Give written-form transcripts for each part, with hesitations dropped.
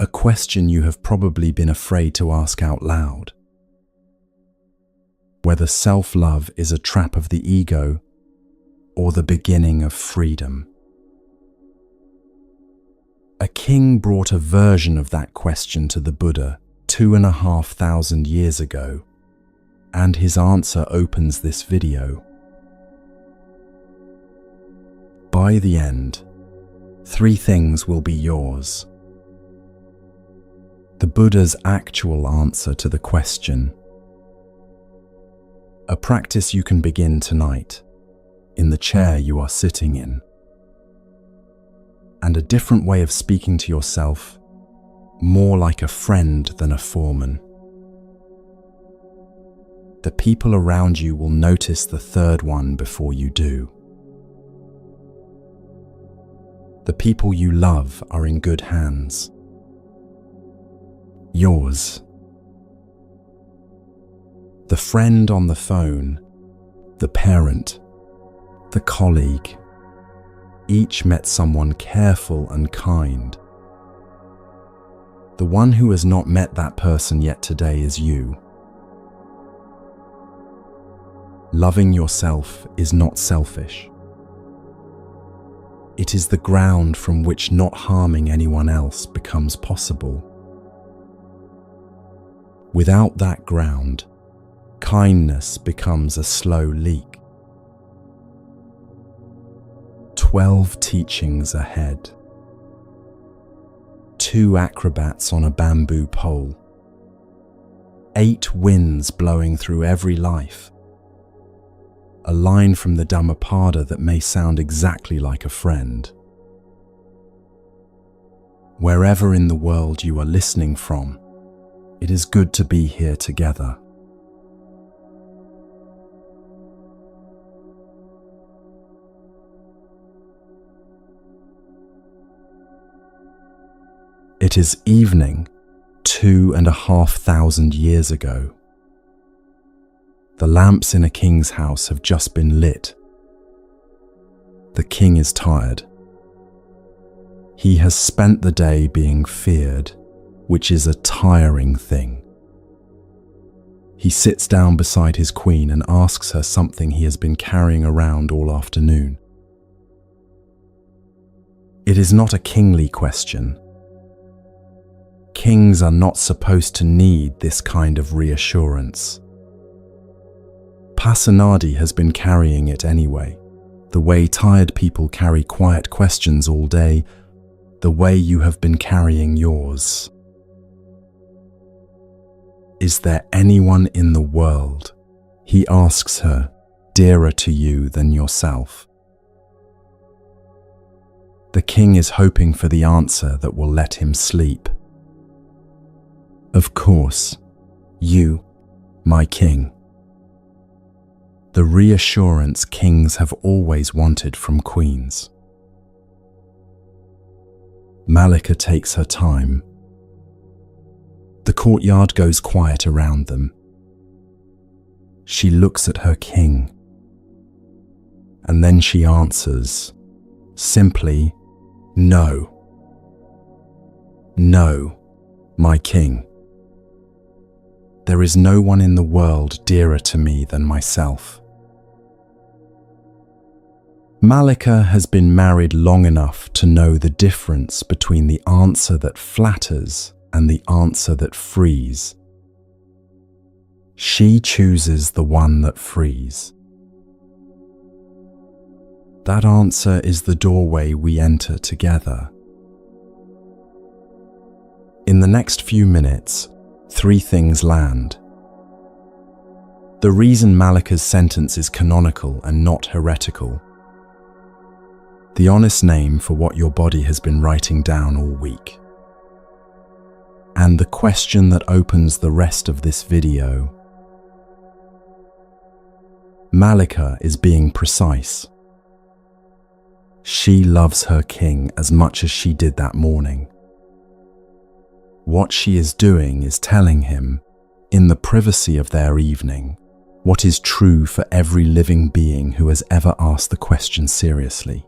A question you have probably been afraid to ask out loud. Whether self-love is a trap of the ego or the beginning of freedom. A king brought a version of that question to the Buddha 2,500 years ago, and his answer opens this video. By the end, 3 things will be yours. The Buddha's actual answer to the question. A practice you can begin tonight, in the chair you are sitting in. And a different way of speaking to yourself, more like a friend than a foreman. The people around you will notice the third one before you do. The people you love are in good hands. Yours. The friend on the phone, the parent, the colleague, each met someone careful and kind. The one who has not met that person yet today is you. Loving yourself is not selfish. It is the ground from which not harming anyone else becomes possible. Without that ground, kindness becomes a slow leak. 12 teachings ahead. 2 acrobats on a bamboo pole. 8 winds blowing through every life. A line from the Dhammapada that may sound exactly like a friend. Wherever in the world you are listening from, it is good to be here together. It is evening 2,500 years ago. The lamps in a king's house have just been lit. The king is tired. He has spent the day being feared, which is a tiring thing. He sits down beside his queen and asks her something he has been carrying around all afternoon. It is not a kingly question. Kings are not supposed to need this kind of reassurance. Pasanadi has been carrying it anyway, the way tired people carry quiet questions all day, the way you have been carrying yours. Is there anyone in the world, he asks her, dearer to you than yourself? The king is hoping for the answer that will let him sleep. Of course, you, my king. The reassurance kings have always wanted from queens. Malika takes her time. The courtyard goes quiet around them. She looks at her king. And then she answers, simply, no. No, my king. There is no one in the world dearer to me than myself. Malika has been married long enough to know the difference between the answer that flatters and the answer that frees. She chooses the one that frees. That answer is the doorway we enter together. In the next few minutes, 3 things land. The reason Malika's sentence is canonical and not heretical. The honest name for what your body has been writing down all week. And the question that opens the rest of this video. Malika is being precise. She loves her king as much as she did that morning. What she is doing is telling him, in the privacy of their evening, what is true for every living being who has ever asked the question seriously.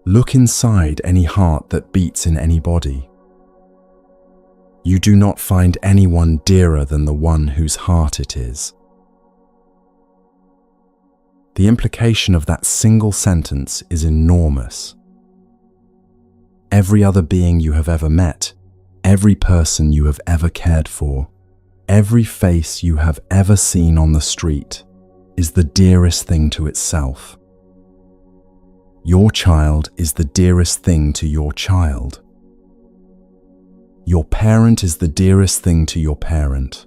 Look inside any heart that beats in any body. You do not find anyone dearer than the one whose heart it is. The implication of that single sentence is enormous. Every other being you have ever met, every person you have ever cared for, every face you have ever seen on the street is the dearest thing to itself. Your child is the dearest thing to your child. Your parent is the dearest thing to your parent.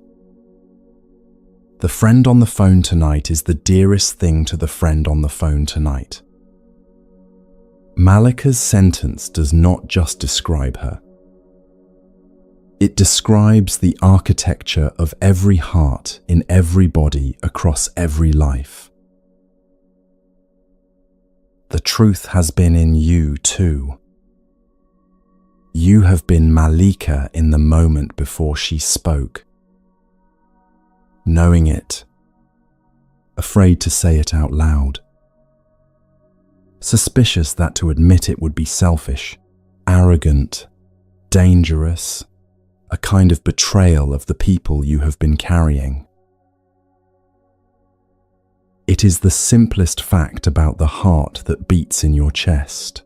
The friend on the phone tonight is the dearest thing to the friend on the phone tonight. Malika's sentence does not just describe her. It describes the architecture of every heart in every body across every life. The truth has been in you too. You have been Malika in the moment before she spoke. Knowing it, afraid to say it out loud. Suspicious that to admit it would be selfish, arrogant, dangerous, a kind of betrayal of the people you have been carrying. It is the simplest fact about the heart that beats in your chest.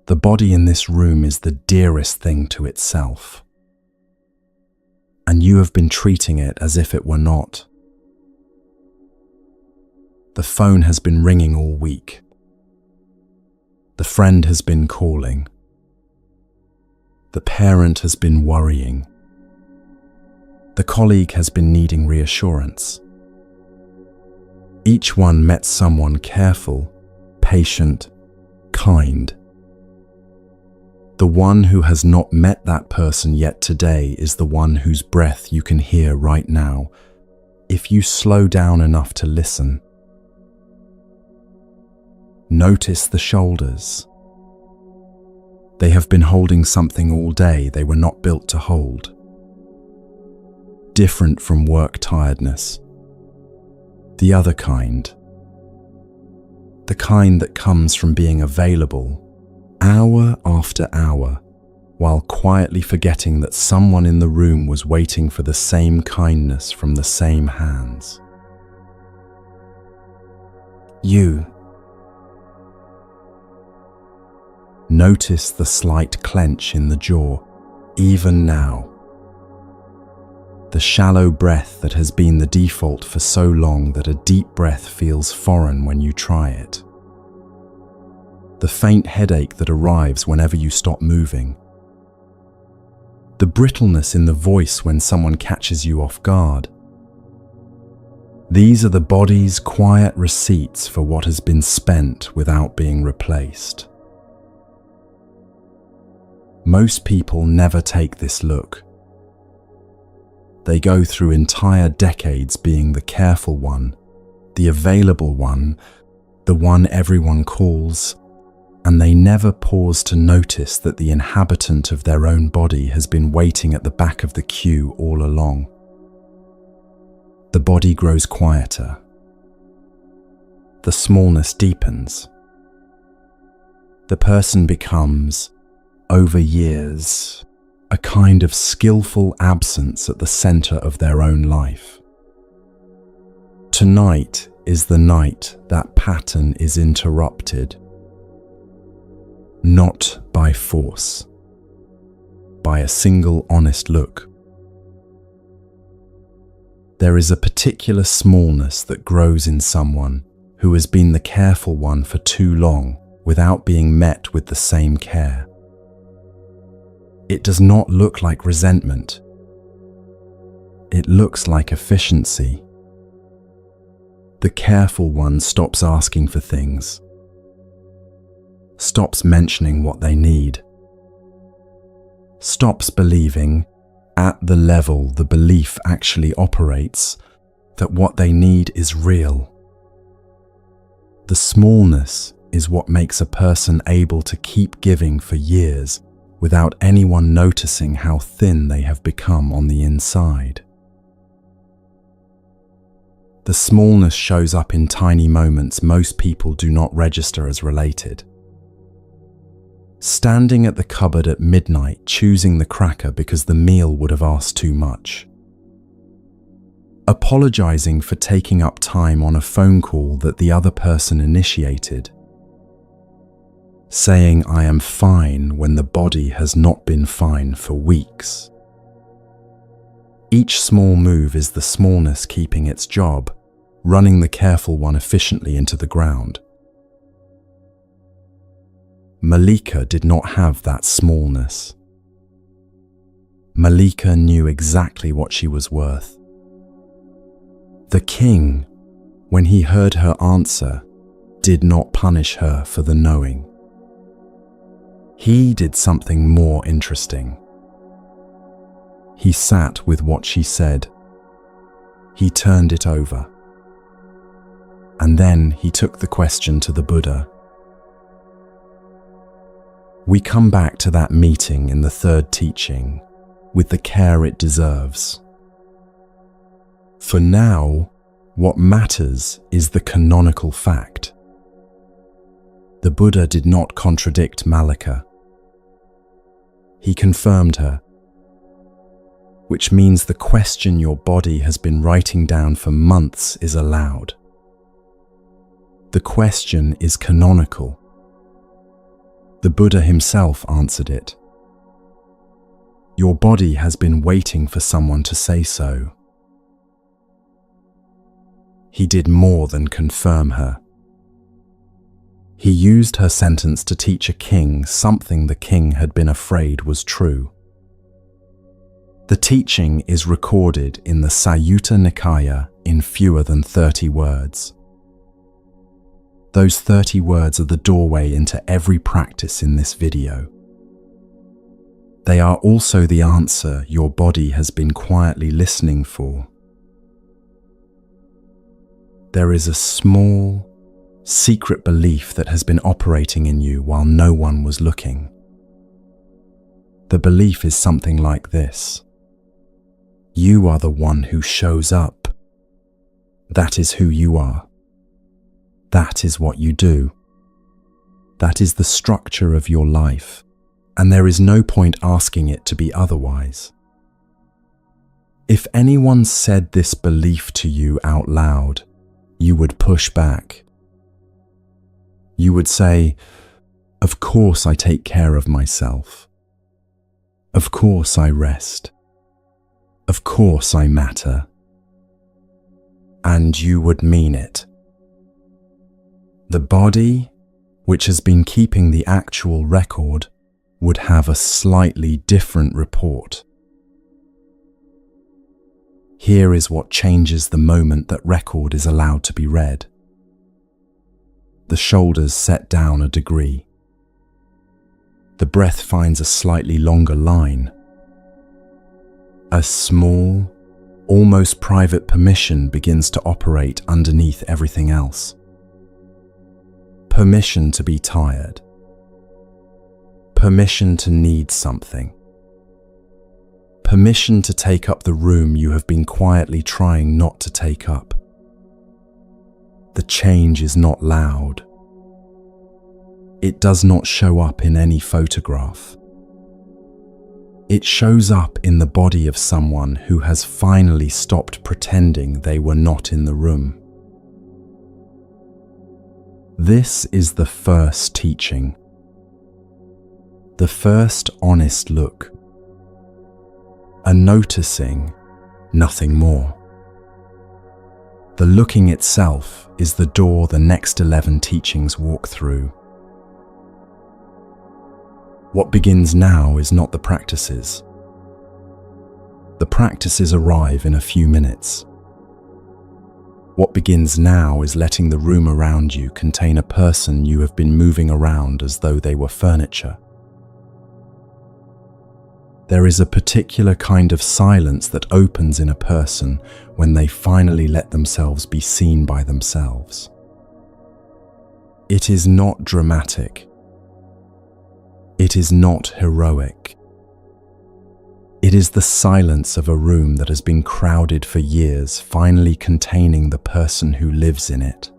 The body in this room is the dearest thing to itself, and you have been treating it as if it were not. The phone has been ringing all week. The friend has been calling. The parent has been worrying. The colleague has been needing reassurance. Each one met someone careful, patient, kind. The one who has not met that person yet today is the one whose breath you can hear right now, if you slow down enough to listen. Notice the shoulders. They have been holding something all day they were not built to hold. Different from work tiredness. The other kind. The kind that comes from being available, hour after hour, while quietly forgetting that someone in the room was waiting for the same kindness from the same hands. You. Notice the slight clench in the jaw, even now. The shallow breath that has been the default for so long that a deep breath feels foreign when you try it. The faint headache that arrives whenever you stop moving. The brittleness in the voice when someone catches you off guard. These are the body's quiet receipts for what has been spent without being replaced. Most people never take this look. They go through entire decades being the careful one, the available one, the one everyone calls, and they never pause to notice that the inhabitant of their own body has been waiting at the back of the queue all along. The body grows quieter. The smallness deepens. The person becomes, over years, a kind of skillful absence at the center of their own life. Tonight is the night that pattern is interrupted. Not by force, by a single honest look. There is a particular smallness that grows in someone who has been the careful one for too long without being met with the same care. It does not look like resentment. It looks like efficiency. The careful one stops asking for things, stops mentioning what they need, stops believing, at the level the belief actually operates, that what they need is real. The smallness is what makes a person able to keep giving for years without anyone noticing how thin they have become on the inside. The smallness shows up in tiny moments most people do not register as related. standing at the cupboard at midnight choosing the cracker because the meal would have asked too much, apologizing for taking up time on a phone call that the other person initiated, saying I am fine when the body has not been fine for weeks. Each small move is the smallness keeping its job, running the careful one efficiently into the ground. Malika did not have that smallness. Malika knew exactly what she was worth. The king, when he heard her answer, did not punish her for the knowing. He did something more interesting. He sat with what she said. He turned it over. And then he took the question to the Buddha. We come back to that meeting in the third teaching with the care it deserves. For now, what matters is the canonical fact. The Buddha did not contradict Malika. He confirmed her, which means the question your body has been writing down for months is allowed. The question is canonical. The Buddha himself answered it. Your body has been waiting for someone to say so. He did more than confirm her. He used her sentence to teach a king something the king had been afraid was true. The teaching is recorded in the Sutta Nikaya in fewer than 30 words. Those 30 words are the doorway into every practice in this video. They are also the answer your body has been quietly listening for. There is a small, secret belief that has been operating in you while no one was looking. The belief is something like this. You are the one who shows up. That is who you are. That is what you do. That is the structure of your life, and there is no point asking it to be otherwise. If anyone said this belief to you out loud, you would push back. You would say, of course I take care of myself. Of course I rest. Of course I matter. And you would mean it. The body, which has been keeping the actual record, would have a slightly different report. Here is what changes the moment that record is allowed to be read. The shoulders set down a degree. The breath finds a slightly longer line. A small, almost private permission begins to operate underneath everything else. Permission to be tired. Permission to need something. Permission to take up the room you have been quietly trying not to take up. The change is not loud. It does not show up in any photograph. It shows up in the body of someone who has finally stopped pretending they were not in the room. This is the first teaching. The first honest look. A noticing, nothing more. The looking itself is the door the next 11 teachings walk through. What begins now is not the practices. The practices arrive in a few minutes. What begins now is letting the room around you contain a person you have been moving around as though they were furniture. There is a particular kind of silence that opens in a person when they finally let themselves be seen by themselves. It is not dramatic. It is not heroic. It is the silence of a room that has been crowded for years, finally containing the person who lives in it.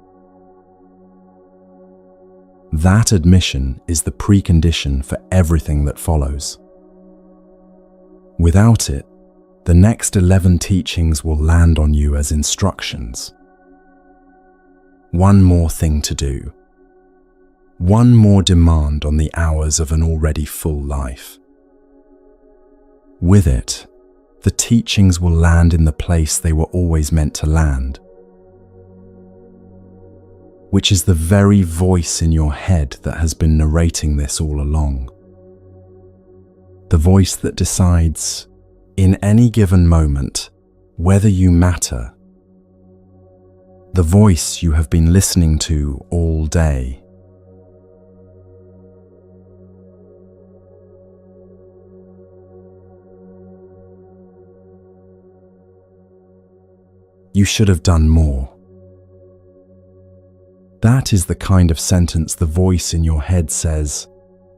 That admission is the precondition for everything that follows. Without it, the next 11 teachings will land on you as instructions. One more thing to do. One more demand on the hours of an already full life. With it, the teachings will land in the place they were always meant to land, which is the very voice in your head that has been narrating this all along. The voice that decides, in any given moment, whether you matter. The voice you have been listening to all day. You should have done more. That is the kind of sentence the voice in your head says,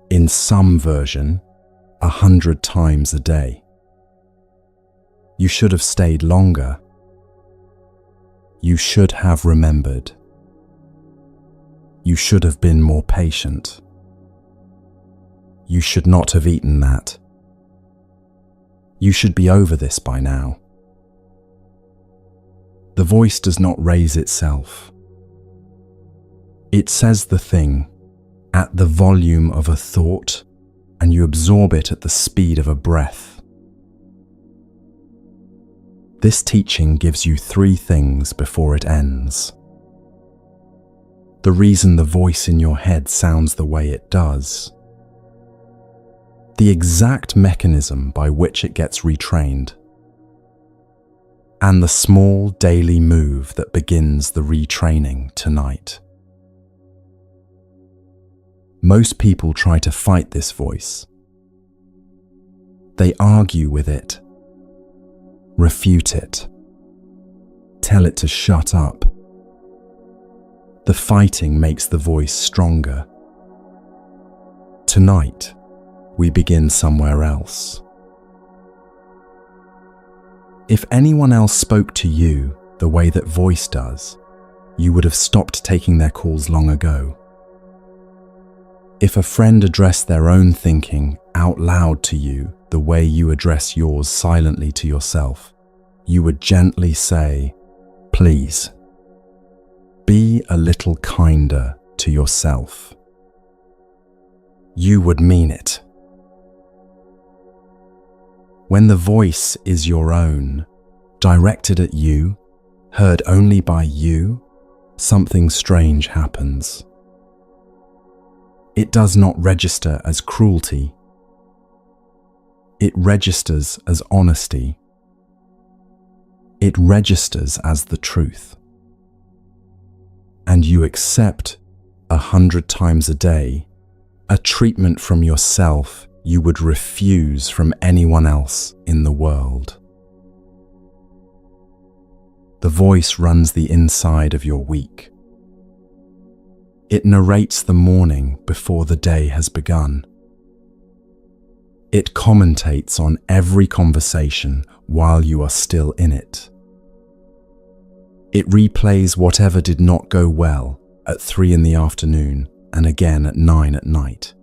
in some version, 100 times a day. You should have stayed longer. You should have remembered. You should have been more patient. You should not have eaten that. You should be over this by now. The voice does not raise itself. It says the thing at the volume of a thought, and you absorb it at the speed of a breath. This teaching gives you 3 things before it ends. The reason the voice in your head sounds the way it does. The exact mechanism by which it gets retrained. And the small daily move that begins the retraining tonight. Most people try to fight this voice. They argue with it, refute it, tell it to shut up. The fighting makes the voice stronger. Tonight, we begin somewhere else. If anyone else spoke to you the way that voice does, you would have stopped taking their calls long ago. If a friend addressed their own thinking out loud to you the way you address yours silently to yourself, you would gently say, "Please, be a little kinder to yourself." You would mean it. When the voice is your own, directed at you, heard only by you, something strange happens. It does not register as cruelty. It registers as honesty. It registers as the truth. And you accept 100 times a day a treatment from yourself you would refuse from anyone else in the world. The voice runs the inside of your week. It narrates the morning before the day has begun. It commentates on every conversation while you are still in it. It replays whatever did not go well at 3 in the afternoon and again at 9 at night.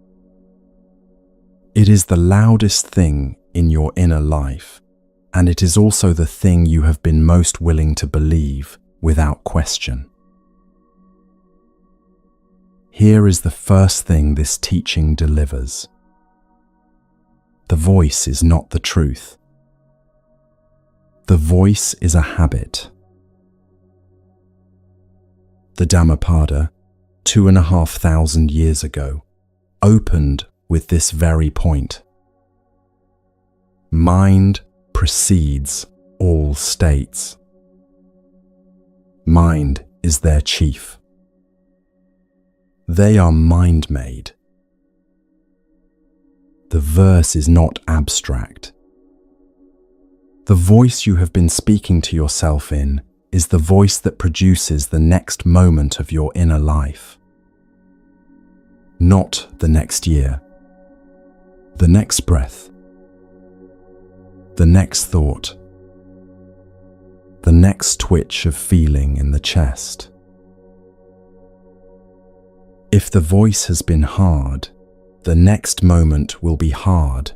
It is the loudest thing in your inner life, and it is also the thing you have been most willing to believe without question. Here is the first thing this teaching delivers. The voice is not the truth. The voice is a habit. The Dhammapada, 2,500 years ago, opened with this very point. Mind precedes all states. Mind is their chief. They are mind-made. The verse is not abstract. The voice you have been speaking to yourself in is the voice that produces the next moment of your inner life. Not the next year, the next breath, the next thought, the next twitch of feeling in the chest. If the voice has been hard, the next moment will be hard.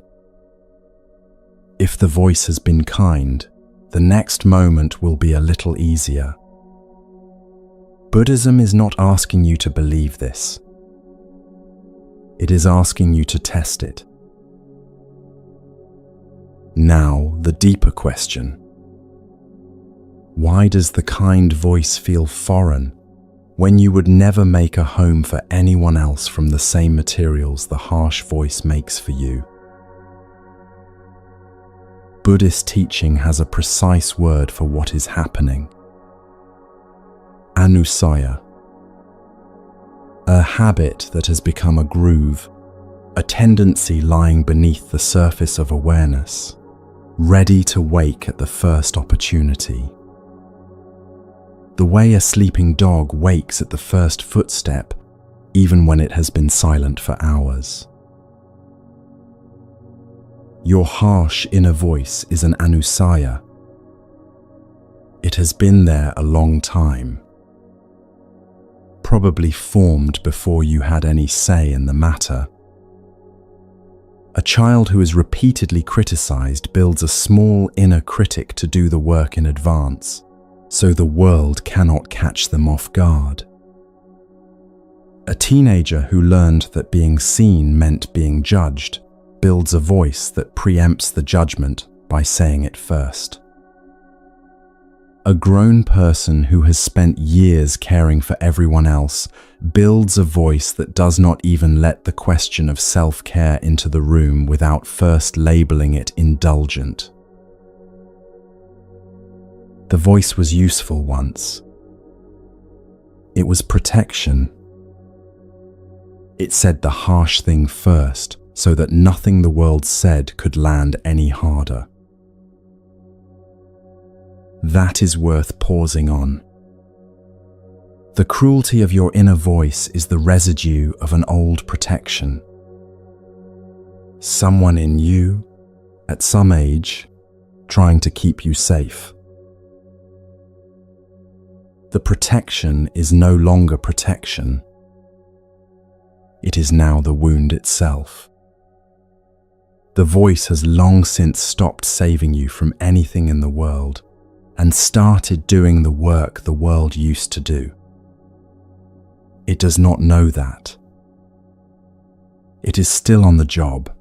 If the voice has been kind, the next moment will be a little easier. Buddhism is not asking you to believe this. It is asking you to test it. Now, the deeper question. Why does the kind voice feel foreign when you would never make a home for anyone else from the same materials the harsh voice makes for you? Buddhist teaching has a precise word for what is happening. Anusaya. A habit that has become a groove, a tendency lying beneath the surface of awareness, ready to wake at the first opportunity. The way a sleeping dog wakes at the first footstep, even when it has been silent for hours. Your harsh inner voice is an anusaya. It has been there a long time, probably formed before you had any say in the matter. A child who is repeatedly criticized builds a small inner critic to do the work in advance, so the world cannot catch them off guard. A teenager who learned that being seen meant being judged builds a voice that preempts the judgment by saying it first. A grown person who has spent years caring for everyone else builds a voice that does not even let the question of self-care into the room without first labeling it indulgent. The voice was useful once. It was protection. It said the harsh thing first, so that nothing the world said could land any harder. That is worth pausing on. The cruelty of your inner voice is the residue of an old protection. Someone in you, at some age, trying to keep you safe. The protection is no longer protection. It is now the wound itself. The voice has long since stopped saving you from anything in the world and started doing the work the world used to do. It does not know that. It is still on the job.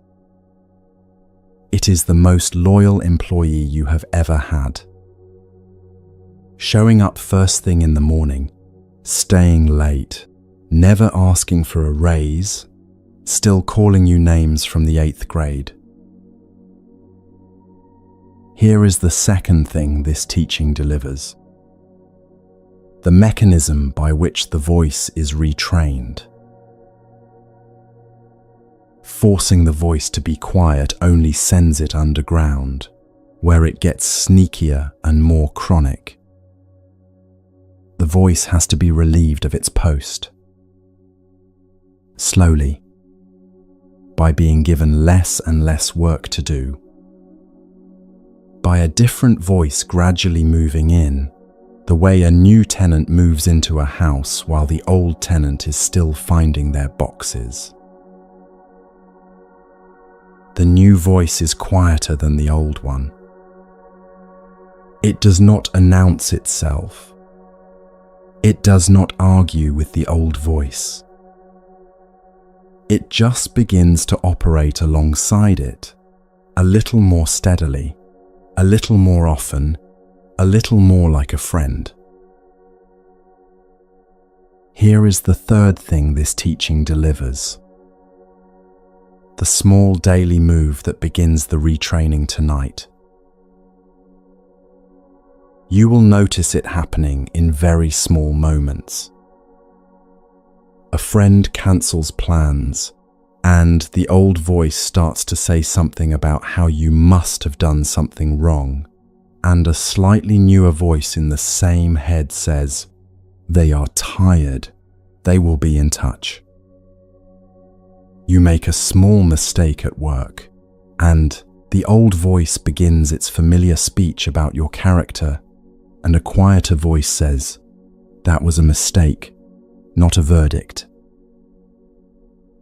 It is the most loyal employee you have ever had. Showing up first thing in the morning, staying late, never asking for a raise, still calling you names from the 8th grade. Here is the second thing this teaching delivers. The mechanism by which the voice is retrained. Forcing the voice to be quiet only sends it underground, where it gets sneakier and more chronic. The voice has to be relieved of its post. Slowly, by being given less and less work to do. By a different voice gradually moving in, the way a new tenant moves into a house while the old tenant is still finding their boxes. The new voice is quieter than the old one. It does not announce itself. It does not argue with the old voice. It just begins to operate alongside it, a little more steadily, a little more often, a little more like a friend. Here is the third thing this teaching delivers. The small daily move that begins the retraining tonight. You will notice it happening in very small moments. A friend cancels plans, and the old voice starts to say something about how you must have done something wrong, and a slightly newer voice in the same head says, "They are tired. They will be in touch." You make a small mistake at work, and the old voice begins its familiar speech about your character, and a quieter voice says, "That was a mistake, not a verdict."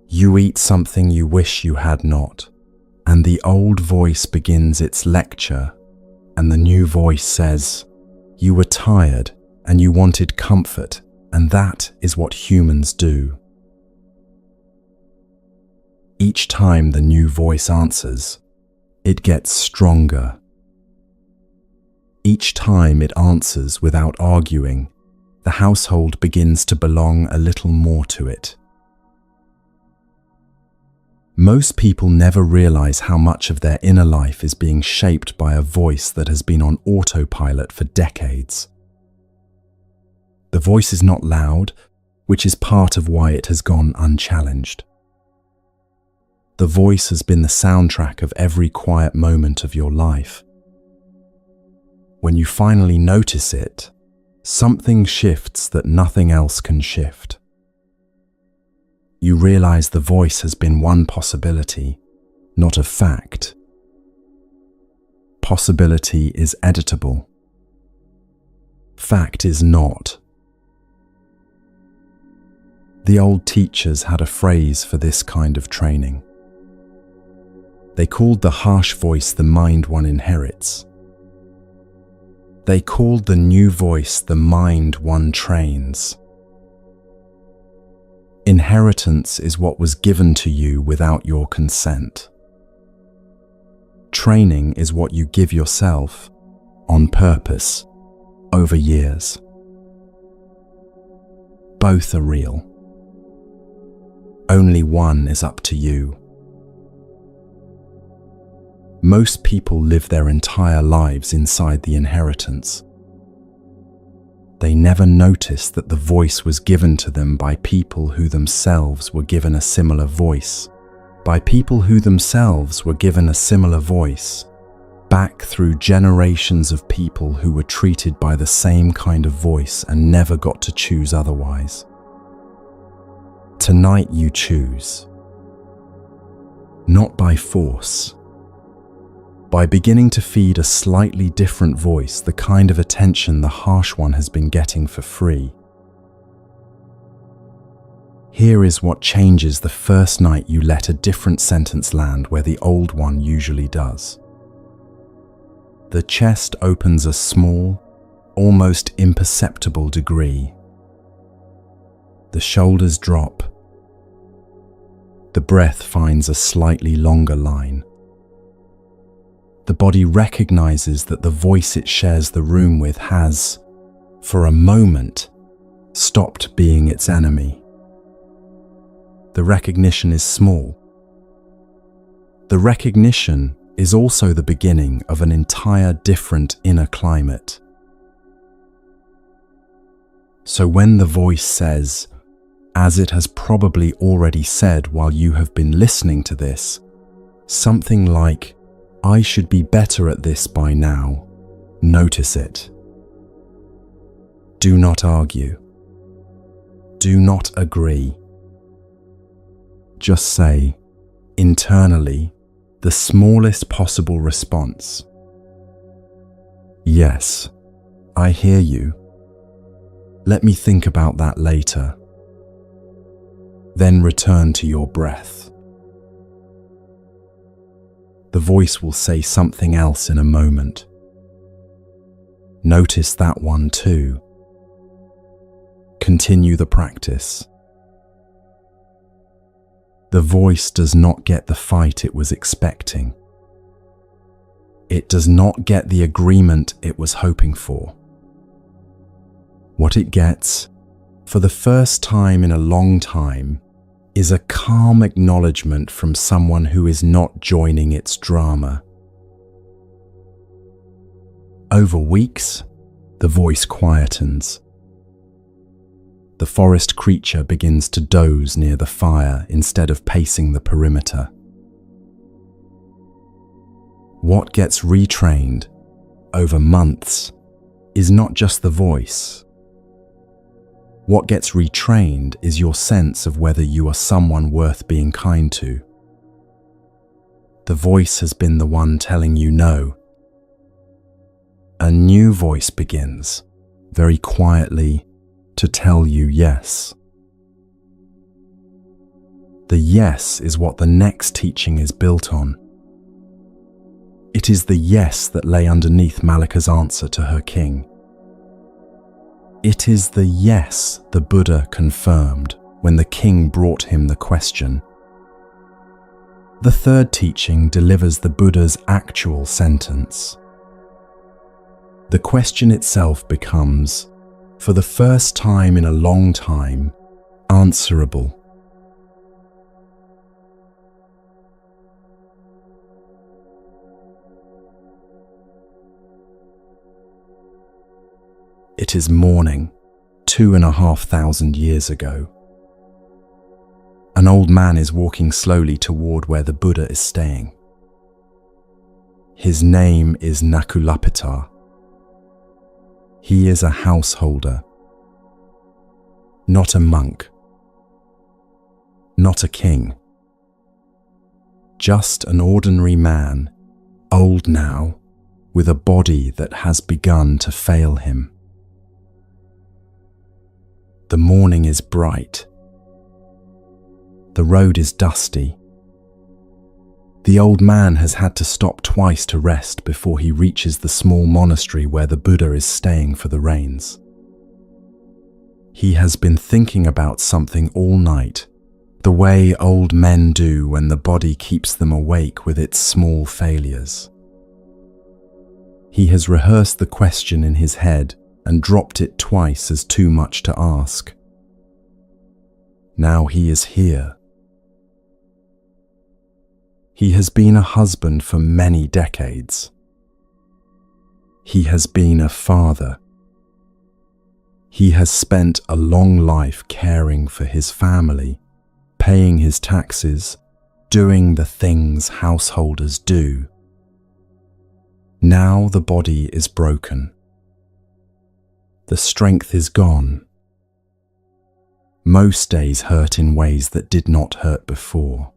You eat something you wish you had not, and the old voice begins its lecture, and the new voice says, you were tired and you wanted comfort, and that is what humans do. Each time the new voice answers, it gets stronger. Each time it answers without arguing, the household begins to belong a little more to it. Most people never realize how much of their inner life is being shaped by a voice that has been on autopilot for decades. The voice is not loud, which is part of why it has gone unchallenged. The voice has been the soundtrack of every quiet moment of your life. When you finally notice it, something shifts that nothing else can shift. You realize the voice has been one possibility, not a fact. Possibility is editable. Fact is not. The old teachers had a phrase for this kind of training. They called the harsh voice the mind one inherits. They called the new voice the mind one trains. Inheritance is what was given to you without your consent. Training is what you give yourself, on purpose, over years. Both are real. Only one is up to you. Most people live their entire lives inside the inheritance. They never notice that the voice was given to them by people who themselves were given a similar voice, back through generations of people who were treated by the same kind of voice and never got to choose otherwise. Tonight you choose. Not by force. By beginning to feed a slightly different voice the kind of attention the harsh one has been getting for free. Here is what changes the first night you let a different sentence land where the old one usually does. The chest opens a small, almost imperceptible degree. The shoulders drop. The breath finds a slightly longer line. The body recognizes that the voice it shares the room with has, for a moment, stopped being its enemy. The recognition is small. The recognition is also the beginning of an entire different inner climate. So when the voice says, as it has probably already said while you have been listening to this, something like, I should be better at this by now, notice it. Do not argue. Do not agree. Just say, internally, the smallest possible response. Yes, I hear you. Let me think about that later. Then return to your breath. The voice will say something else in a moment. Notice that one too. Continue the practice. The voice does not get the fight it was expecting. It does not get the agreement it was hoping for. What it gets, for the first time in a long time, is a calm acknowledgement from someone who is not joining its drama. Over weeks, the voice quietens. The forest creature begins to doze near the fire instead of pacing the perimeter. What gets retrained over months is not just the voice. What gets retrained is your sense of whether you are someone worth being kind to. The voice has been the one telling you no. A new voice begins, very quietly, to tell you yes. The yes is what the next teaching is built on. It is the yes that lay underneath Malika's answer to her king. It is the yes the Buddha confirmed when the king brought him the question. The third teaching delivers the Buddha's actual sentence. The question itself becomes, for the first time in a long time, answerable. It is morning, 2,500 years ago. An old man is walking slowly toward where the Buddha is staying. His name is Nakulapita. He is a householder, not a monk, not a king, just an ordinary man, old now, with a body that has begun to fail him. The morning is bright. The road is dusty. The old man has had to stop twice to rest before he reaches the small monastery where the Buddha is staying for the rains. He has been thinking about something all night, the way old men do when the body keeps them awake with its small failures. He has rehearsed the question in his head and dropped it twice as too much to ask. Now he is here. He has been a husband for many decades. He has been a father. He has spent a long life caring for his family, paying his taxes, doing the things householders do. Now the body is broken. The strength is gone. Most days hurt in ways that did not hurt before.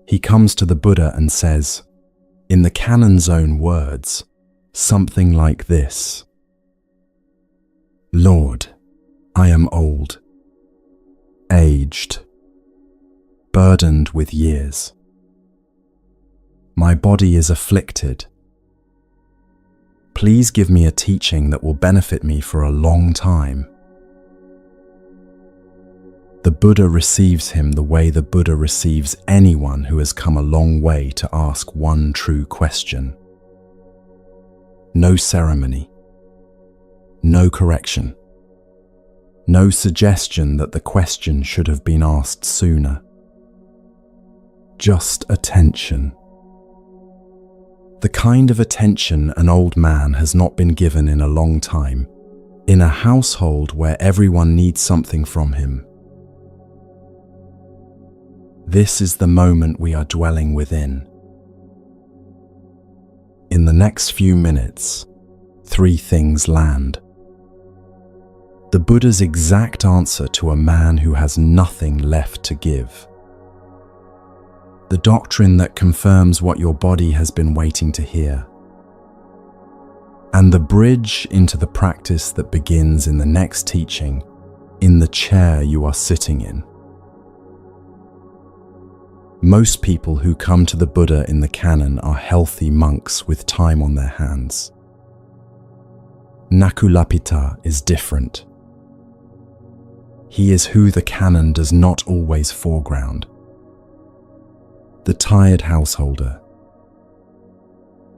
He comes to the Buddha and says, in the canon's own words, something like this: Lord, I am old, aged, burdened with years. My body is afflicted. Please give me a teaching that will benefit me for a long time. The Buddha receives him the way the Buddha receives anyone who has come a long way to ask one true question. No ceremony, no correction, no suggestion that the question should have been asked sooner. Just attention. The kind of attention an old man has not been given in a long time, in a household where everyone needs something from him. This is the moment we are dwelling within. In the next few minutes, 3 things land. The Buddha's exact answer to a man who has nothing left to give. The doctrine that confirms what your body has been waiting to hear. And the bridge into the practice that begins in the next teaching, in the chair you are sitting in. Most people who come to the Buddha in the canon are healthy monks with time on their hands. Nakulapita is different. He is who the canon does not always foreground. The tired householder.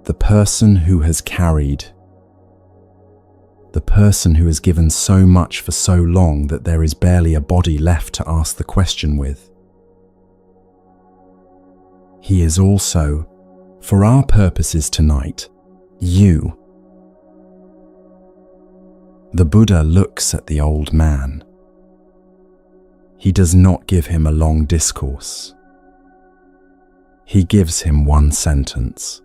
The person who has carried. The person who has given so much for so long that there is barely a body left to ask the question with. He is also, for our purposes tonight, you. The Buddha looks at the old man. He does not give him a long discourse. He gives him one sentence.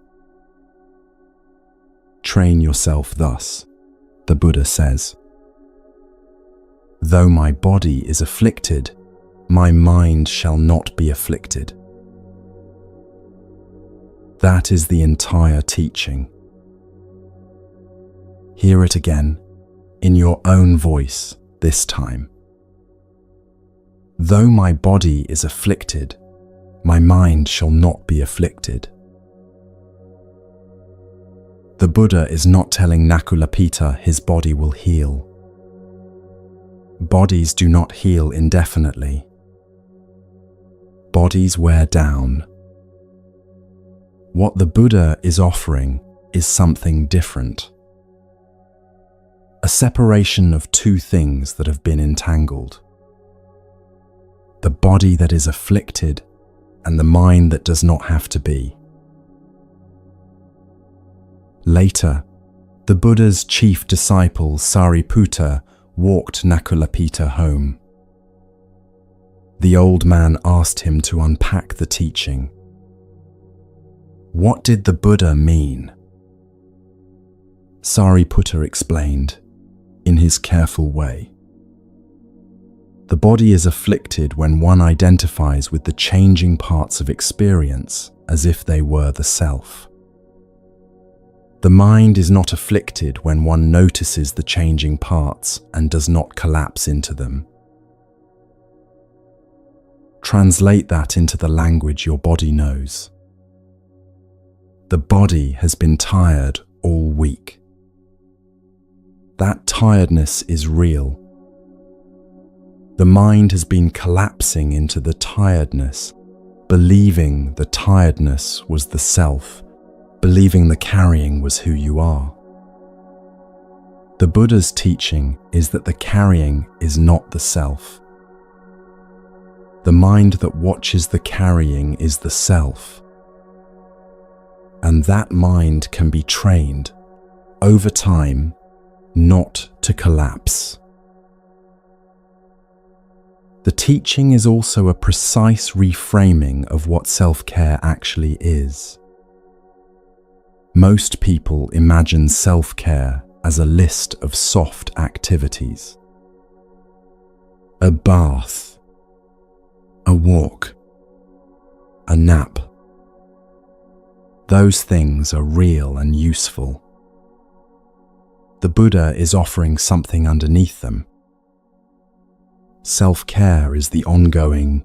Train yourself thus, the Buddha says. Though my body is afflicted, my mind shall not be afflicted. That is the entire teaching. Hear it again, in your own voice this time. Though my body is afflicted, my mind shall not be afflicted. The Buddha is not telling Nakulapita his body will heal. Bodies do not heal indefinitely. Bodies wear down. What the Buddha is offering is something different. A separation of two things that have been entangled. The body that is afflicted and the mind that does not have to be. Later, the Buddha's chief disciple Sariputta walked Nakulapita home. The old man asked him to unpack the teaching. What did the Buddha mean? Sariputta explained, in his careful way. The body is afflicted when one identifies with the changing parts of experience as if they were the self. The mind is not afflicted when one notices the changing parts and does not collapse into them. Translate that into the language your body knows. The body has been tired all week. That tiredness is real. The mind has been collapsing into the tiredness, believing the tiredness was the self, believing the carrying was who you are. The Buddha's teaching is that the carrying is not the self. The mind that watches the carrying is the self. And that mind can be trained, over time, not to collapse. The teaching is also a precise reframing of what self-care actually is. Most people imagine self-care as a list of soft activities. A bath, a walk, a nap. Those things are real and useful. The Buddha is offering something underneath them. Self-care is the ongoing,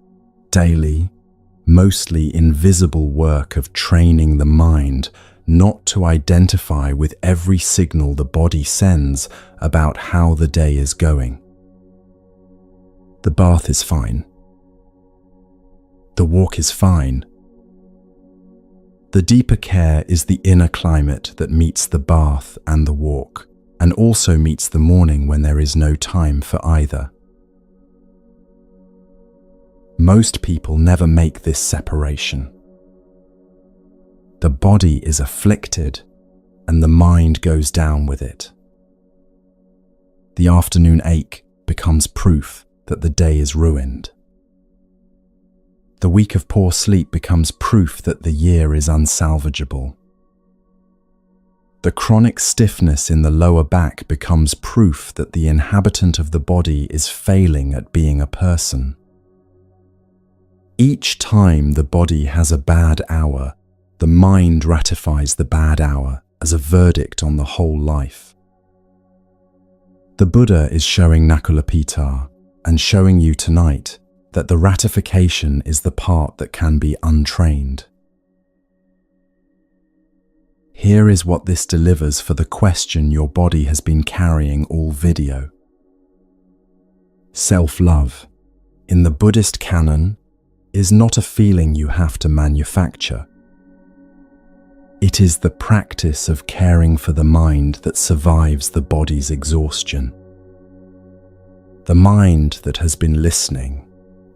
daily, mostly invisible work of training the mind not to identify with every signal the body sends about how the day is going. The bath is fine. The walk is fine. The deeper care is the inner climate that meets the bath and the walk, and also meets the morning when there is no time for either. Most people never make this separation. The body is afflicted, and the mind goes down with it. The afternoon ache becomes proof that the day is ruined. The week of poor sleep becomes proof that the year is unsalvageable. The chronic stiffness in the lower back becomes proof that the inhabitant of the body is failing at being a person. Each time the body has a bad hour, the mind ratifies the bad hour as a verdict on the whole life. The Buddha is showing Nakulapita and showing you tonight that the ratification is the part that can be untrained. Here is what this delivers for the question your body has been carrying all video. Self-love, in the Buddhist canon, is not a feeling you have to manufacture. It is the practice of caring for the mind that survives the body's exhaustion. The mind that has been listening,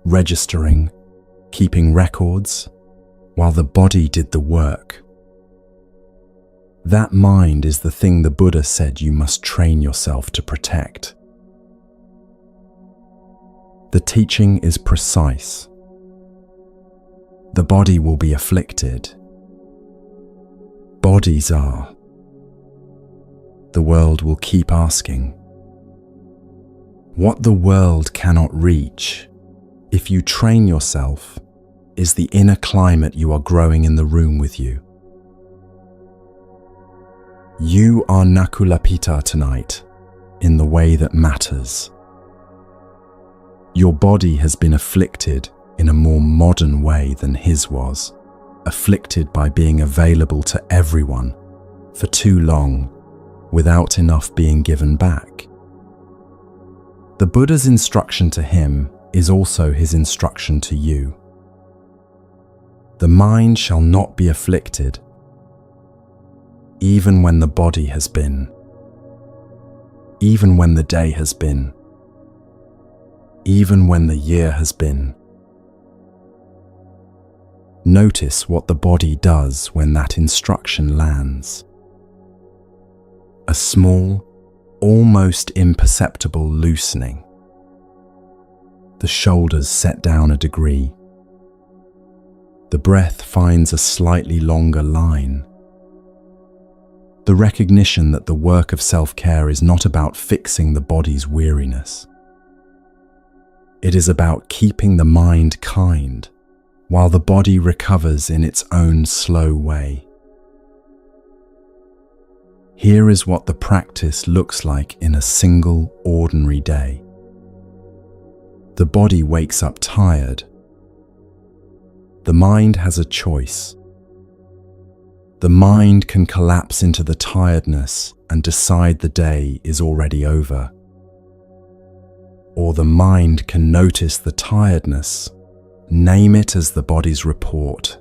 registering, keeping records, while the body did the work. That mind is the thing the Buddha said you must train yourself to protect. The teaching is precise. The body will be afflicted. Bodies are. The world will keep asking. What the world cannot reach, if you train yourself, is the inner climate you are growing in the room with you. You are Nakulapita tonight, in the way that matters. Your body has been afflicted in a more modern way than his was, afflicted by being available to everyone for too long without enough being given back. The Buddha's instruction to him is also his instruction to you. The mind shall not be afflicted, even when the body has been, even when the day has been, even when the year has been. Notice what the body does when that instruction lands. A small, almost imperceptible loosening. The shoulders set down a degree. The breath finds a slightly longer line. The recognition that the work of self-care is not about fixing the body's weariness. It is about keeping the mind kind while the body recovers in its own slow way. Here is what the practice looks like in a single, ordinary day. The body wakes up tired. The mind has a choice. The mind can collapse into the tiredness and decide the day is already over. Or the mind can notice the tiredness, name it as the body's report,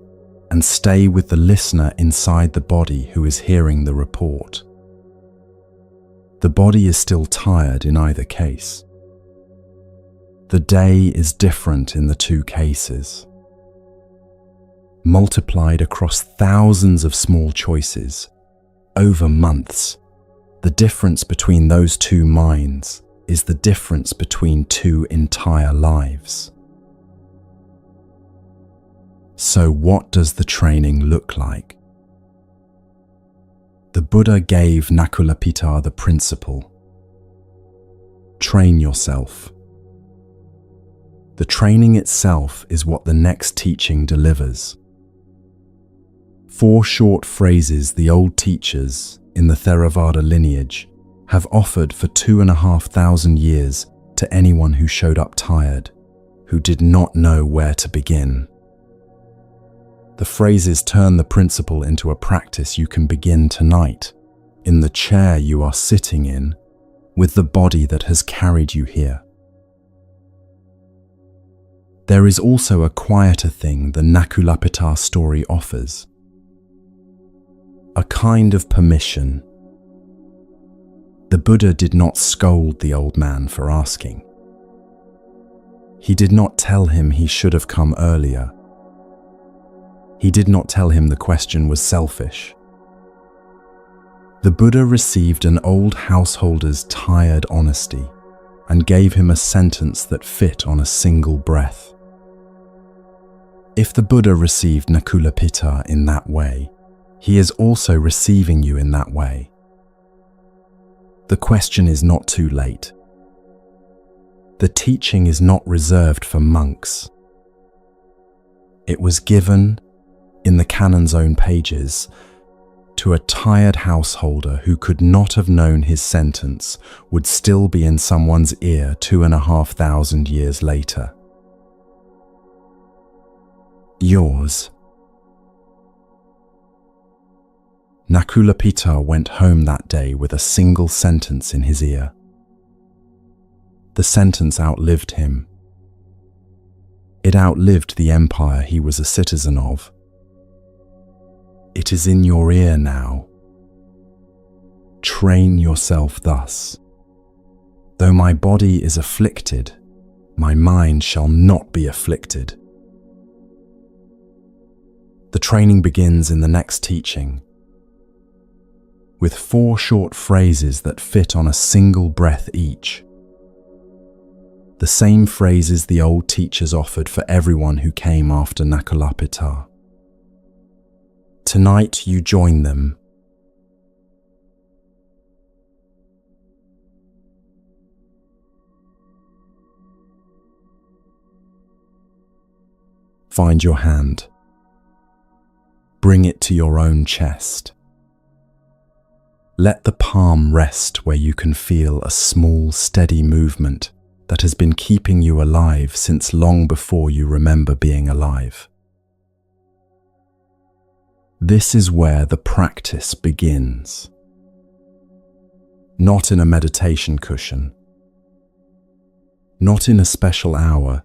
and stay with the listener inside the body who is hearing the report. The body is still tired in either case. The day is different in the two cases. Multiplied across thousands of small choices, over months, the difference between those two minds is the difference between two entire lives. So what does the training look like? The Buddha gave Nakulapita the principle. Train yourself. The training itself is what the next teaching delivers. 4 short phrases the old teachers in the Theravada lineage have offered for 2,500 years to anyone who showed up tired, who did not know where to begin. The phrases turn the principle into a practice you can begin tonight, in the chair you are sitting in, with the body that has carried you here. There is also a quieter thing the Nakulapita story offers. A kind of permission. The Buddha did not scold the old man for asking. He did not tell him he should have come earlier. He did not tell him the question was selfish. The Buddha received an old householder's tired honesty and gave him a sentence that fit on a single breath. If the Buddha received Nakulapita in that way, he is also receiving you in that way. The question is not too late. The teaching is not reserved for monks. It was given, in the canon's own pages, to a tired householder who could not have known his sentence would still be in someone's ear 2,500 years later. Yours. Nakulapita went home that day with a single sentence in his ear. The sentence outlived him. It outlived the empire he was a citizen of. It is in your ear now. Train yourself thus. Though my body is afflicted, my mind shall not be afflicted. The training begins in the next teaching, with 4 short phrases that fit on a single breath each. The same phrases the old teachers offered for everyone who came after Nakulapita. Tonight you join them. Find your hand. Bring it to your own chest. Let the palm rest where you can feel a small, steady movement that has been keeping you alive since long before you remember being alive. This is where the practice begins. Not in a meditation cushion, not in a special hour,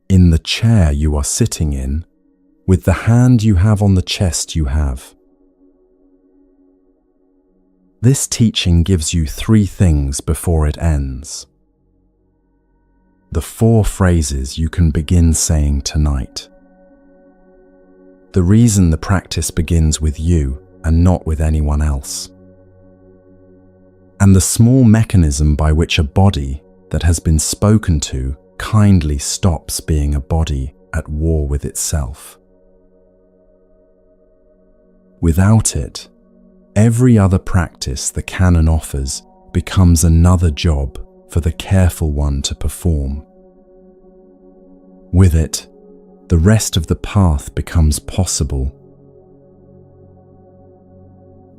in the chair you are sitting in, with the hand you have on the chest you have. This teaching gives you 3 things before it ends. The 4 phrases you can begin saying tonight. The reason the practice begins with you and not with anyone else. And the small mechanism by which a body that has been spoken to kindly stops being a body at war with itself. Without it, every other practice the canon offers becomes another job for the careful one to perform. With it, the rest of the path becomes possible.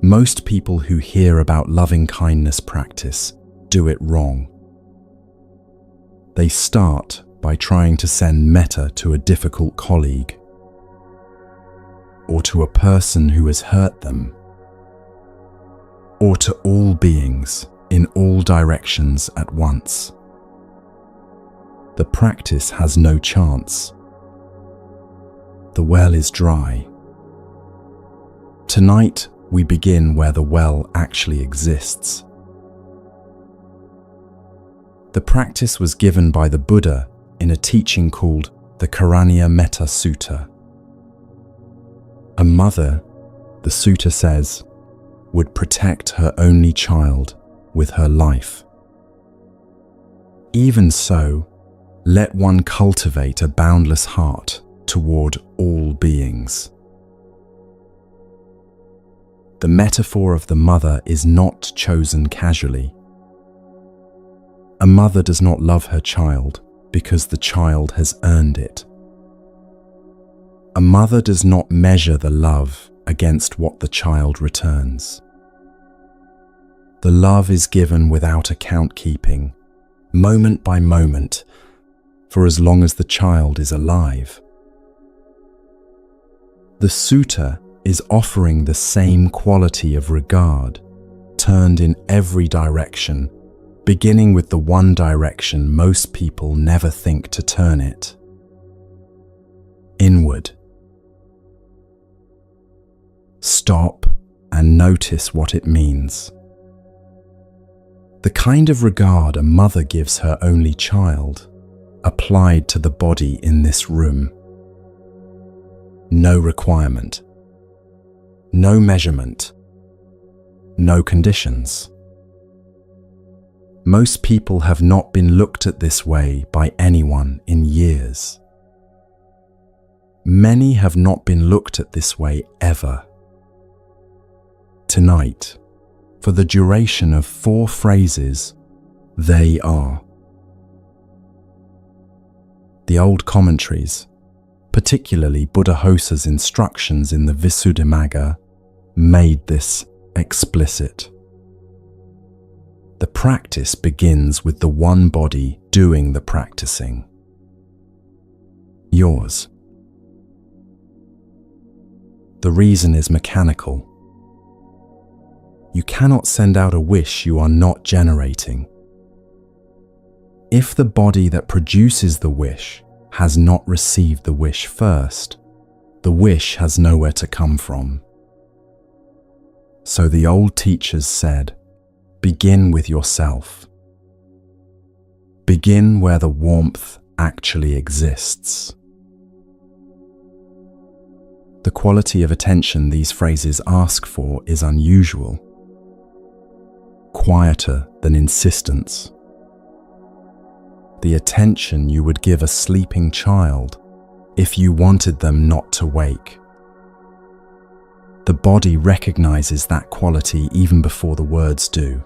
Most people who hear about loving-kindness practice do it wrong. They start by trying to send metta to a difficult colleague, or to a person who has hurt them, or to all beings in all directions at once. The practice has no chance. The well is dry. Tonight, we begin where the well actually exists. The practice was given by the Buddha in a teaching called the Karaniya Metta Sutta. A mother, the sutta says, would protect her only child with her life. Even so, let one cultivate a boundless heart toward all beings. The metaphor of the mother is not chosen casually. A mother does not love her child because the child has earned it. A mother does not measure the love against what the child returns. The love is given without account keeping, moment by moment, for as long as the child is alive. The sutta is offering the same quality of regard, turned in every direction, beginning with the one direction most people never think to turn it: inward. Stop and notice what it means. The kind of regard a mother gives her only child, applied to the body in this room. No requirement, no measurement, no conditions. Most people have not been looked at this way by anyone in years. Many have not been looked at this way ever. Tonight, for the duration of 4 phrases, they are. The old commentaries, particularly Buddhaghosa's instructions in the Visuddhimagga, made this explicit. The practice begins with the one body doing the practicing. Yours. The reason is mechanical. You cannot send out a wish you are not generating. If the body that produces the wish has not received the wish first, the wish has nowhere to come from. So the old teachers said, begin with yourself. Begin where the warmth actually exists. The quality of attention these phrases ask for is unusual, quieter than insistence. The attention you would give a sleeping child if you wanted them not to wake. The body recognizes that quality even before the words do.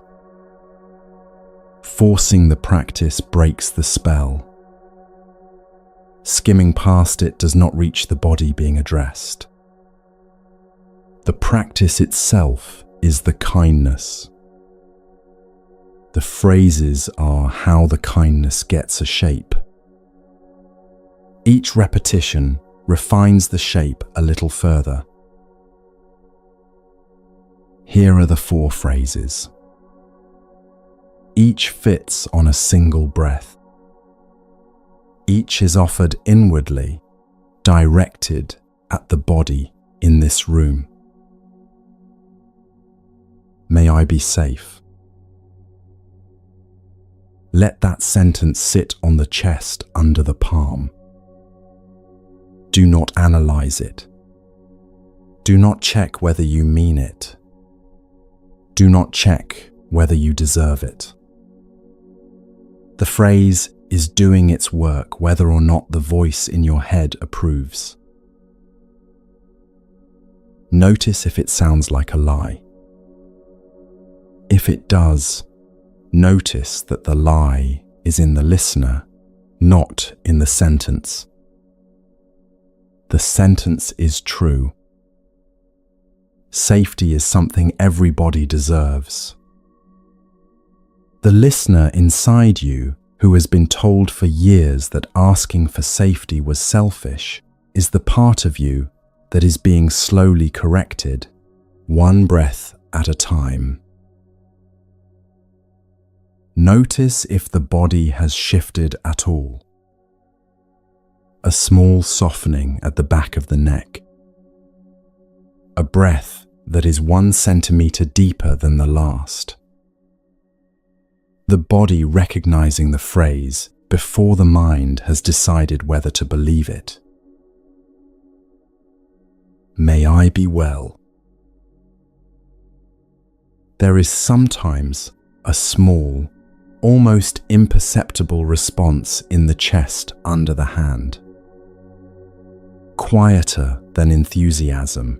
Forcing the practice breaks the spell. Skimming past it does not reach the body being addressed. The practice itself is the kindness. The phrases are how the kindness gets a shape. Each repetition refines the shape a little further. Here are the 4 phrases. Each fits on a single breath. Each is offered inwardly, directed at the body in this room. May I be safe. Let that sentence sit on the chest under the palm. Do not analyze it. Do not check whether you mean it. Do not check whether you deserve it. The phrase is doing its work whether or not the voice in your head approves. Notice if it sounds like a lie. If it does, notice that the lie is in the listener, not in the sentence. The sentence is true. Safety is something everybody deserves. The listener inside you, who has been told for years that asking for safety was selfish, is the part of you that is being slowly corrected, one breath at a time. Notice if the body has shifted at all. A small softening at the back of the neck. A breath that is 1 centimeter deeper than the last. The body recognizing the phrase before the mind has decided whether to believe it. May I be well. There is sometimes a small, almost imperceptible response in the chest under the hand. Quieter than enthusiasm.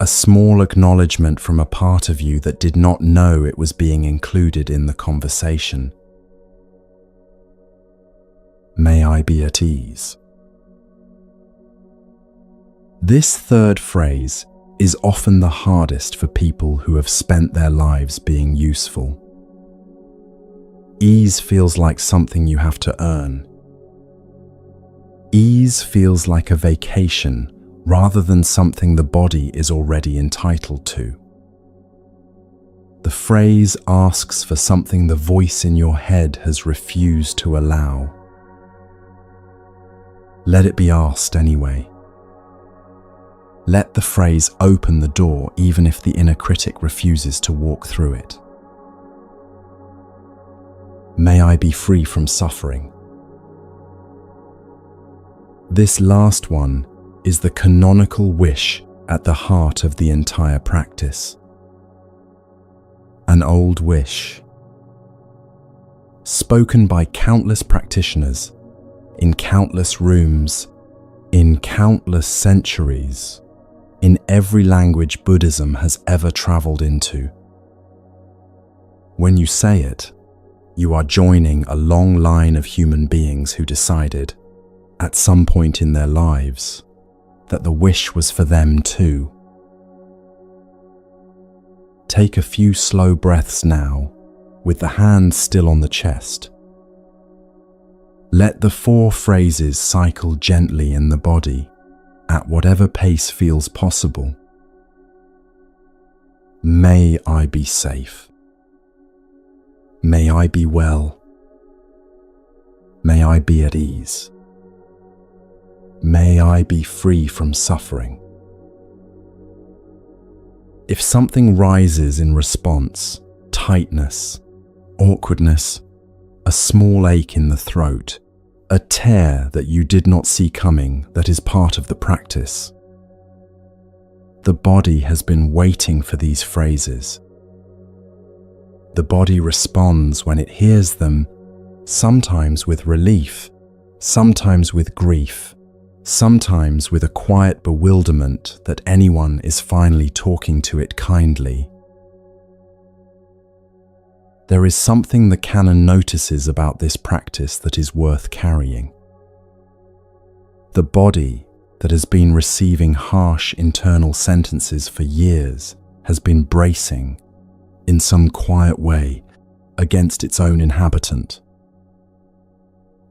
A small acknowledgement from a part of you that did not know it was being included in the conversation. May I be at ease. This 3rd phrase is often the hardest for people who have spent their lives being useful. Ease feels like something you have to earn. Ease feels like a vacation rather than something the body is already entitled to. The phrase asks for something the voice in your head has refused to allow. Let it be asked anyway. Let the phrase open the door even if the inner critic refuses to walk through it. May I be free from suffering. This last one is the canonical wish at the heart of the entire practice. An old wish, spoken by countless practitioners, in countless rooms, in countless centuries, in every language Buddhism has ever traveled into. When you say it, you are joining a long line of human beings who decided, at some point in their lives, that the wish was for them too. Take a few slow breaths now, with the hand still on the chest. Let the 4 phrases cycle gently in the body, at whatever pace feels possible. May I be safe. May I be well. May I be at ease. May I be free from suffering. If something rises in response, tightness, awkwardness, a small ache in the throat, a tear that you did not see coming that is part of the practice. The body has been waiting for these phrases. The body responds when it hears them, sometimes with relief, sometimes with grief, sometimes with a quiet bewilderment that anyone is finally talking to it kindly. There is something the canon notices about this practice that is worth carrying. The body that has been receiving harsh internal sentences for years has been bracing, in some quiet way, against its own inhabitant.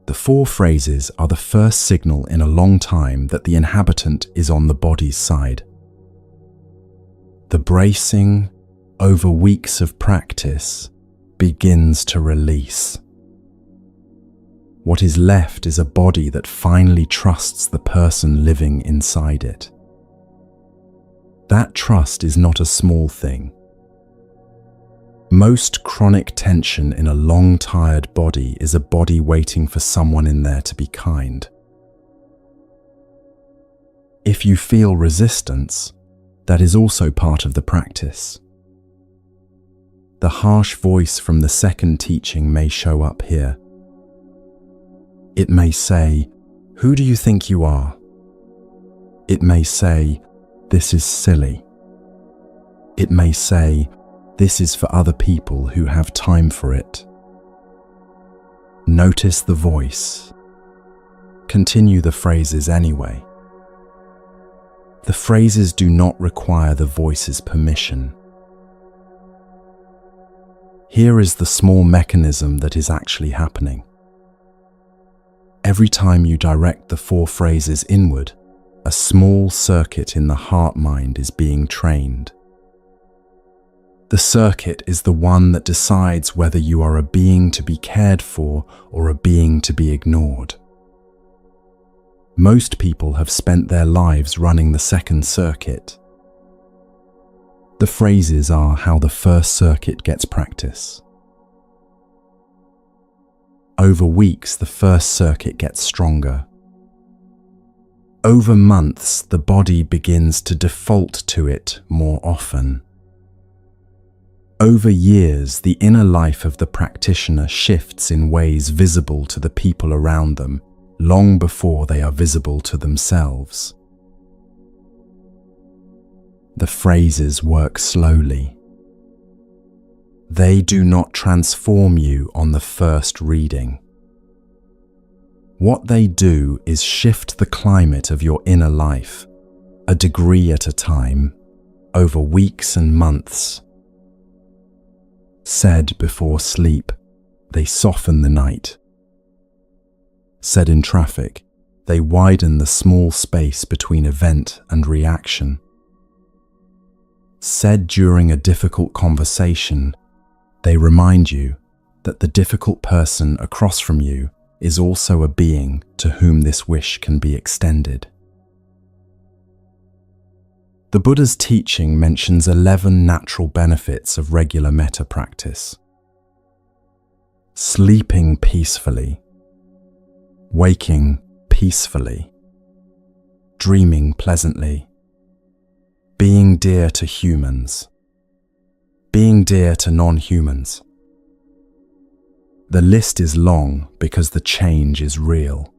The 4 phrases are the first signal in a long time that the inhabitant is on the body's side. The bracing, over weeks of practice, begins to release. What is left is a body that finally trusts the person living inside it. That trust is not a small thing. Most chronic tension in a long, tired body is a body waiting for someone in there to be kind. If you feel resistance, that is also part of the practice. The harsh voice from the second teaching may show up here. It may say, "Who do you think you are?" It may say, "This is silly." It may say, "This is for other people who have time for it." Notice the voice. Continue the phrases anyway. The phrases do not require the voice's permission. Here is the small mechanism that is actually happening. Every time you direct the 4 phrases inward, a small circuit in the heart-mind is being trained. The circuit is the one that decides whether you are a being to be cared for or a being to be ignored. Most people have spent their lives running the second circuit. The phrases are how the first circuit gets practice. Over weeks, the first circuit gets stronger. Over months, the body begins to default to it more often. Over years, the inner life of the practitioner shifts in ways visible to the people around them, long before they are visible to themselves. The phrases work slowly. They do not transform you on the first reading. What they do is shift the climate of your inner life, a degree at a time, over weeks and months. Said before sleep, they soften the night. Said in traffic, they widen the small space between event and reaction. Said during a difficult conversation, they remind you that the difficult person across from you is also a being to whom this wish can be extended. The Buddha's teaching mentions 11 natural benefits of regular metta practice. Sleeping peacefully, waking peacefully, dreaming pleasantly, being dear to humans, being dear to non-humans. The list is long because the change is real.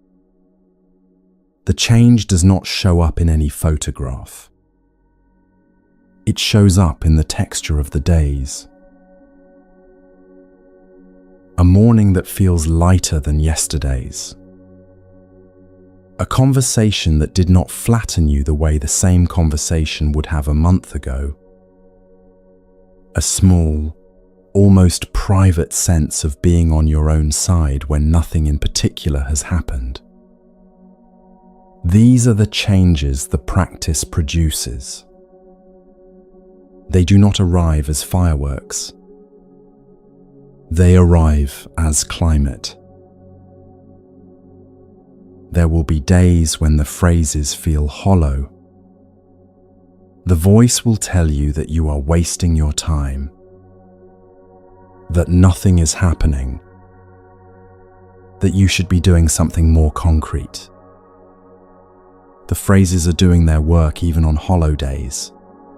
The change does not show up in any photograph. It shows up in the texture of the days. A morning that feels lighter than yesterday's. A conversation that did not flatten you the way the same conversation would have a month ago. A small, almost private sense of being on your own side when nothing in particular has happened. These are the changes the practice produces. They do not arrive as fireworks. They arrive as climate. There will be days when the phrases feel hollow. The voice will tell you that you are wasting your time, that nothing is happening, that you should be doing something more concrete. The phrases are doing their work even on hollow days.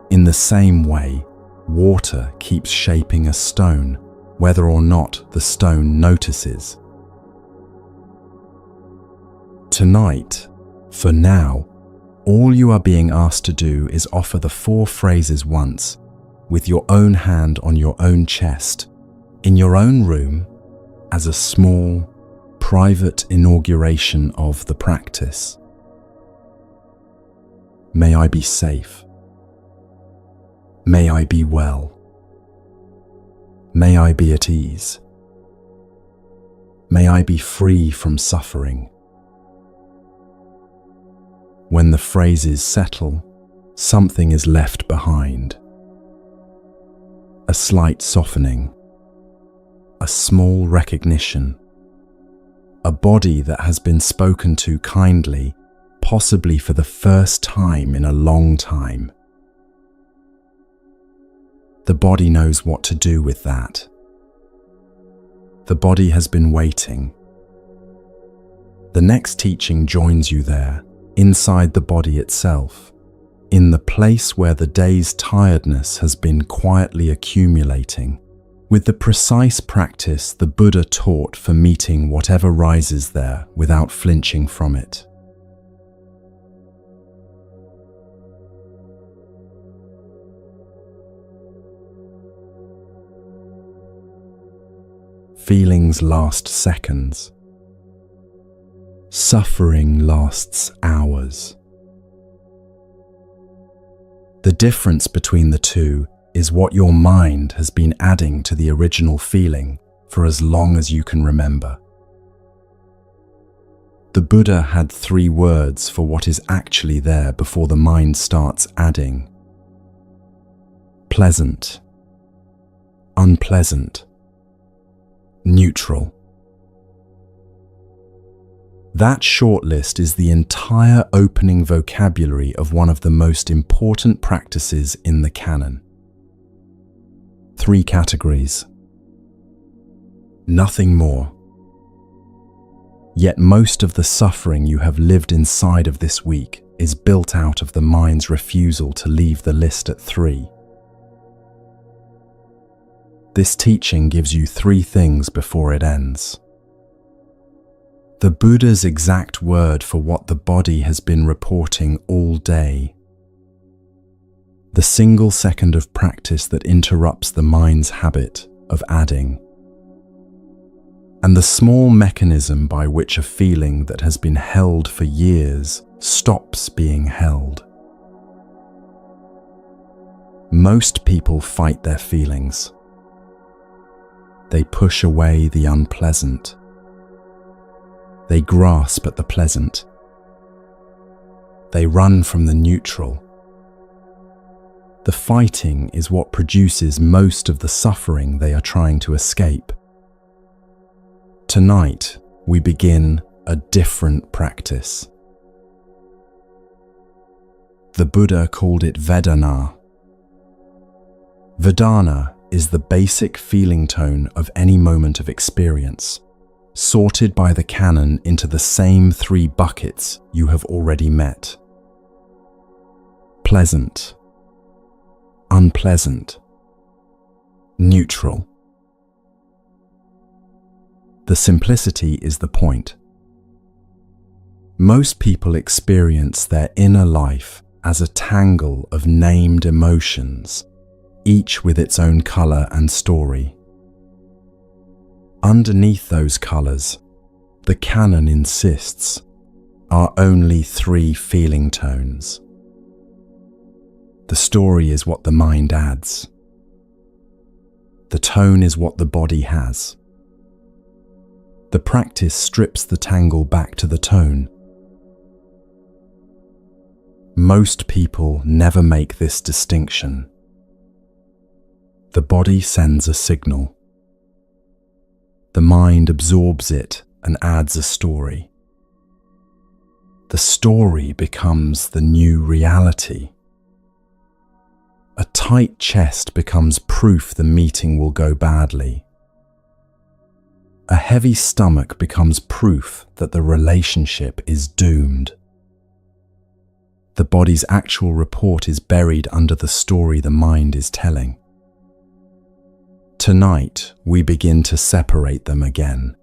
In the same way, water keeps shaping a stone, whether or not the stone notices. Tonight, for now, all you are being asked to do is offer the 4 phrases once, with your own hand on your own chest, in your own room, as a small, private inauguration of the practice. May I be safe. May I be well. May I be at ease. May I be free from suffering. When the phrases settle, something is left behind. A slight softening, a small recognition, a body that has been spoken to kindly, possibly for the first time in a long time. The body knows what to do with that. The body has been waiting. The next teaching joins you there, inside the body itself, in the place where the day's tiredness has been quietly accumulating, with the precise practice the Buddha taught for meeting whatever rises there without flinching from it. Feelings last seconds. Suffering lasts hours. The difference between the two is what your mind has been adding to the original feeling for as long as you can remember. The Buddha had 3 words for what is actually there before the mind starts adding: pleasant, unpleasant, neutral. That short list is the entire opening vocabulary of one of the most important practices in the canon. 3 categories. Nothing more. Yet most of the suffering you have lived inside of this week is built out of the mind's refusal to leave the list at 3. This teaching gives you 3 things before it ends. The Buddha's exact word for what the body has been reporting all day. The single second of practice that interrupts the mind's habit of adding. And the small mechanism by which a feeling that has been held for years stops being held. Most people fight their feelings. They push away the unpleasant. They grasp at the pleasant. They run from the neutral. The fighting is what produces most of the suffering they are trying to escape. Tonight, we begin a different practice. The Buddha called it Vedana. Vedana is the basic feeling tone of any moment of experience, sorted by the canon into the same 3 buckets you have already met. Pleasant, unpleasant, neutral. The simplicity is the point. Most people experience their inner life as a tangle of named emotions, each with its own color and story. Underneath those colors, the canon insists, are only 3 feeling tones. The story is what the mind adds. The tone is what the body has. The practice strips the tangle back to the tone. Most people never make this distinction. The body sends a signal. The mind absorbs it and adds a story. The story becomes the new reality. A tight chest becomes proof the meeting will go badly. A heavy stomach becomes proof that the relationship is doomed. The body's actual report is buried under the story the mind is telling. Tonight, we begin to separate them again.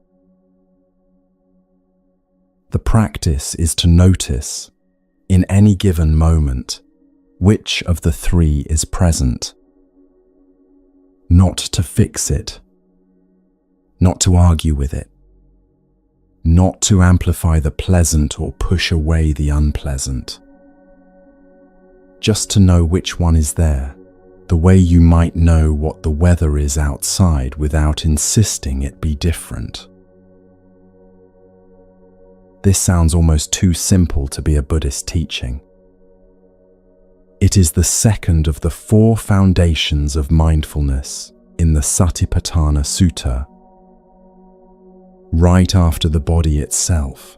The practice is to notice, in any given moment, which of the 3 is present. Not to fix it. Not to argue with it. Not to amplify the pleasant or push away the unpleasant. Just to know which one is there, the way you might know what the weather is outside without insisting it be different. This sounds almost too simple to be a Buddhist teaching. It is the second of the 4 foundations of mindfulness in the Satipatthana Sutta, right after the body itself.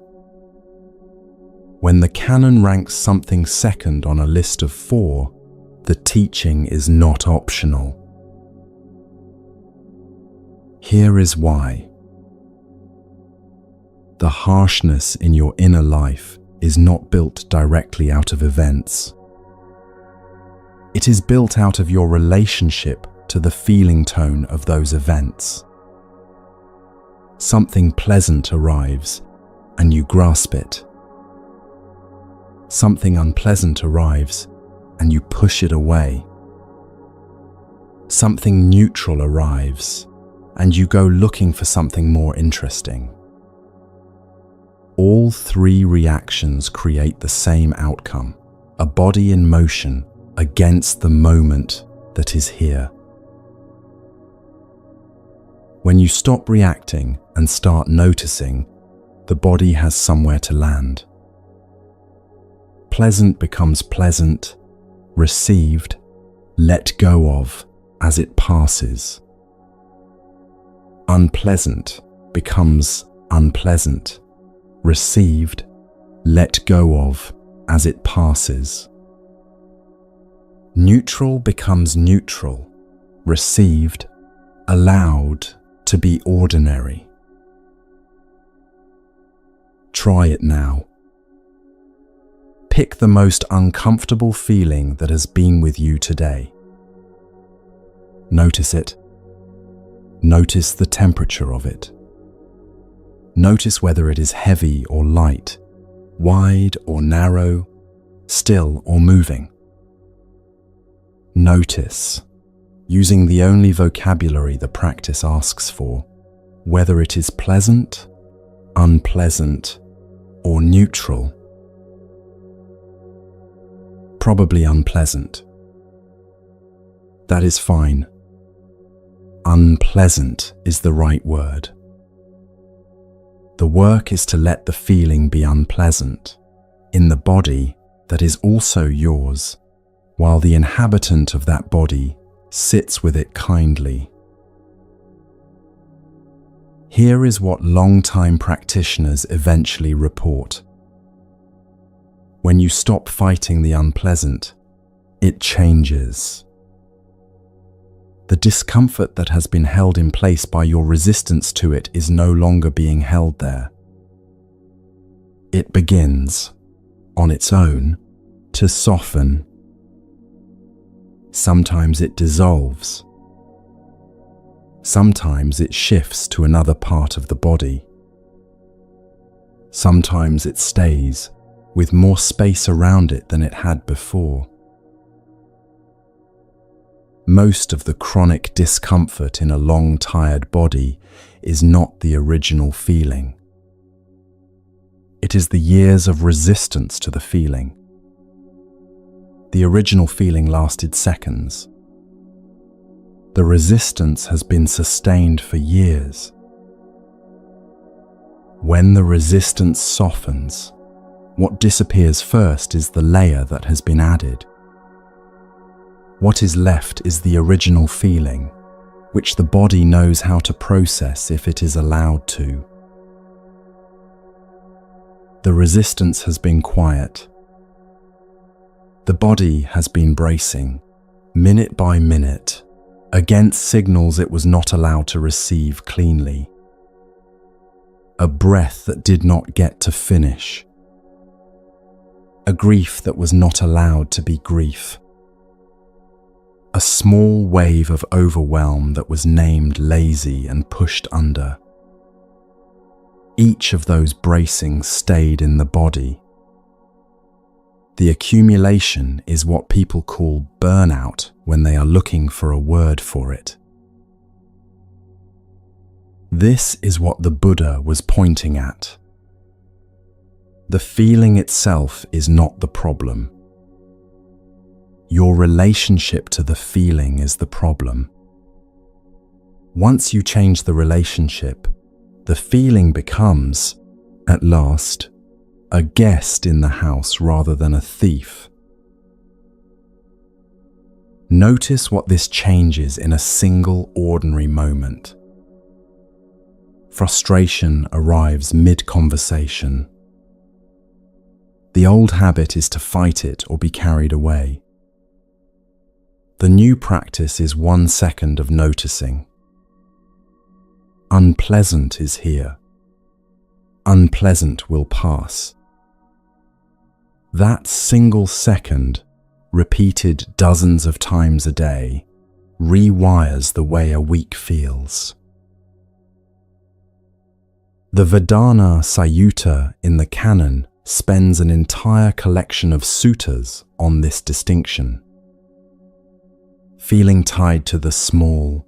When the canon ranks something second on a list of 4, the teaching is not optional. Here is why. The harshness in your inner life is not built directly out of events. It is built out of your relationship to the feeling tone of those events. Something pleasant arrives and you grasp it. Something unpleasant arrives and you push it away. Something neutral arrives and you go looking for something more interesting. All 3 reactions create the same outcome, a body in motion against the moment that is here. When you stop reacting and start noticing, the body has somewhere to land. Pleasant becomes pleasant, received, let go of as it passes. Unpleasant becomes unpleasant, received, let go of as it passes. Neutral becomes neutral, received, allowed to be ordinary. Try it now. Pick the most uncomfortable feeling that has been with you today. Notice it. Notice the temperature of it. Notice whether it is heavy or light, wide or narrow, still or moving. Notice, using the only vocabulary the practice asks for, whether it is pleasant, unpleasant, or neutral. Probably unpleasant. That is fine. Unpleasant is the right word. The work is to let the feeling be unpleasant, in the body that is also yours, while the inhabitant of that body sits with it kindly. Here is what long-time practitioners eventually report. When you stop fighting the unpleasant, it changes. The discomfort that has been held in place by your resistance to it is no longer being held there. It begins, on its own, to soften. Sometimes it dissolves. Sometimes it shifts to another part of the body. Sometimes it stays, with more space around it than it had before. Most of the chronic discomfort in a long, tired body is not the original feeling. It is the years of resistance to the feeling. The original feeling lasted seconds. The resistance has been sustained for years. When the resistance softens, what disappears first is the layer that has been added. What is left is the original feeling, which the body knows how to process if it is allowed to. The resistance has been quiet. The body has been bracing, minute by minute, against signals it was not allowed to receive cleanly. A breath that did not get to finish. A grief that was not allowed to be grief. A small wave of overwhelm that was named lazy and pushed under. Each of those bracings stayed in the body. The accumulation is what people call burnout when they are looking for a word for it. This is what the Buddha was pointing at. The feeling itself is not the problem. Your relationship to the feeling is the problem. Once you change the relationship, the feeling becomes, at last, a guest in the house rather than a thief. Notice what this changes in a single ordinary moment. Frustration arrives mid-conversation. The old habit is to fight it or be carried away. The new practice is 1 second of noticing. Unpleasant is here. Unpleasant will pass. That single second, repeated dozens of times a day, rewires the way a week feels. The Vedana Sutta in the canon spends an entire collection of suttas on this distinction. Feeling tied to the small,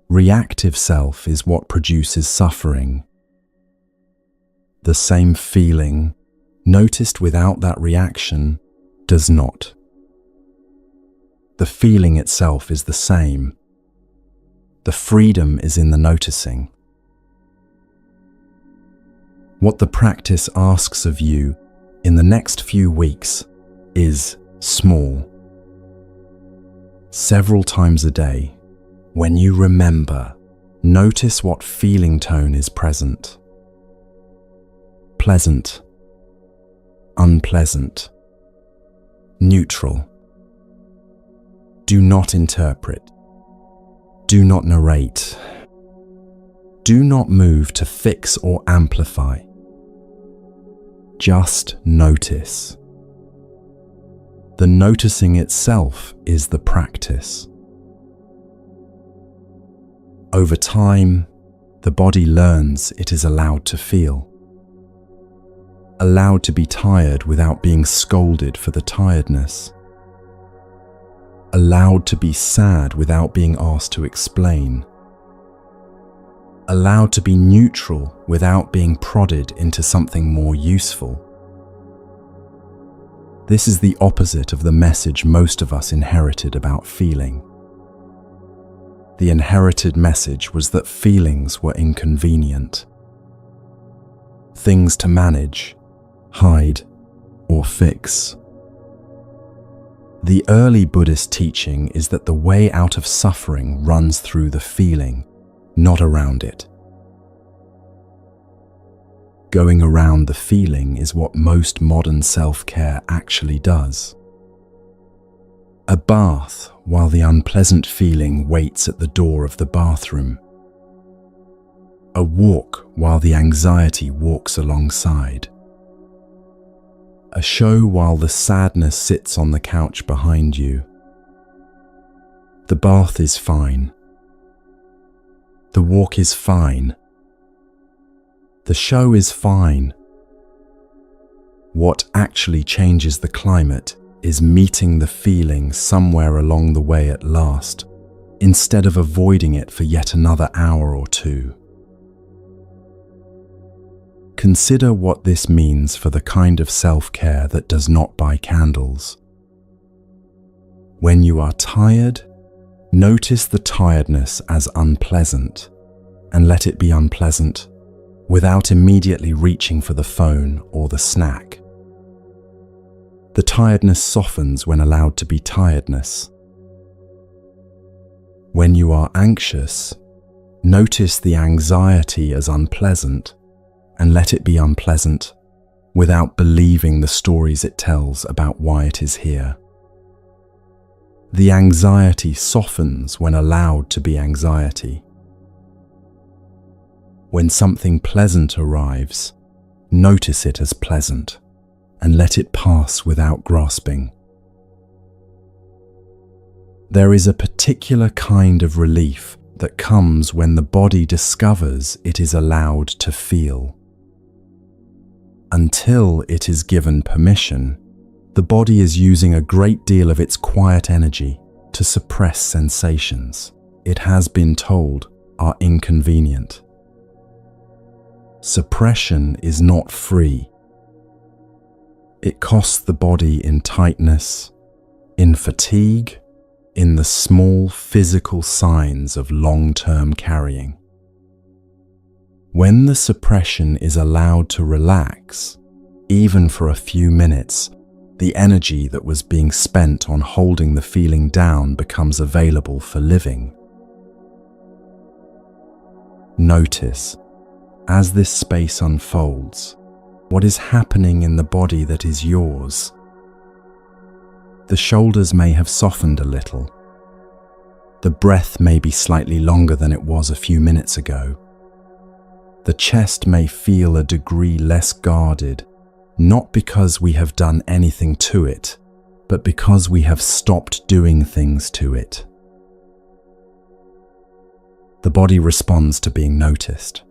reactive self is what produces suffering. The same feeling, noticed without that reaction, does not. The feeling itself is the same. The freedom is in the noticing. What the practice asks of you in the next few weeks is small. Several times a day, when you remember, notice what feeling tone is present. Pleasant, unpleasant, neutral. Do not interpret. Do not narrate. Do not move to fix or amplify. Just notice. The noticing itself is the practice. Over time, the body learns it is allowed to feel. Allowed to be tired without being scolded for the tiredness. Allowed to be sad without being asked to explain. Allowed to be neutral without being prodded into something more useful. This is the opposite of the message most of us inherited about feeling. The inherited message was that feelings were inconvenient. Things to manage, hide, or fix. The early Buddhist teaching is that the way out of suffering runs through the feeling, not around it. Going around the feeling is what most modern self-care actually does. A bath while the unpleasant feeling waits at the door of the bathroom. A walk while the anxiety walks alongside. A show while the sadness sits on the couch behind you. The bath is fine. The walk is fine. The show is fine. What actually changes the climate is meeting the feeling somewhere along the way at last, instead of avoiding it for yet another hour or two. Consider what this means for the kind of self-care that does not buy candles. When you are tired, notice the tiredness as unpleasant, and let it be unpleasant, without immediately reaching for the phone or the snack. The tiredness softens when allowed to be tiredness. When you are anxious, notice the anxiety as unpleasant, and let it be unpleasant, without believing the stories it tells about why it is here. The anxiety softens when allowed to be anxiety. When something pleasant arrives, notice it as pleasant and let it pass without grasping. There is a particular kind of relief that comes when the body discovers it is allowed to feel. Until it is given permission, the body is using a great deal of its quiet energy to suppress sensations it has been told are inconvenient. Suppression is not free. It costs the body in tightness, in fatigue, in the small physical signs of long-term carrying. When the suppression is allowed to relax, even for a few minutes, the energy that was being spent on holding the feeling down becomes available for living. Notice, as this space unfolds, what is happening in the body that is yours. The shoulders may have softened a little. The breath may be slightly longer than it was a few minutes ago. The chest may feel a degree less guarded, not because we have done anything to it, but because we have stopped doing things to it. The body responds to being noticed.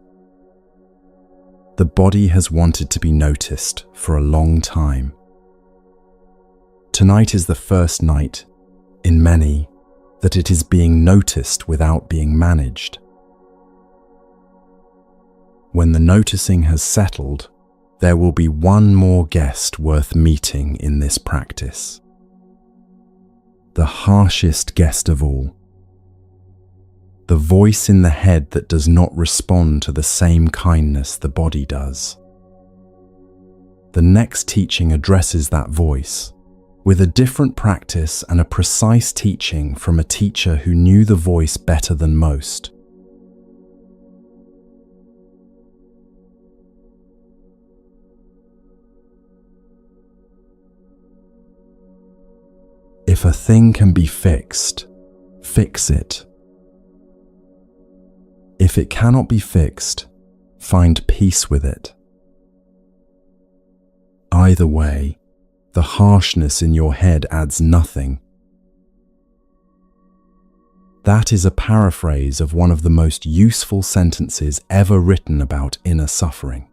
The body has wanted to be noticed for a long time. Tonight is the first night, in many, that it is being noticed without being managed. When the noticing has settled, there will be one more guest worth meeting in this practice. The harshest guest of all. The voice in the head that does not respond to the same kindness the body does. The next teaching addresses that voice, with a different practice and a precise teaching from a teacher who knew the voice better than most. If a thing can be fixed, fix it. If it cannot be fixed, find peace with it. Either way, the harshness in your head adds nothing. That is a paraphrase of one of the most useful sentences ever written about inner suffering.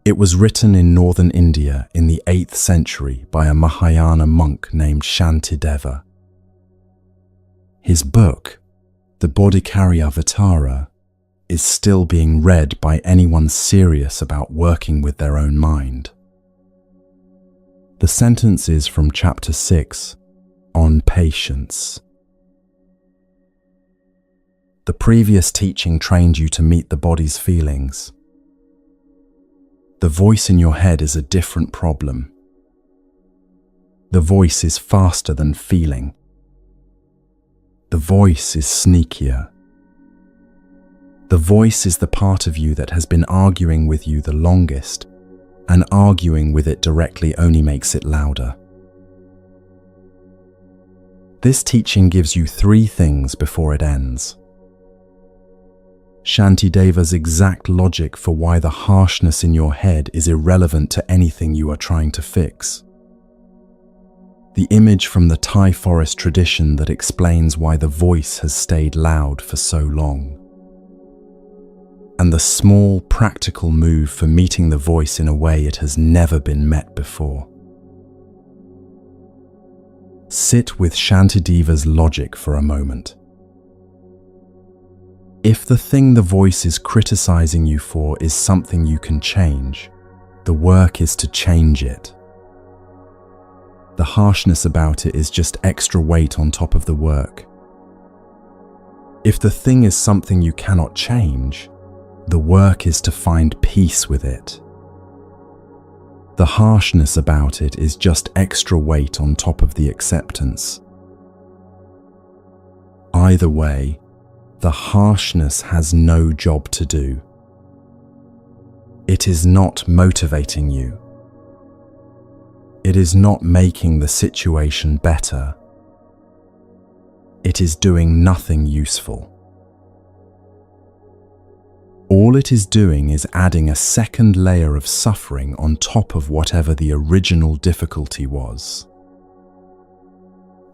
It was written in northern India in the 8th century by a Mahayana monk named Shantideva. His book, the Bodhicariyavatara, is still being read by anyone serious about working with their own mind. The sentence is from chapter 6, on patience. The previous teaching trained you to meet the body's feelings. The voice in your head is a different problem. The voice is faster than feeling. The voice is sneakier. The voice is the part of you that has been arguing with you the longest, and arguing with it directly only makes it louder. This teaching gives you 3 things before it ends. Shantideva's exact logic for why the harshness in your head is irrelevant to anything you are trying to fix. The image from the Thai forest tradition that explains why the voice has stayed loud for so long. And the small, practical move for meeting the voice in a way it has never been met before. Sit with Shantideva's logic for a moment. If the thing the voice is criticizing you for is something you can change, the work is to change it. The harshness about it is just extra weight on top of the work. If the thing is something you cannot change, the work is to find peace with it. The harshness about it is just extra weight on top of the acceptance. Either way, the harshness has no job to do. It is not motivating you. It is not making the situation better. It is doing nothing useful. All it is doing is adding a second layer of suffering on top of whatever the original difficulty was.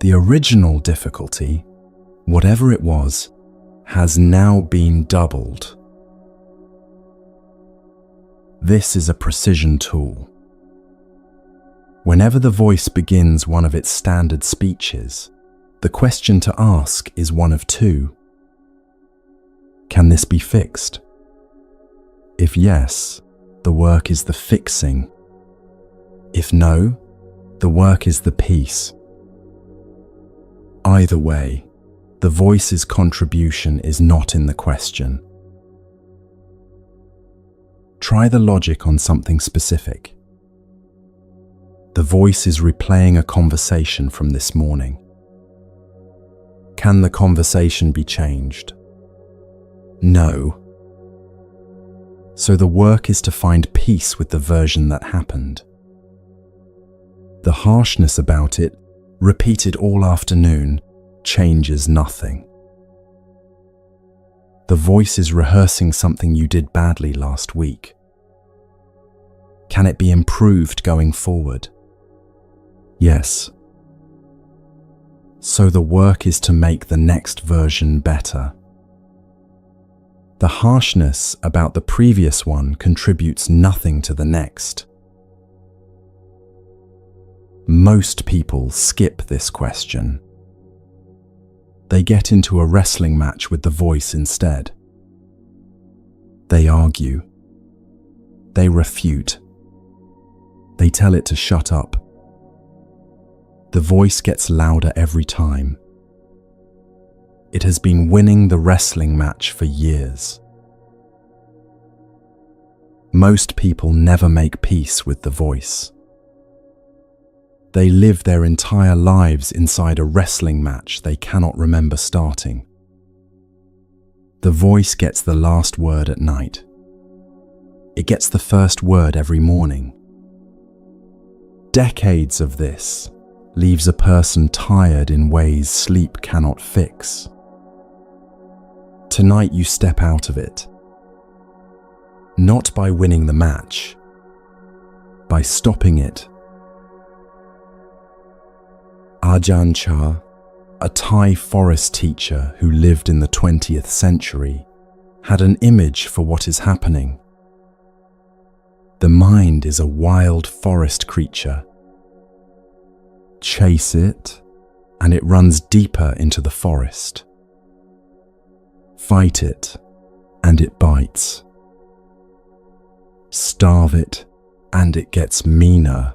The original difficulty, whatever it was, has now been doubled. This is a precision tool. Whenever the voice begins one of its standard speeches, the question to ask is one of 2. Can this be fixed? If yes, the work is the fixing. If no, The work is the peace. Either way, the voice's contribution is not in the question. Try the logic on something specific. The voice is replaying a conversation from this morning. Can the conversation be changed? No. So the work is to find peace with the version that happened. The harshness about it, repeated all afternoon, changes nothing. The voice is rehearsing something you did badly last week. Can it be improved going forward? Yes. So the work is to make the next version better. The harshness about the previous one contributes nothing to the next. Most people skip this question. They get into a wrestling match with the voice instead. They argue. They refute. They tell it to shut up. The voice gets louder every time. It has been winning the wrestling match for years. Most people never make peace with the voice. They live their entire lives inside a wrestling match they cannot remember starting. The voice gets the last word at night. It gets the first word every morning. Decades of this leaves a person tired in ways sleep cannot fix. Tonight you step out of it. Not by winning the match, by stopping it. Ajahn Chah, a Thai forest teacher who lived in the 20th century, had an image for what is happening. The mind is a wild forest creature. Chase it, and it runs deeper into the forest. Fight it, and it bites. Starve it, and it gets meaner.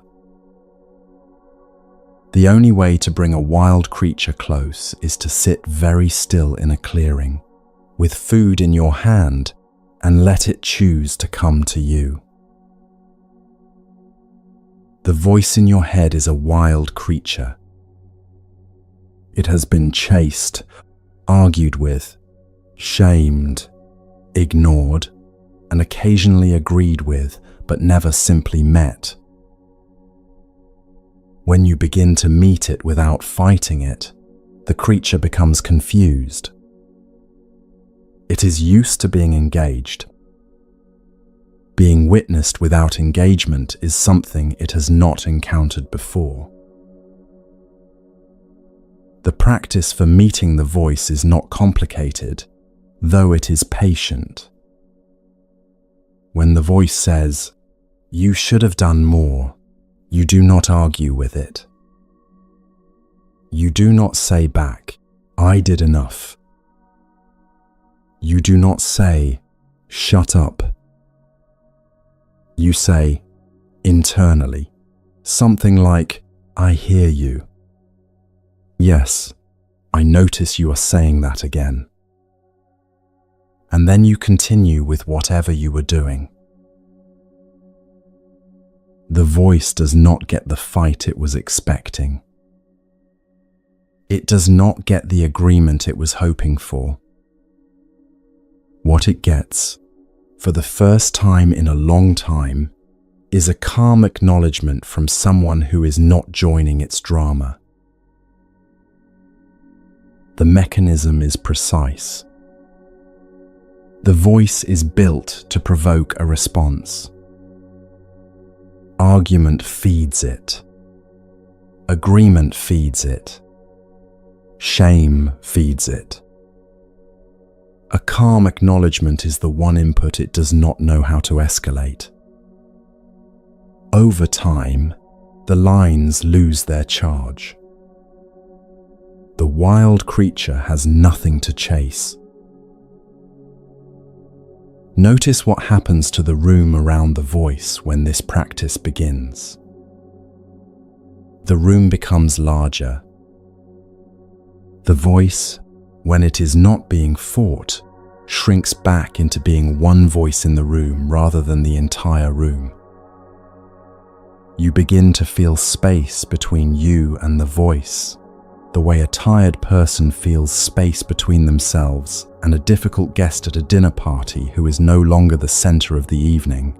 The only way to bring a wild creature close is to sit very still in a clearing, with food in your hand, and let it choose to come to you. The voice in your head is a wild creature. It has been chased, argued with, shamed, ignored, and occasionally agreed with, but never simply met. When you begin to meet it without fighting it, the creature becomes confused. It is used to being engaged. Being witnessed without engagement is something it has not encountered before. The practice for meeting the voice is not complicated, though it is patient. When the voice says, "You should have done more," you do not argue with it. You do not say back, "I did enough." You do not say, "Shut up." You say, internally, something like, "I hear you." Yes, I notice you are saying that again. And then you continue with whatever you were doing. The voice does not get the fight it was expecting. It does not get the agreement it was hoping for. What it gets, for the first time in a long time, is a calm acknowledgement from someone who is not joining its drama. The mechanism is precise. The voice is built to provoke a response. Argument feeds it. Agreement feeds it. Shame feeds it. A calm acknowledgement is the one input it does not know how to escalate. Over time, the lines lose their charge. The wild creature has nothing to chase. Notice what happens to the room around the voice when this practice begins. the room becomes larger. The voice, when it is not being fought, shrinks back into being one voice in the room rather than the entire room. You begin to feel space between you and the voice, the way a tired person feels space between themselves and a difficult guest at a dinner party who is no longer the center of the evening.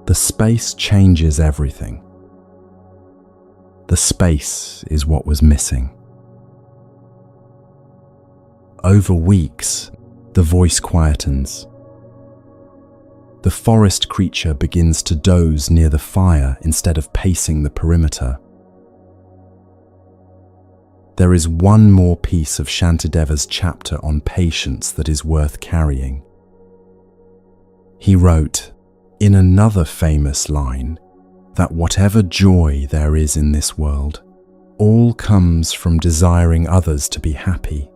The space changes everything. The space is what was missing. Over weeks, the voice quietens. The forest creature begins to doze near the fire instead of pacing the perimeter. There is one more piece of Shantideva's chapter on patience that is worth carrying. He wrote, in another famous line, that whatever joy there is in this world, all comes from desiring others to be happy.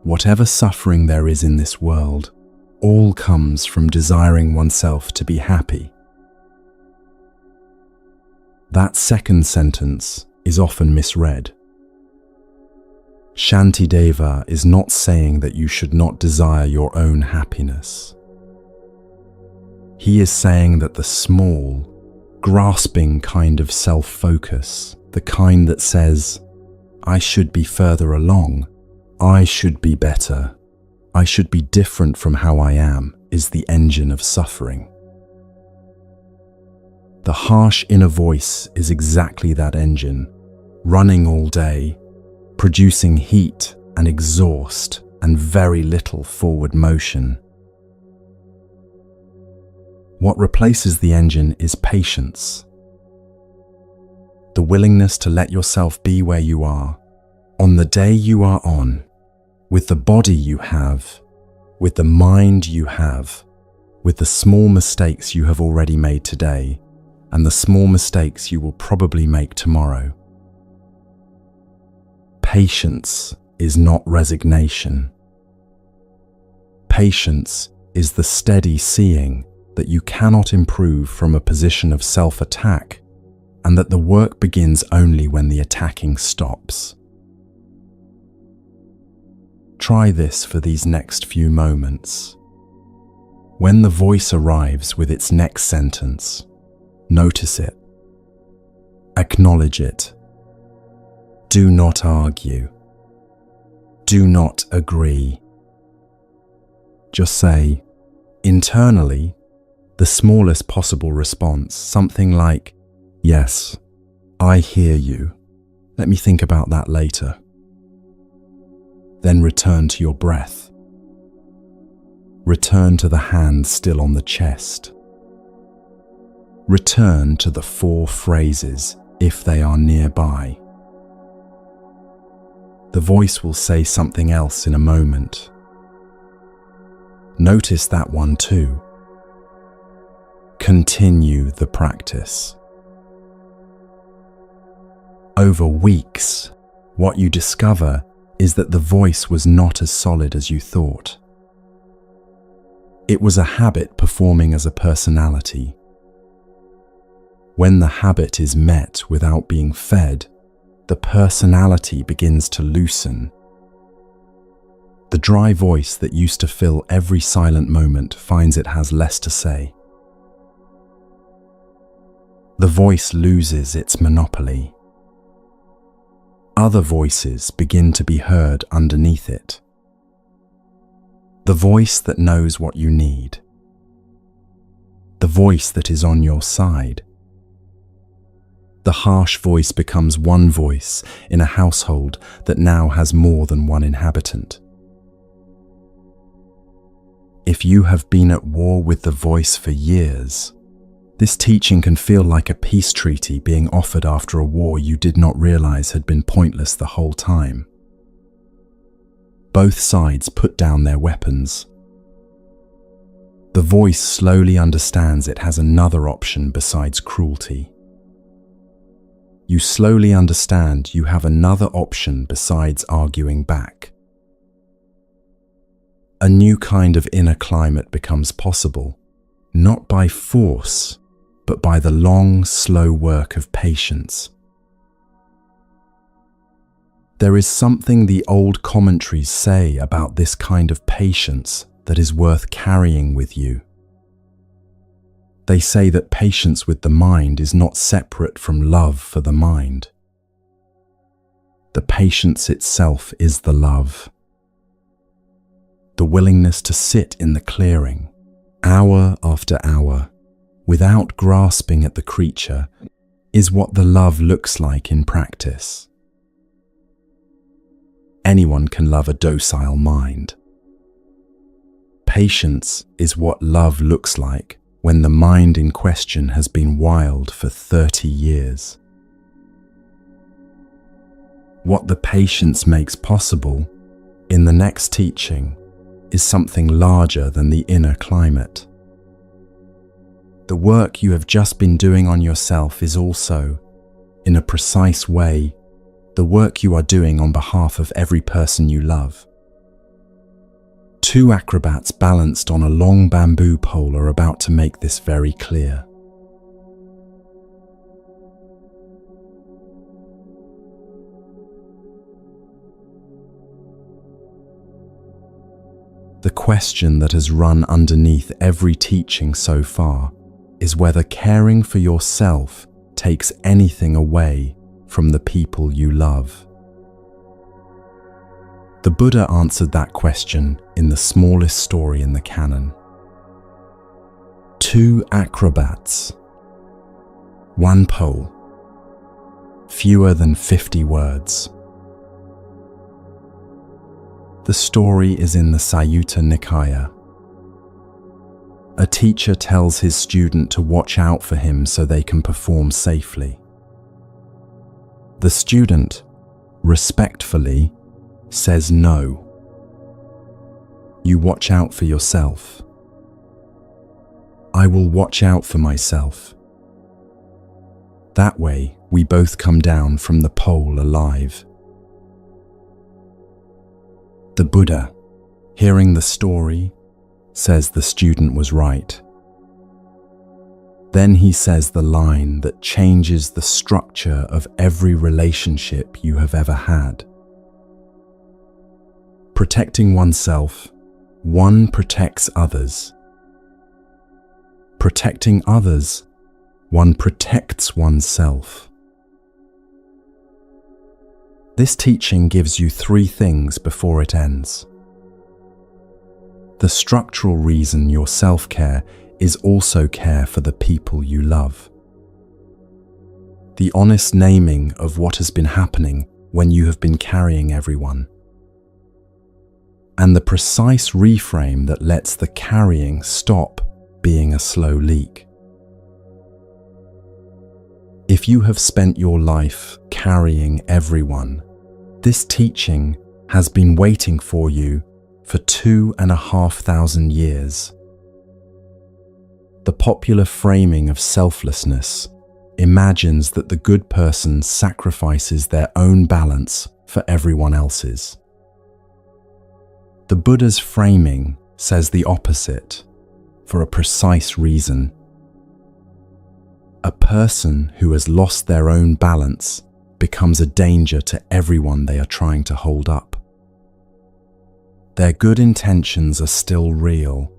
Whatever suffering there is in this world, all comes from desiring oneself to be happy. That second sentence is often misread. Shantideva is not saying that you should not desire your own happiness. He is saying that the small, grasping kind of self-focus, the kind that says, I should be further along, I should be better, I should be different from how I am, is the engine of suffering. The harsh inner voice is exactly that engine, running all day, producing heat and exhaust and very little forward motion. What replaces the engine is patience. The willingness to let yourself be where you are, on the day you are on, with the body you have, with the mind you have, with the small mistakes you have already made today, and the small mistakes you will probably make tomorrow. Patience is not resignation. Patience is the steady seeing that you cannot improve from a position of self-attack, and that the work begins only when the attacking stops. Try this for these next few moments. When the voice arrives with its next sentence, notice it. Acknowledge it. Do not argue. Do not agree. Just say, internally, the smallest possible response, something like, yes, I hear you. Let me think about that later. Then return to your breath. Return to the hand still on the chest. Return to the 4 phrases if they are nearby. The voice will say something else in a moment. Notice that one too. Continue the practice. Over weeks, what you discover is that the voice was not as solid as you thought. It was a habit performing as a personality. When the habit is met without being fed, the personality begins to loosen. The dry voice that used to fill every silent moment finds it has less to say. The voice loses its monopoly. Other voices begin to be heard underneath it. The voice that knows what you need. The voice that is on your side. The harsh voice becomes one voice in a household that now has more than one inhabitant. If you have been at war with the voice for years, this teaching can feel like a peace treaty being offered after a war you did not realize had been pointless the whole time. Both sides put down their weapons. The voice slowly understands it has another option besides cruelty. You slowly understand you have another option besides arguing back. A new kind of inner climate becomes possible, not by force, but by the long, slow work of patience. There is something the old commentaries say about this kind of patience that is worth carrying with you. They say that patience with the mind is not separate from love for the mind. The patience itself is the love. The willingness to sit in the clearing, hour after hour, without grasping at the creature, is what the love looks like in practice. Anyone can love a docile mind. Patience is what love looks like when the mind in question has been wild for 30 years. What the patience makes possible in the next teaching is something larger than the inner climate. The work you have just been doing on yourself is also, in a precise way, the work you are doing on behalf of every person you love. Two acrobats balanced on a long bamboo pole are about to make this very clear. The question that has run underneath every teaching so far is whether caring for yourself takes anything away from the people you love. The Buddha answered that question in the smallest story in the canon. Two acrobats, one pole, fewer than 50 words. The story is in the Sutta Nikaya. A teacher tells his student to watch out for him so they can perform safely. The student, respectfully, says no. You watch out for yourself. I will watch out for myself. That way, we both come down from the pole alive. The Buddha, hearing the story, says the student was right. Then he says the line that changes the structure of every relationship you have ever had. Protecting oneself, one protects others. Protecting others, one protects oneself. This teaching gives you three things before it ends. The structural reason your self-care is also care for the people you love. The honest naming of what has been happening when you have been carrying everyone. And the precise reframe that lets the carrying stop being a slow leak. If you have spent your life carrying everyone, this teaching has been waiting for you for 2,500 years. The popular framing of selflessness imagines that the good person sacrifices their own balance for everyone else's. The Buddha's framing says the opposite, for a precise reason. A person who has lost their own balance becomes a danger to everyone they are trying to hold up. Their good intentions are still real.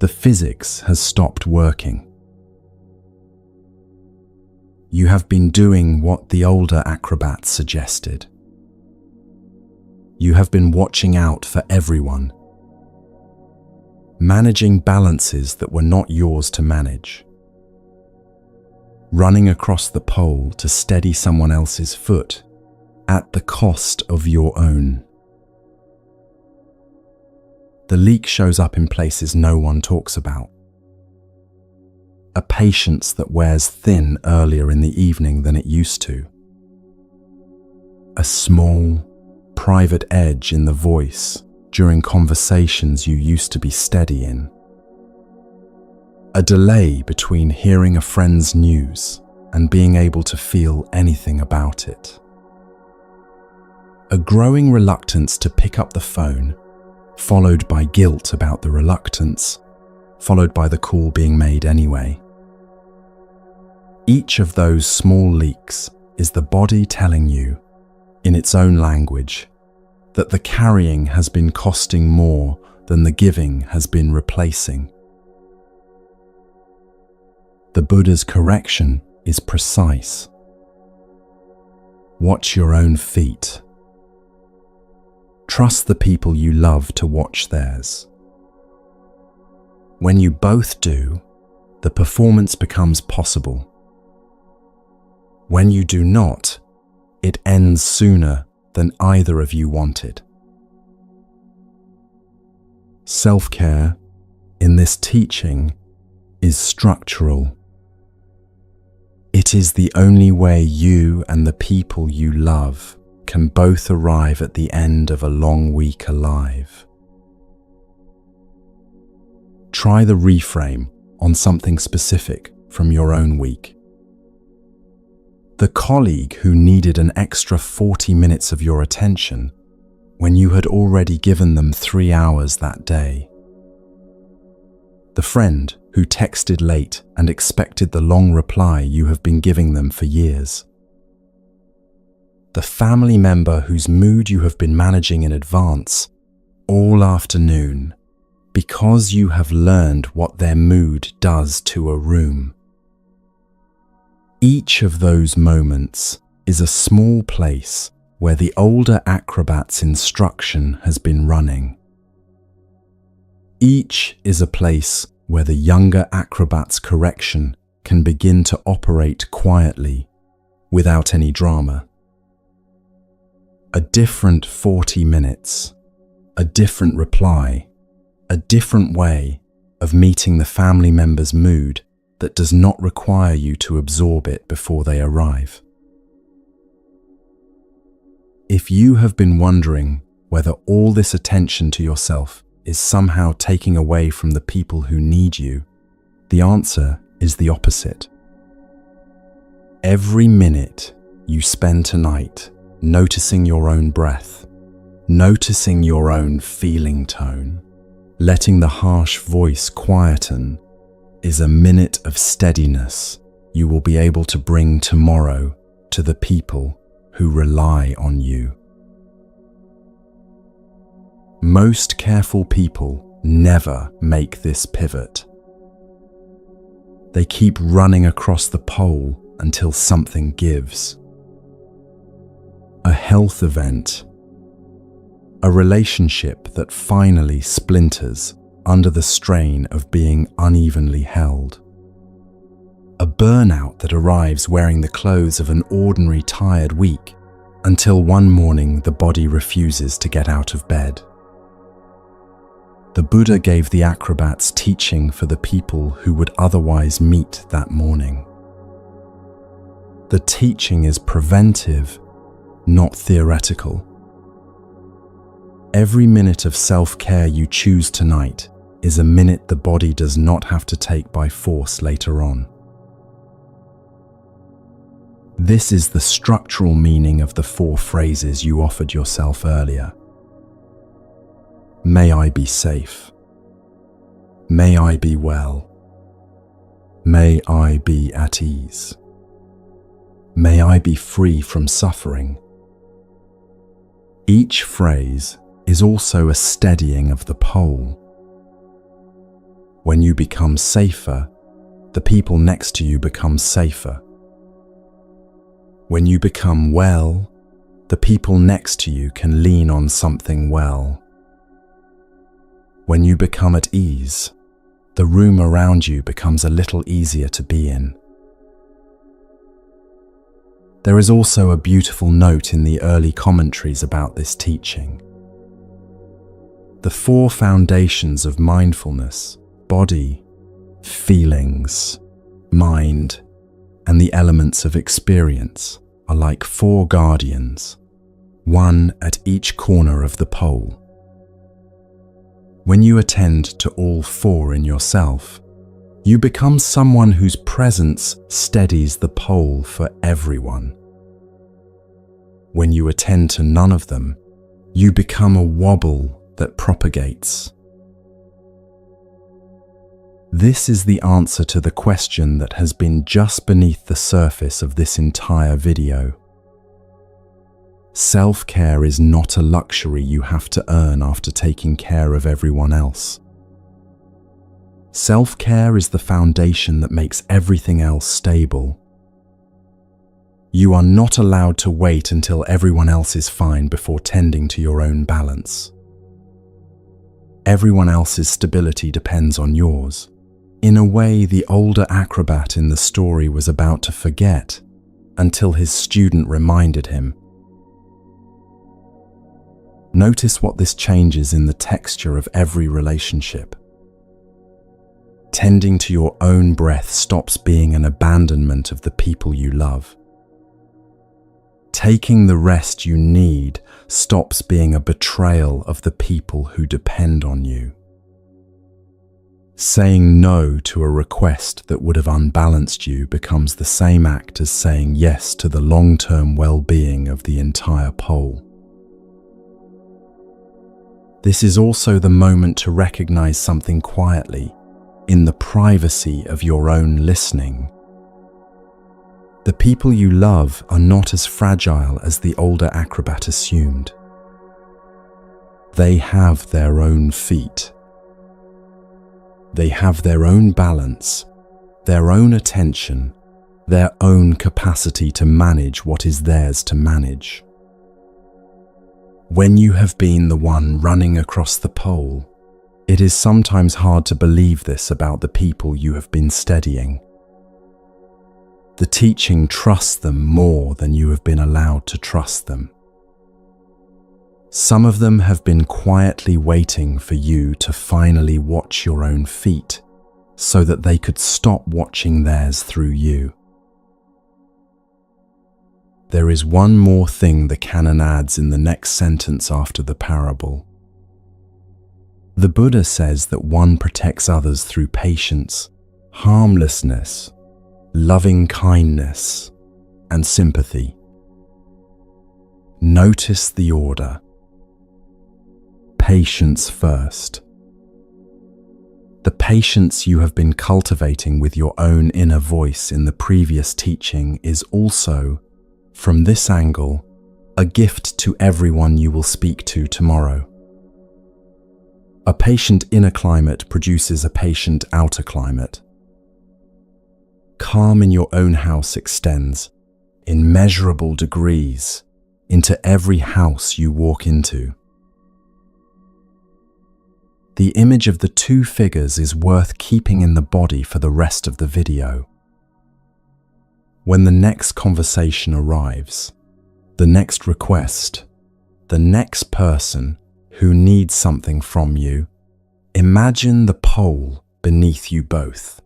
The physics has stopped working. You have been doing what the older acrobats suggested. You have been watching out for everyone, managing balances that were not yours to manage, running across the pole to steady someone else's foot at the cost of your own. The leak shows up in places no one talks about. A patience that wears thin earlier in the evening than it used to. A small, private edge in the voice during conversations you used to be steady in. A delay between hearing a friend's news and being able to feel anything about it. A growing reluctance to pick up the phone, followed by guilt about the reluctance, followed by the call being made anyway. Each of those small leaks is the body telling you, in its own language, that the carrying has been costing more than the giving has been replacing. The Buddha's correction is precise. Watch your own feet. Trust the people you love to watch theirs. When you both do, the performance becomes possible. When you do not, it ends sooner than either of you wanted. Self-care, in this teaching, is structural. It is the only way you and the people you love can both arrive at the end of a long week alive. Try the reframe on something specific from your own week. The colleague who needed an extra 40 minutes of your attention when you had already given them 3 hours that day. The friend who texted late and expected the long reply you have been giving them for years. The family member whose mood you have been managing in advance all afternoon because you have learned what their mood does to a room. Each of those moments is a small place where the older acrobat's instruction has been running. Each is a place where the younger acrobat's correction can begin to operate quietly, without any drama. A different 40 minutes, a different reply, a different way of meeting the family member's mood that does not require you to absorb it before they arrive. If you have been wondering whether all this attention to yourself is somehow taking away from the people who need you, the answer is the opposite. Every minute you spend tonight noticing your own breath, noticing your own feeling tone, letting the harsh voice quieten, is a minute of steadiness you will be able to bring tomorrow to the people who rely on you. Most careful people never make this pivot. They keep running across the pole until something gives. A health event, a relationship that finally splinters under the strain of being unevenly held. A burnout that arrives wearing the clothes of an ordinary tired week until one morning the body refuses to get out of bed. The Buddha gave the acrobats teaching for the people who would otherwise meet that morning. The teaching is preventive, not theoretical. Every minute of self-care you choose tonight is a minute the body does not have to take by force later on. This is the structural meaning of the 4 phrases you offered yourself earlier. May I be safe. May I be well. May I be at ease. May I be free from suffering. Each phrase is also a steadying of the pole. When you become safer, the people next to you become safer. When you become well, the people next to you can lean on something well. When you become at ease, the room around you becomes a little easier to be in. There is also a beautiful note in the early commentaries about this teaching. The 4 foundations of mindfulness, body, feelings, mind, and the elements of experience are like 4 guardians, one at each corner of the pole. When you attend to all 4 in yourself, you become someone whose presence steadies the pole for everyone. When you attend to none of them, you become a wobble that propagates. This is the answer to the question that has been just beneath the surface of this entire video. Self-care is not a luxury you have to earn after taking care of everyone else. Self-care is the foundation that makes everything else stable. You are not allowed to wait until everyone else is fine before tending to your own balance. Everyone else's stability depends on yours. In a way, the older acrobat in the story was about to forget until his student reminded him. Notice what this changes in the texture of every relationship. Tending to your own breath stops being an abandonment of the people you love. Taking the rest you need stops being a betrayal of the people who depend on you. Saying no to a request that would have unbalanced you becomes the same act as saying yes to the long-term well-being of the entire pole. This is also the moment to recognize something quietly, in the privacy of your own listening. The people you love are not as fragile as the older acrobat assumed. They have their own feet. They have their own balance, their own attention, their own capacity to manage what is theirs to manage. When you have been the one running across the pole, it is sometimes hard to believe this about the people you have been steadying. The teaching trusts them more than you have been allowed to trust them. Some of them have been quietly waiting for you to finally watch your own feet so that they could stop watching theirs through you. There is one more thing the canon adds in the next sentence after the parable. The Buddha says that one protects others through patience, harmlessness, loving kindness, and sympathy. Notice the order. Patience first. The patience you have been cultivating with your own inner voice in the previous teaching is also, from this angle, a gift to everyone you will speak to tomorrow. A patient inner climate produces a patient outer climate. Calm in your own house extends, in measurable degrees, into every house you walk into. The image of the two figures is worth keeping in the body for the rest of the video. When the next conversation arrives, the next request, the next person who needs something from you, imagine the pole beneath you both.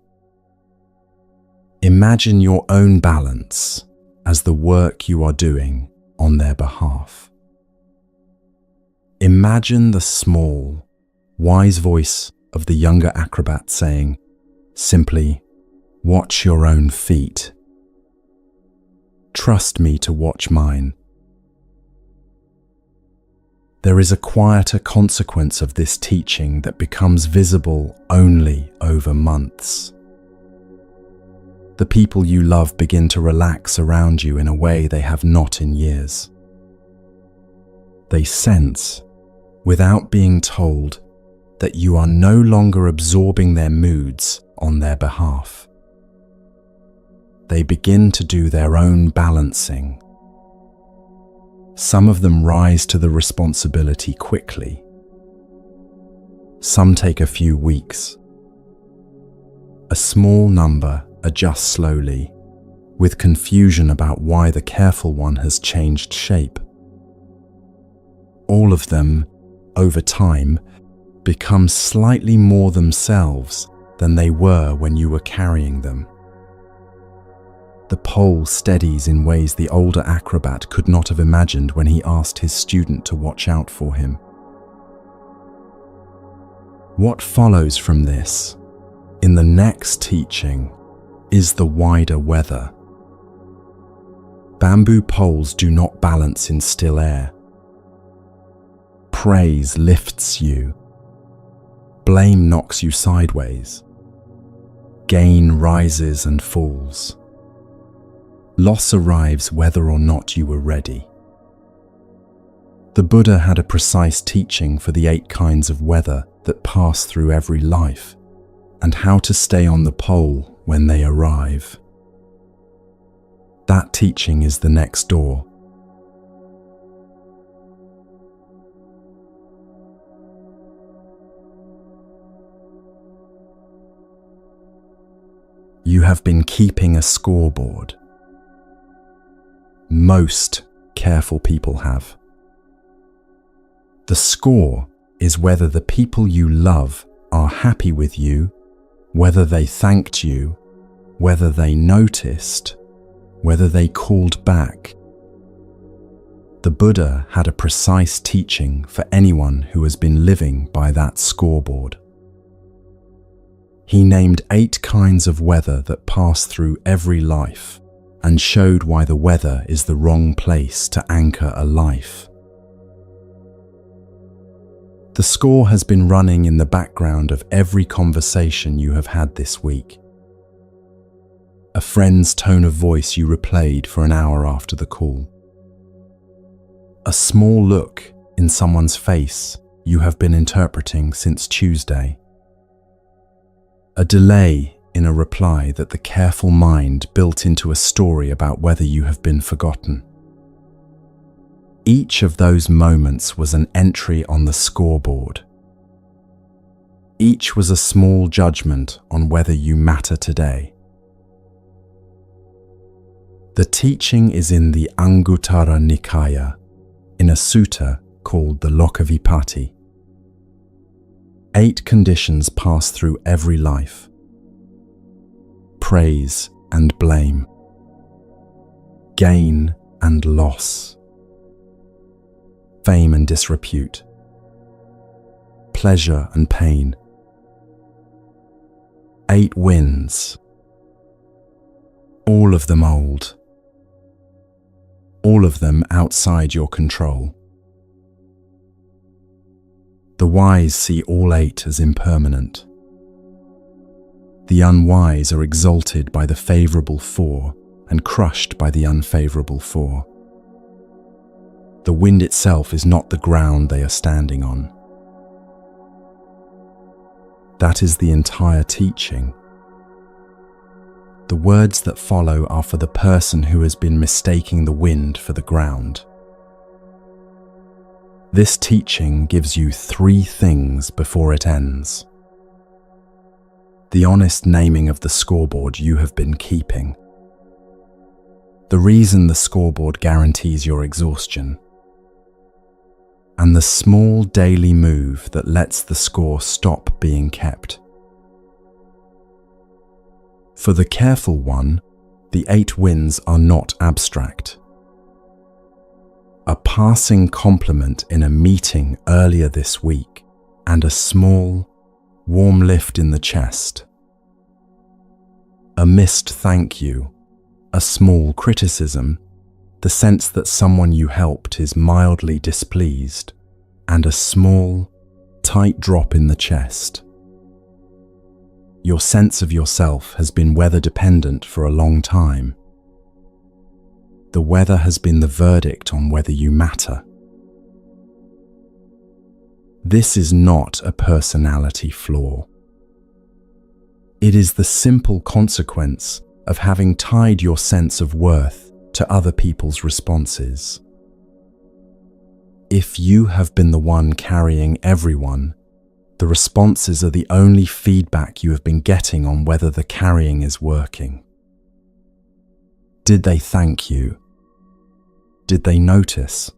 Imagine your own balance as the work you are doing on their behalf. Imagine the small, wise voice of the younger acrobat saying, simply, watch your own feet. Trust me to watch mine. There is a quieter consequence of this teaching that becomes visible only over months. The people you love begin to relax around you in a way they have not in years. They sense, without being told, that you are no longer absorbing their moods on their behalf. They begin to do their own balancing. Some of them rise to the responsibility quickly. Some take a few weeks. A small number adjust slowly, with confusion about why the careful one has changed shape. All of them, over time, become slightly more themselves than they were when you were carrying them. The pole steadies in ways the older acrobat could not have imagined when he asked his student to watch out for him. What follows from this, in the next teaching, is the wider weather. Bamboo poles do not balance in still air. Praise lifts you. Blame knocks you sideways. Gain rises and falls. Loss arrives whether or not you were ready. The Buddha had a precise teaching for the 8 kinds of weather that pass through every life, and how to stay on the pole when they arrive. That teaching is the next door. You have been keeping a scoreboard. Most careful people have. The score is whether the people you love are happy with you, whether they thanked you, whether they noticed, whether they called back. The Buddha had a precise teaching for anyone who has been living by that scoreboard. He named 8 kinds of weather that pass through every life and showed why the weather is the wrong place to anchor a life. The score has been running in the background of every conversation you have had this week. A friend's tone of voice you replayed for an hour after the call. A small look in someone's face you have been interpreting since Tuesday. A delay in a reply that the careful mind built into a story about whether you have been forgotten. Each of those moments was an entry on the scoreboard. Each was a small judgment on whether you matter today. The teaching is in the Anguttara Nikaya, in a sutta called the Lokavipatti. 8 conditions pass through every life. Praise and blame. Gain and loss. Fame and disrepute. Pleasure and pain. 8 winds. All of them old. All of them outside your control. The wise see all 8 as impermanent. The unwise are exalted by the favourable 4 and crushed by the unfavourable 4. The wind itself is not the ground they are standing on. That is the entire teaching. The words that follow are for the person who has been mistaking the wind for the ground. This teaching gives you 3 things before it ends. The honest naming of the scoreboard you have been keeping. The reason the scoreboard guarantees your exhaustion. And the small daily move that lets the score stop being kept. For the careful one, the 8 winds are not abstract. A passing compliment in a meeting earlier this week, and a small, warm lift in the chest. A missed thank you, a small criticism, the sense that someone you helped is mildly displeased, and a small, tight drop in the chest. Your sense of yourself has been weather dependent for a long time. The weather has been the verdict on whether you matter. This is not a personality flaw. It is the simple consequence of having tied your sense of worth to other people's responses. If you have been the one carrying everyone, the responses are the only feedback you have been getting on whether the carrying is working. Did they thank you? Did they notice?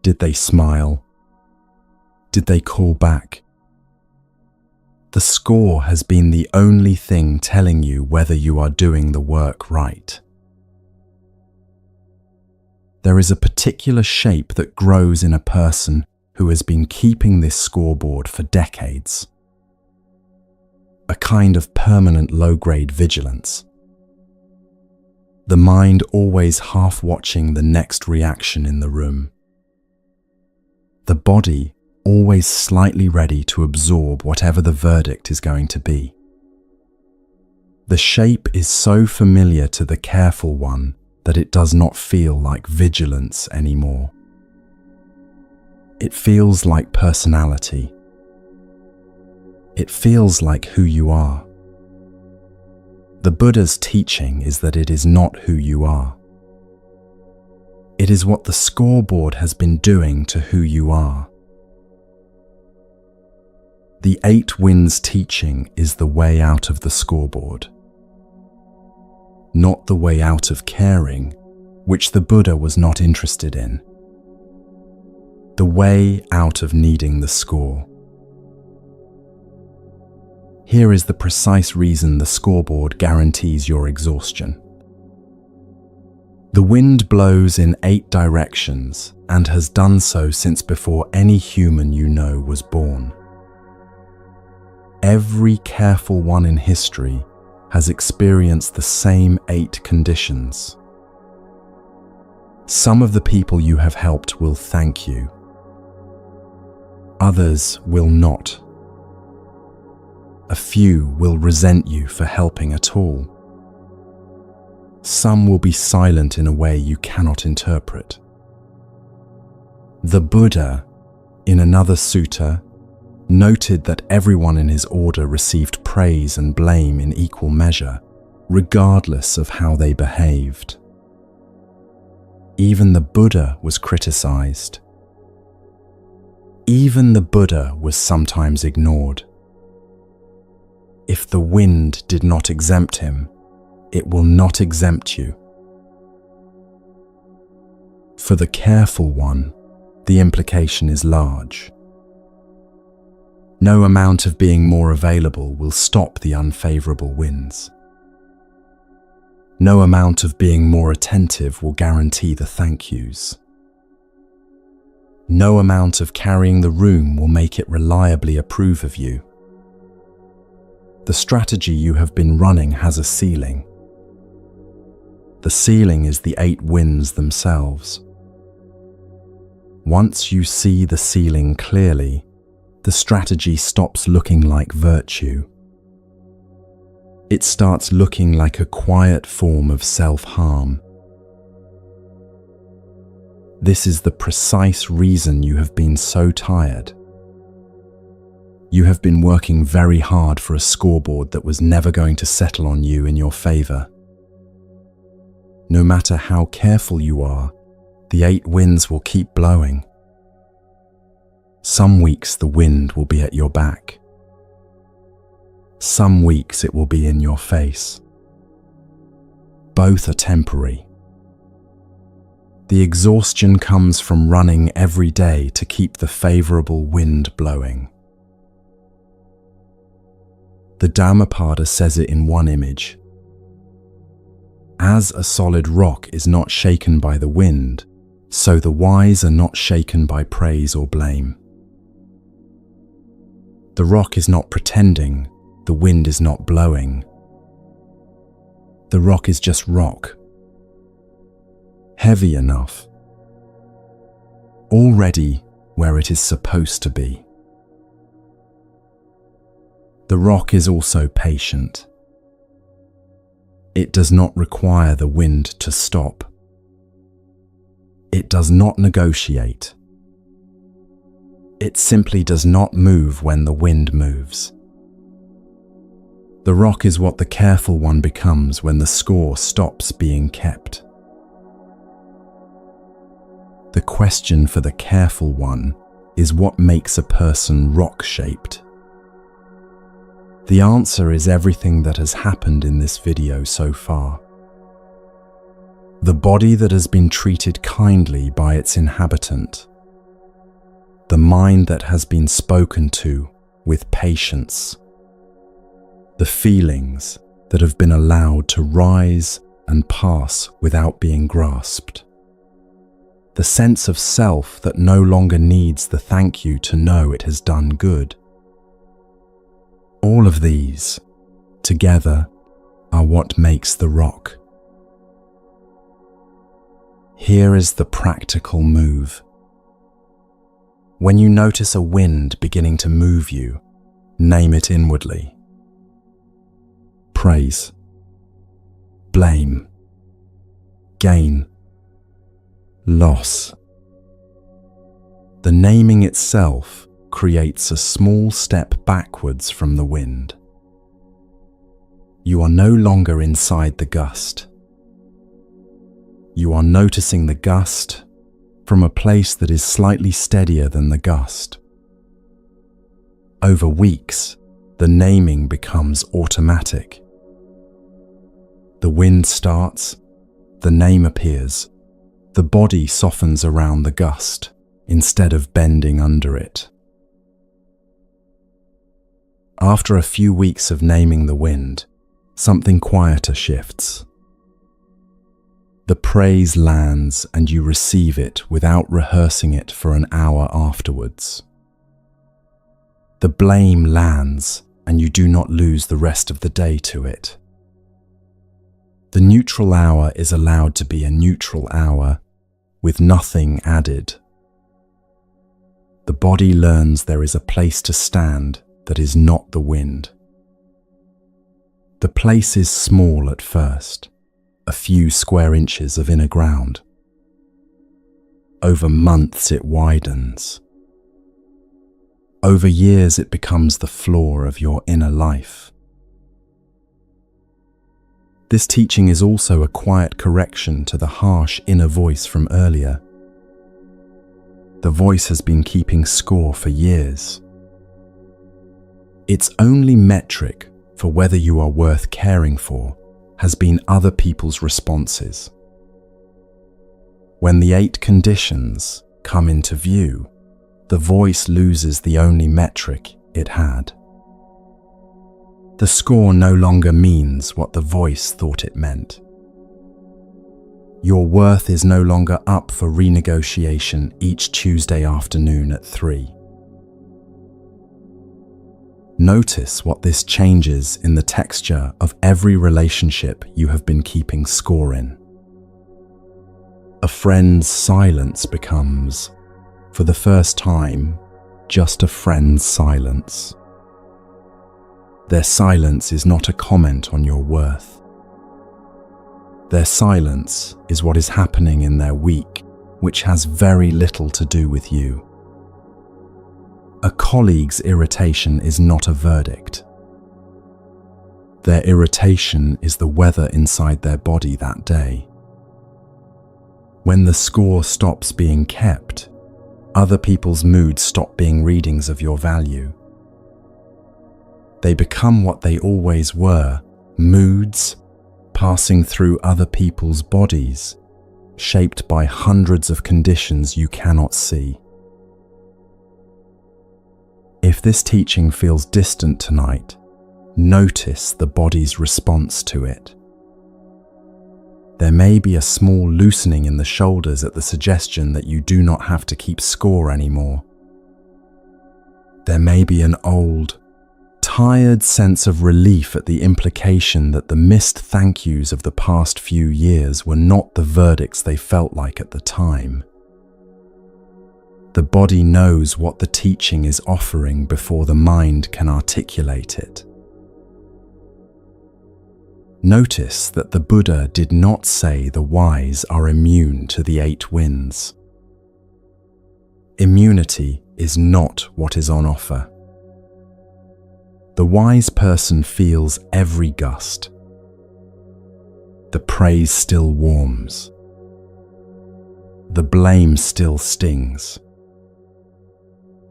Did they smile? Did they call back? The score has been the only thing telling you whether you are doing the work right. There is a particular shape that grows in a person who has been keeping this scoreboard for decades. A kind of permanent low-grade vigilance. The mind always half watching the next reaction in the room. The body always slightly ready to absorb whatever the verdict is going to be. The shape is so familiar to the careful one that it does not feel like vigilance anymore. It feels like personality. It feels like who you are. The Buddha's teaching is that it is not who you are. It is what the scoreboard has been doing to who you are. The 8 winds teaching is the way out of the scoreboard, not the way out of caring, which the Buddha was not interested in. The way out of needing the score. Here is the precise reason the scoreboard guarantees your exhaustion. The wind blows in 8 directions and has done so since before any human you know was born. Every careful one in history has experienced the same 8 conditions. Some of the people you have helped will thank you. Others will not. A few will resent you for helping at all. Some will be silent in a way you cannot interpret. The Buddha, in another sutta, noted that everyone in his order received praise and blame in equal measure, regardless of how they behaved. Even the Buddha was criticized. Even the Buddha was sometimes ignored. If the wind did not exempt him, it will not exempt you. For the careful one, the implication is large. No amount of being more available will stop the unfavorable winds. No amount of being more attentive will guarantee the thank yous. No amount of carrying the room will make it reliably approve of you. The strategy you have been running has a ceiling. The ceiling is the 8 winds themselves. Once you see the ceiling clearly, the strategy stops looking like virtue. It starts looking like a quiet form of self-harm. This is the precise reason you have been so tired. You have been working very hard for a scoreboard that was never going to settle on you in your favor. No matter how careful you are, the 8 winds will keep blowing. Some weeks the wind will be at your back. Some weeks it will be in your face. Both are temporary. The exhaustion comes from running every day to keep the favorable wind blowing. The Dhammapada says it in one image. As a solid rock is not shaken by the wind, so the wise are not shaken by praise or blame. The rock is not pretending, the wind is not blowing. The rock is just rock. Heavy enough. Already where it is supposed to be. The rock is also patient. It does not require the wind to stop. It does not negotiate. It simply does not move when the wind moves. The rock is what the careful one becomes when the score stops being kept. The question for the careful one is what makes a person rock-shaped. The answer is everything that has happened in this video so far. The body that has been treated kindly by its inhabitant. The mind that has been spoken to with patience. The feelings that have been allowed to rise and pass without being grasped. The sense of self that no longer needs the thank you to know it has done good. All of these, together, are what makes the rock. Here is the practical move. When you notice a wind beginning to move you, name it inwardly. Praise. blame, gain, loss. The naming itself creates a small step backwards from the wind. You are no longer inside the gust. You are noticing the gust from a place that is slightly steadier than the gust. Over weeks, the naming becomes automatic. The wind starts, the name appears, the body softens around the gust instead of bending under it. After a few weeks of naming the wind, something quieter shifts. The praise lands and you receive it without rehearsing it for an hour afterwards. The blame lands and you do not lose the rest of the day to it. The neutral hour is allowed to be a neutral hour with nothing added. The body learns there is a place to stand that is not the wind. The place is small at first, a few square inches of inner ground. Over months it widens. Over years it becomes the floor of your inner life. This teaching is also a quiet correction to the harsh inner voice from earlier. The voice has been keeping score for years. Its only metric for whether you are worth caring for has been other people's responses. When the 8 conditions come into view, the voice loses the only metric it had. The score no longer means what the voice thought it meant. Your worth is no longer up for renegotiation each Tuesday afternoon at 3. Notice what this changes in the texture of every relationship you have been keeping score in. A friend's silence becomes, for the first time, just a friend's silence. Their silence is not a comment on your worth. Their silence is what is happening in their week, which has very little to do with you. A colleague's irritation is not a verdict. Their irritation is the weather inside their body that day. When the score stops being kept, other people's moods stop being readings of your value. They become what they always were, moods passing through other people's bodies, shaped by hundreds of conditions you cannot see. If this teaching feels distant tonight, notice the body's response to it. There may be a small loosening in the shoulders at the suggestion that you do not have to keep score anymore. There may be an old, tired sense of relief at the implication that the missed thank yous of the past few years were not the verdicts they felt like at the time. The body knows what the teaching is offering before the mind can articulate it. Notice that the Buddha did not say the wise are immune to the 8 winds. Immunity is not what is on offer. The wise person feels every gust. The praise still warms. The blame still stings.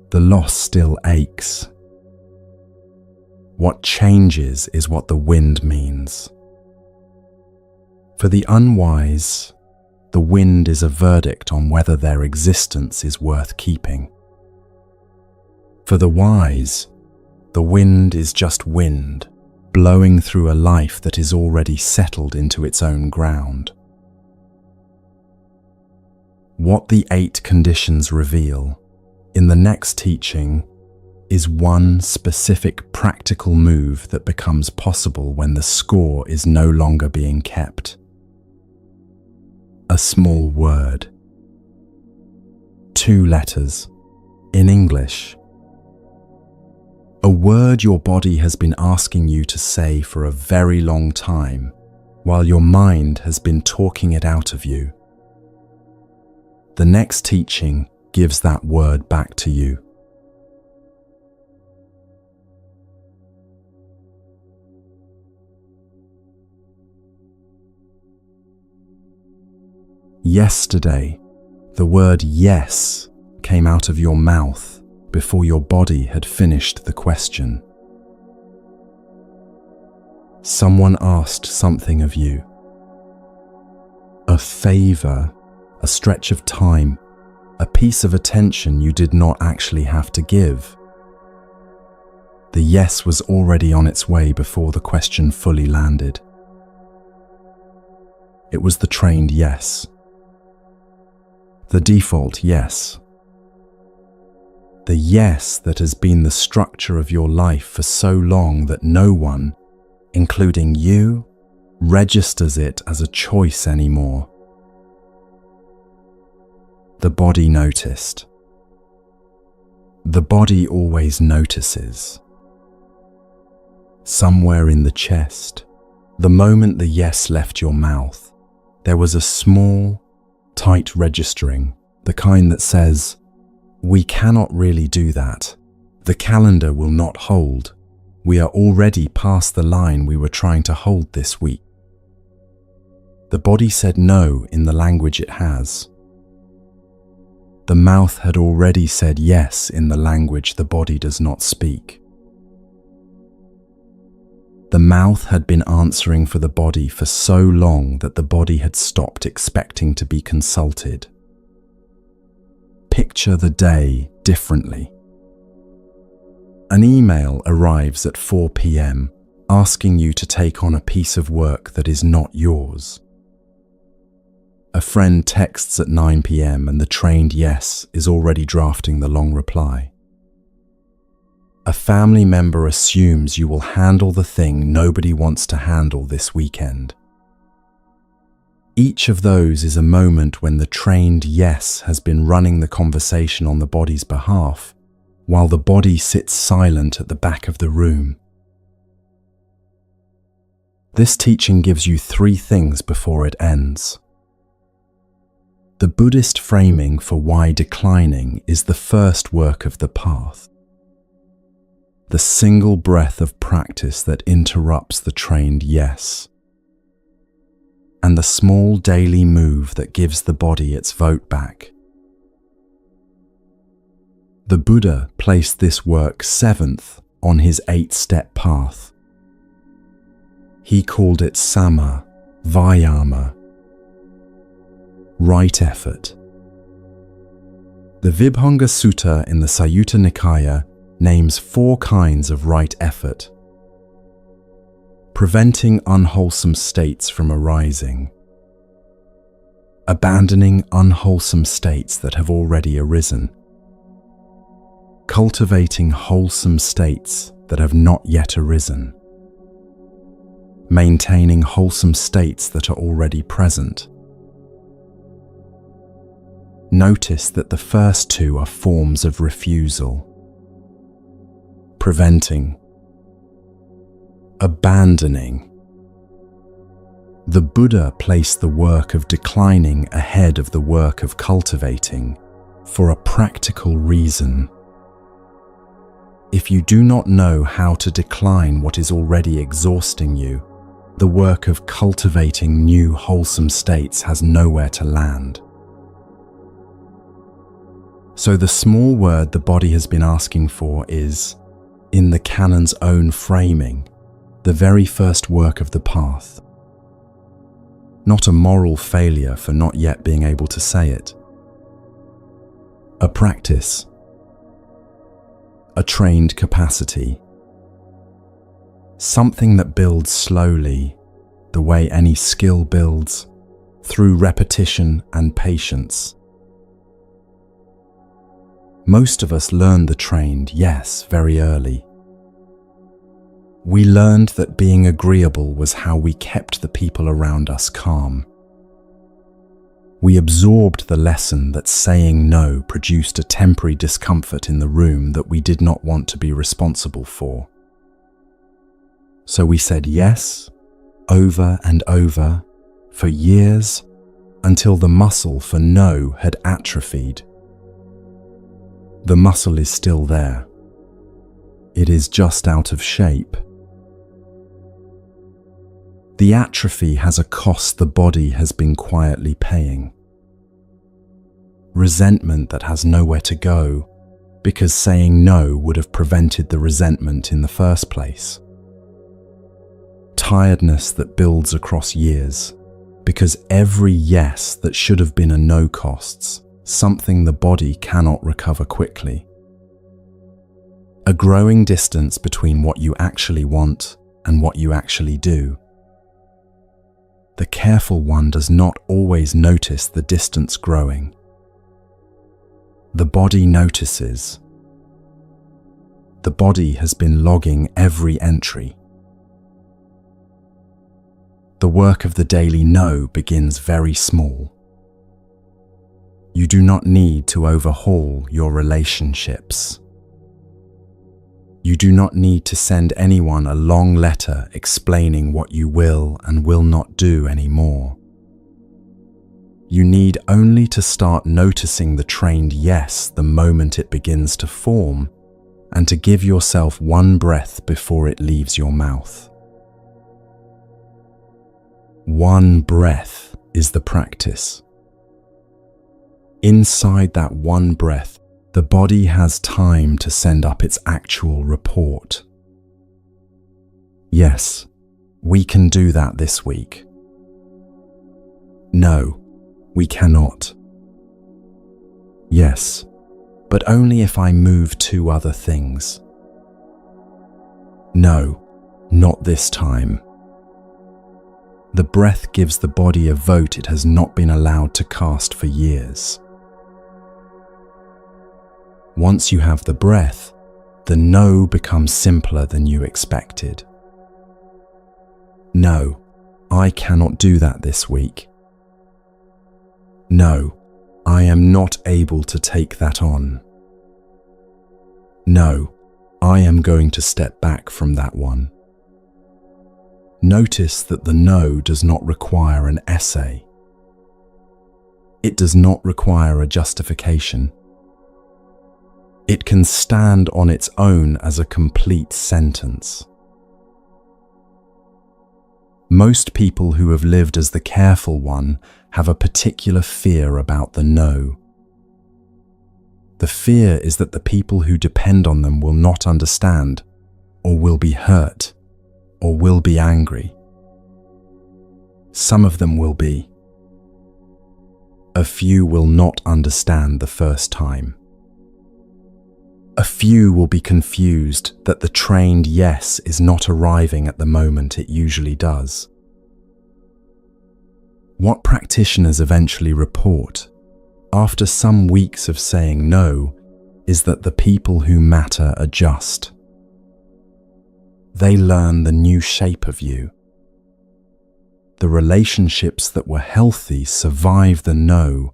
The loss still aches. What changes is what the wind means. For the unwise, the wind is a verdict on whether their existence is worth keeping. For the wise, the wind is just wind, blowing through a life that is already settled into its own ground. What the 8 conditions reveal in the next teaching is one specific practical move that becomes possible when the score is no longer being kept. A small word. 2 letters, in English. A word your body has been asking you to say for a very long time, while your mind has been talking it out of you. The next teaching gives that word back to you. Yesterday, the word yes came out of your mouth before your body had finished the question. Someone asked something of you. A favor, a stretch of time, a piece of attention you did not actually have to give. The yes was already on its way before the question fully landed. It was the trained yes. The default yes. The yes that has been the structure of your life for so long that no one, including you, registers it as a choice anymore. The body noticed. The body always notices. Somewhere in the chest, the moment the yes left your mouth, there was a small, tight registering, the kind that says, "We cannot really do that. The calendar will not hold. We are already past the line we were trying to hold this week." The body said no in the language it has. The mouth had already said yes in the language the body does not speak. The mouth had been answering for the body for so long that the body had stopped expecting to be consulted. Picture the day differently. An email arrives at 4 p.m. asking you to take on a piece of work that is not yours. A friend texts at 9 p.m. and the trained yes is already drafting the long reply. A family member assumes you will handle the thing nobody wants to handle this weekend. Each of those is a moment when the trained yes has been running the conversation on the body's behalf, while the body sits silent at the back of the room. This teaching gives you 3 things before it ends. The Buddhist framing for why declining is the first work of the path. The single breath of practice that interrupts the trained yes. And the small daily move that gives the body its vote back. The Buddha placed this work 7th on his 8-step path. He called it Samma, Vayama, right effort. The Vibhanga Sutta in the Sayutta Nikaya names 4 kinds of right effort. Preventing unwholesome states from arising. Abandoning unwholesome states that have already arisen. Cultivating wholesome states that have not yet arisen. Maintaining wholesome states that are already present. Notice that the first 2 are forms of refusal. Preventing. Abandoning. The Buddha placed the work of declining ahead of the work of cultivating for a practical reason. If you do not know how to decline what is already exhausting you, the work of cultivating new wholesome states has nowhere to land. So the small word the body has been asking for is, in the canon's own framing, the very first work of the path. Not a moral failure for not yet being able to say it. A practice. A trained capacity. Something that builds slowly, the way any skill builds, through repetition and patience. Most of us learned the trained yes very early. We learned that being agreeable was how we kept the people around us calm. We absorbed the lesson that saying no produced a temporary discomfort in the room that we did not want to be responsible for. So we said yes over and over, for years, until the muscle for no had atrophied. The muscle is still there. It is just out of shape. The atrophy has a cost the body has been quietly paying. Resentment that has nowhere to go, because saying no would have prevented the resentment in the first place. Tiredness that builds across years, because every yes that should have been a no costs something the body cannot recover quickly. A growing distance between what you actually want and what you actually do. The careful one does not always notice the distance growing. The body notices. The body has been logging every entry. The work of the daily no begins very small. You do not need to overhaul your relationships. You do not need to send anyone a long letter explaining what you will and will not do anymore. You need only to start noticing the trained yes the moment it begins to form, and to give yourself one breath before it leaves your mouth. One breath is the practice. Inside that one breath, the body has time to send up its actual report. Yes, we can do that this week. No, we cannot. Yes, but only if I move two other things. No, not this time. The breath gives the body a vote it has not been allowed to cast for years. Once you have the breath, the no becomes simpler than you expected. No, I cannot do that this week. No, I am not able to take that on. No, I am going to step back from that one. Notice that the no does not require an essay. It does not require a justification. It can stand on its own as a complete sentence. Most people who have lived as the careful one have a particular fear about the no. The fear is that the people who depend on them will not understand, or will be hurt, or will be angry. Some of them will be. A few will not understand the first time. A few will be confused that the trained yes is not arriving at the moment it usually does. What practitioners eventually report, after some weeks of saying no, is that the people who matter adjust. They learn the new shape of you. The relationships that were healthy survive the no.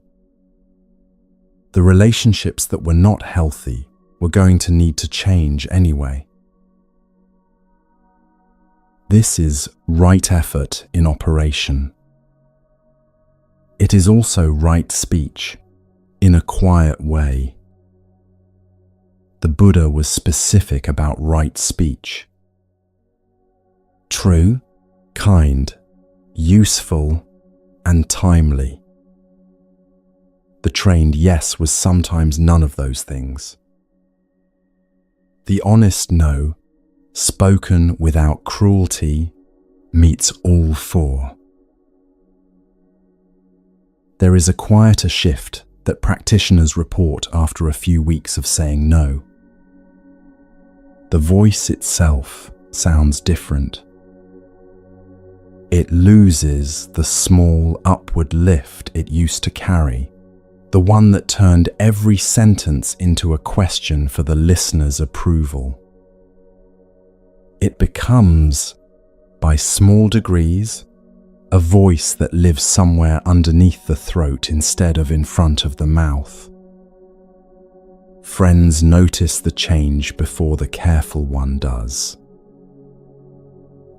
The relationships that were not healthy were going to need to change anyway. This is right effort in operation. It is also right speech, in a quiet way. The Buddha was specific about right speech. True, kind, useful, and timely. The trained yes was sometimes none of those things. The honest no, spoken without cruelty, meets all four. There is a quieter shift that practitioners report after a few weeks of saying no. The voice itself sounds different. It loses the small upward lift it used to carry, the one that turned every sentence into a question for the listener's approval. It becomes, by small degrees, a voice that lives somewhere underneath the throat instead of in front of the mouth. Friends notice the change before the careful one does.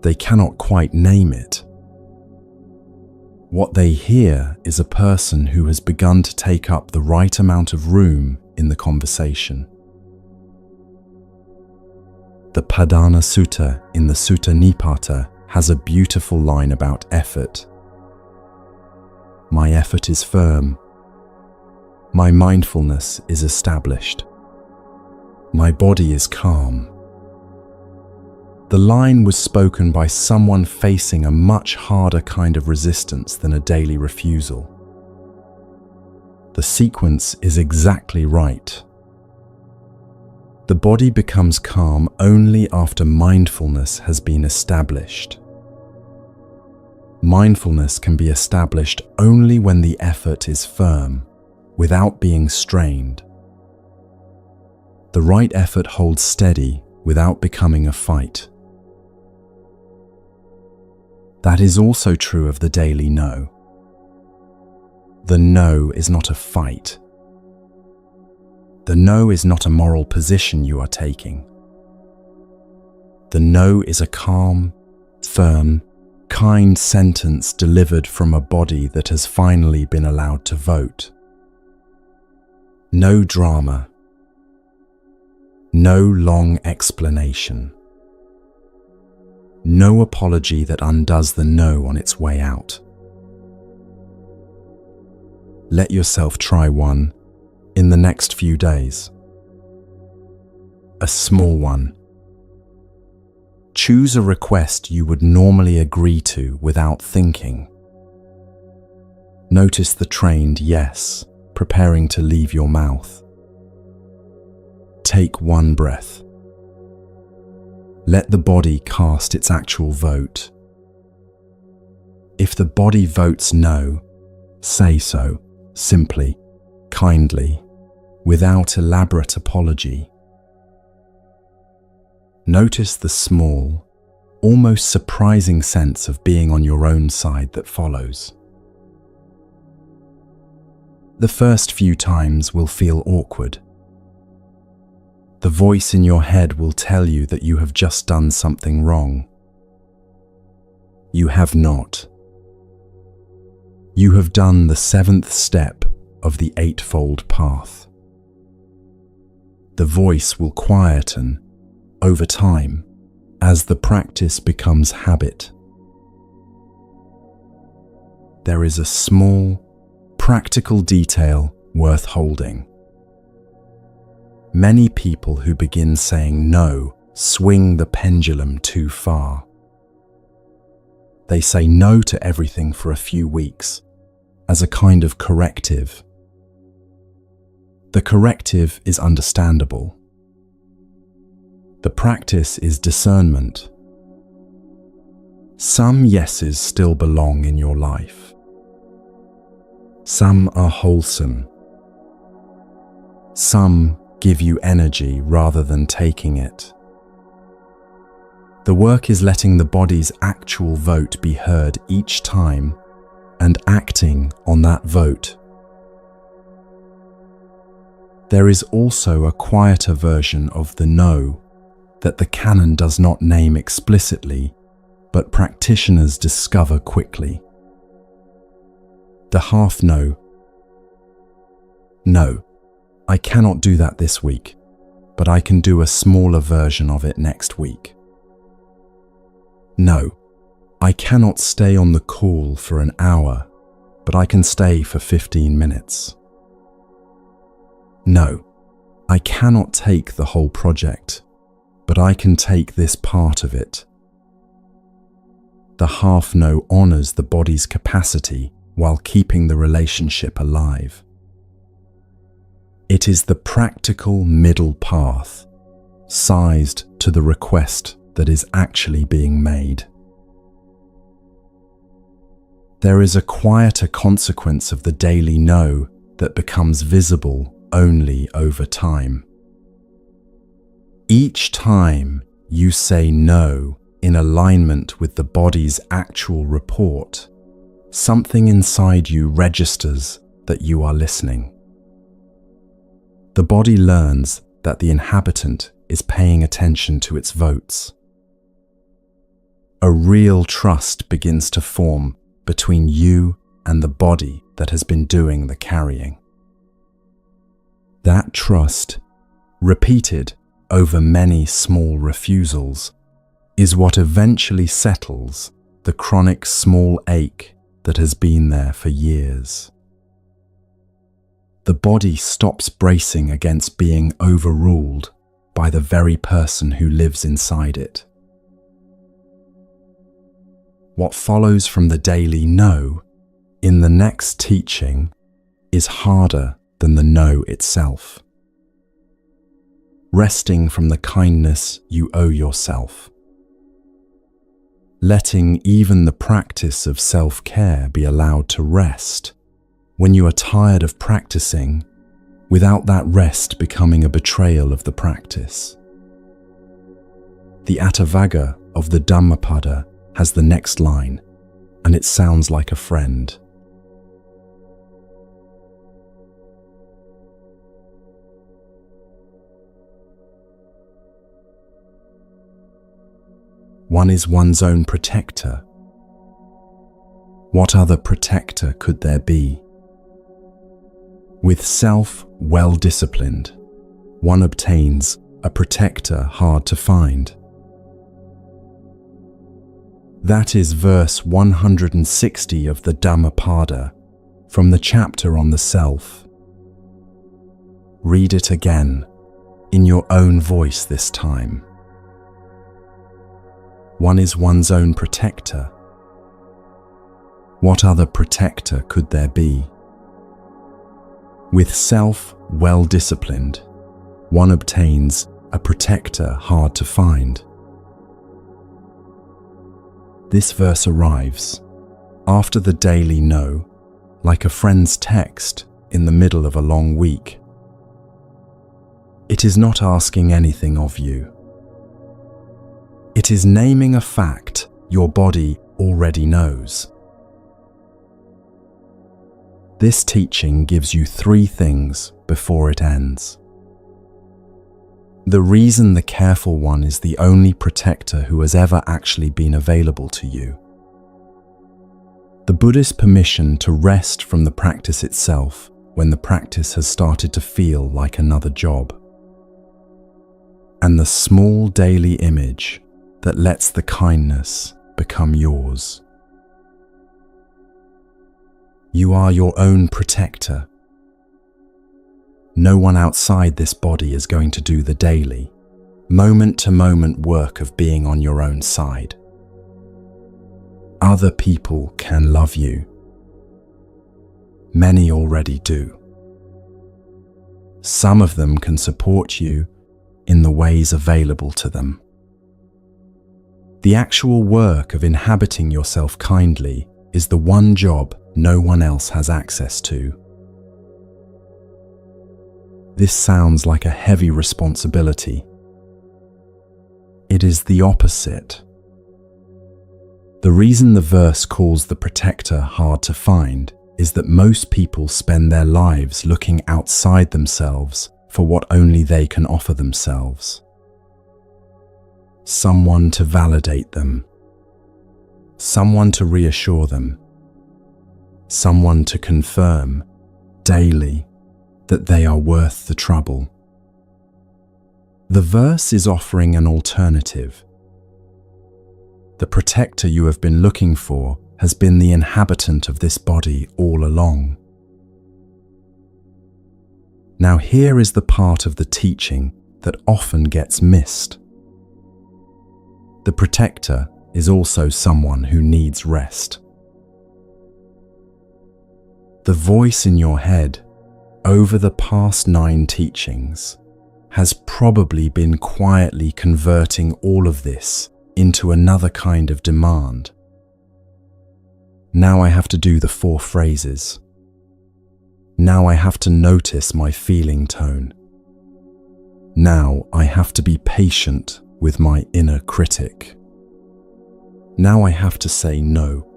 They cannot quite name it. What they hear is a person who has begun to take up the right amount of room in the conversation. The Padana Sutta in the Sutta Nipata has a beautiful line about effort. My effort is firm. My mindfulness is established. My body is calm. The line was spoken by someone facing a much harder kind of resistance than a daily refusal. The sequence is exactly right. The body becomes calm only after mindfulness has been established. Mindfulness can be established only when the effort is firm, without being strained. The right effort holds steady without becoming a fight. That is also true of the daily no. The no is not a fight. The no is not a moral position you are taking. The no is a calm, firm, kind sentence delivered from a body that has finally been allowed to vote. No drama. No long explanation. No apology that undoes the no on its way out. Let yourself try one in the next few days. A small one. Choose a request you would normally agree to without thinking. Notice the trained yes preparing to leave your mouth. Take one breath. Let the body cast its actual vote. If the body votes no, say so, simply, kindly, without elaborate apology. Notice the small, almost surprising sense of being on your own side that follows. The first few times will feel awkward. The voice in your head will tell you that you have just done something wrong. You have not. You have done the 7th step of the Eightfold Path. The voice will quieten over time as the practice becomes habit. There is a small, practical detail worth holding. Many people who begin saying no swing the pendulum too far. They say no to everything for a few weeks as a kind of corrective. The corrective is understandable. The practice is discernment. Some yeses still belong in your life. Some are wholesome. Some give you energy rather than taking it. The work is letting the body's actual vote be heard each time and acting on that vote. There is also a quieter version of the no that the canon does not name explicitly, but practitioners discover quickly. The half no. No, I cannot do that this week, but I can do a smaller version of it next week. No, I cannot stay on the call for an hour, but I can stay for 15 minutes. No, I cannot take the whole project, but I can take this part of it. The half no honors the body's capacity while keeping the relationship alive. It is the practical middle path, sized to the request that is actually being made. There is a quieter consequence of the daily no that becomes visible only over time. Each time you say no in alignment with the body's actual report, something inside you registers that you are listening. The body learns that the inhabitant is paying attention to its votes. a real trust begins to form between you and the body that has been doing the carrying. That trust, repeated over many small refusals, is what eventually settles the chronic small ache that has been there for years. The body stops bracing against being overruled by the very person who lives inside it. What follows from the daily no in the next teaching is harder than the no itself. Resting from the kindness you owe yourself. Letting even the practice of self-care be allowed to rest when you are tired of practicing, without that rest becoming a betrayal of the practice. The Attavagga of the Dhammapada has the next line, and it sounds like a friend. One is one's own protector. What other protector could there be? With self well disciplined, one obtains a protector hard to find. That is verse 160 of the Dhammapada from the chapter on the self. Read it again, in your own voice this time. One is one's own protector. What other protector could there be? With self well disciplined, one obtains a protector hard to find. This verse arrives after the daily no, like a friend's text in the middle of a long week. It is not asking anything of you. It is naming a fact your body already knows. This teaching gives you 3 things before it ends. The reason the careful one is the only protector who has ever actually been available to you. The Buddhist permission to rest from the practice itself when the practice has started to feel like another job. And the small daily image that lets the kindness become yours. You are your own protector. No one outside this body is going to do the daily, moment-to-moment work of being on your own side. Other people can love you. Many already do. Some of them can support you in the ways available to them. The actual work of inhabiting yourself kindly is the one job no one else has access to. This sounds like a heavy responsibility. It is the opposite. The reason the verse calls the protector hard to find is that most people spend their lives looking outside themselves for what only they can offer themselves. Someone to validate them. Someone to reassure them. Someone to confirm daily that they are worth the trouble. The verse is offering an alternative. The protector you have been looking for has been the inhabitant of this body all along. Now here is the part of the teaching that often gets missed. The protector is also someone who needs rest. The voice in your head over the past 9 teachings has probably been quietly converting all of this into another kind of demand. Now I have to do the 4 phrases. Now I have to notice my feeling tone. Now I have to be patient with my inner critic. Now I have to say no.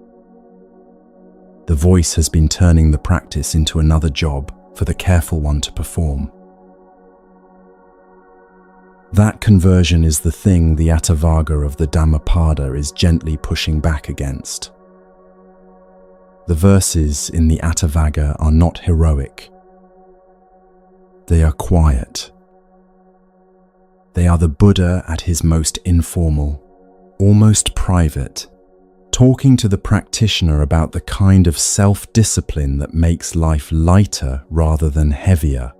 The voice has been turning the practice into another job for the careful one to perform. That conversion is the thing the Attavaga of the Dhammapada is gently pushing back against. The verses in the Attavaga are not heroic. They are quiet. They are the Buddha at his most informal, almost private, talking to the practitioner about the kind of self-discipline that makes life lighter rather than heavier.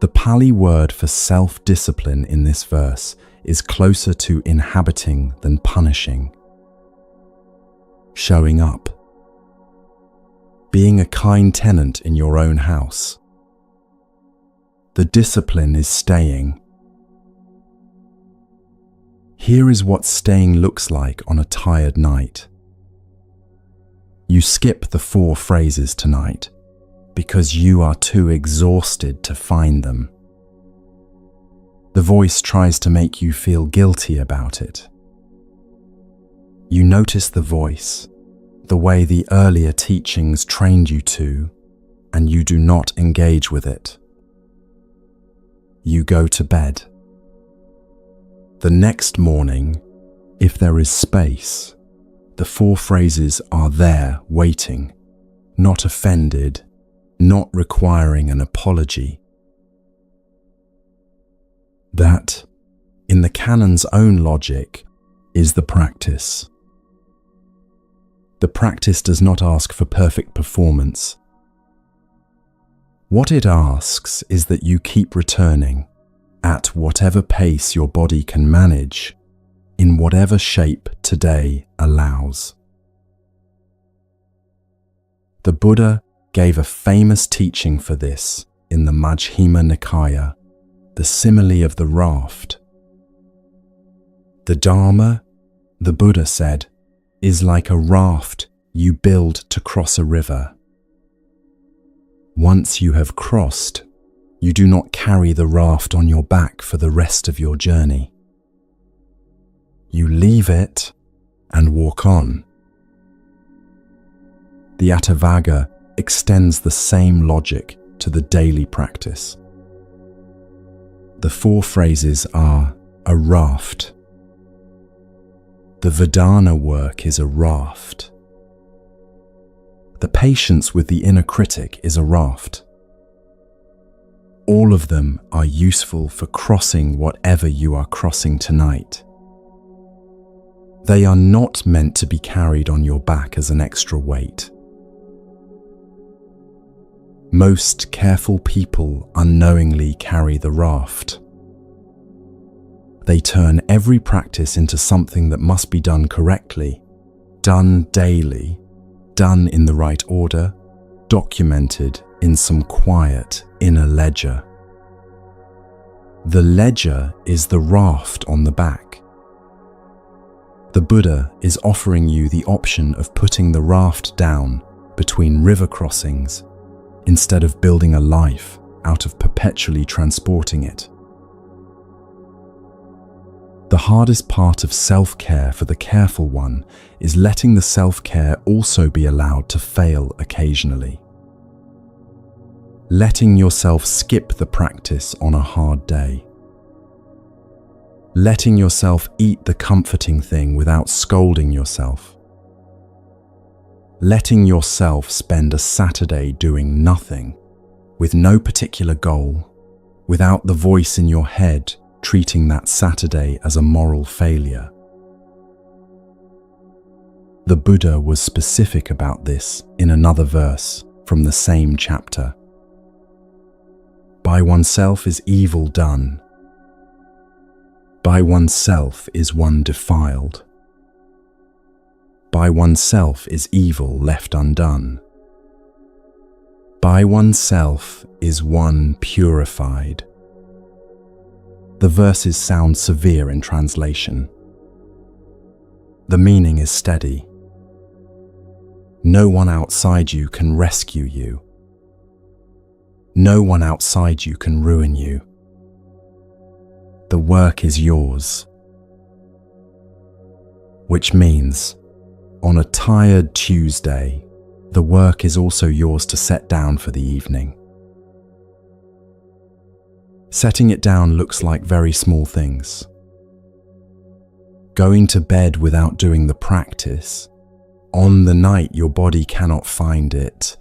The Pali word for self-discipline in this verse is closer to inhabiting than punishing. Showing up. Being a kind tenant in your own house. The discipline is staying. Here is what staying looks like on a tired night. You skip the 4 phrases tonight because you are too exhausted to find them. The voice tries to make you feel guilty about it. You notice the voice, the way the earlier teachings trained you to, and you do not engage with it. You go to bed. The next morning, if there is space, the 4 phrases are there waiting, not offended, not requiring an apology. That, in the canon's own logic, is the practice. The practice does not ask for perfect performance. What it asks is that you keep returning, at whatever pace your body can manage, in whatever shape today allows. The Buddha gave a famous teaching for this in the Majjhima Nikaya, the simile of the raft. The Dharma, the Buddha said, is like a raft you build to cross a river. Once you have crossed, you do not carry the raft on your back for the rest of your journey. You leave it and walk on. The Attavaga extends the same logic to the daily practice. The 4 phrases are a raft. The Vedana work is a raft. The patience with the inner critic is a raft. All of them are useful for crossing whatever you are crossing tonight. They are not meant to be carried on your back as an extra weight. Most careful people unknowingly carry the raft. They turn every practice into something that must be done correctly, done daily, done in the right order, documented in some quiet inner ledger. The ledger is the raft on the back. The Buddha is offering you the option of putting the raft down between river crossings instead of building a life out of perpetually transporting it. The hardest part of self-care for the careful one is letting the self-care also be allowed to fail occasionally. Letting yourself skip the practice on a hard day. Letting yourself eat the comforting thing without scolding yourself. Letting yourself spend a Saturday doing nothing, with no particular goal, without the voice in your head treating that Saturday as a moral failure. The Buddha was specific about this in another verse from the same chapter. By oneself is evil done. By oneself is one defiled. By oneself is evil left undone. By oneself is one purified. The verses sound severe in translation. The meaning is steady. No one outside you can rescue you. No one outside you can ruin you. The work is yours. Which means, on a tired Tuesday, the work is also yours to set down for the evening. Setting it down looks like very small things. Going to bed without doing the practice, on the night your body cannot find it,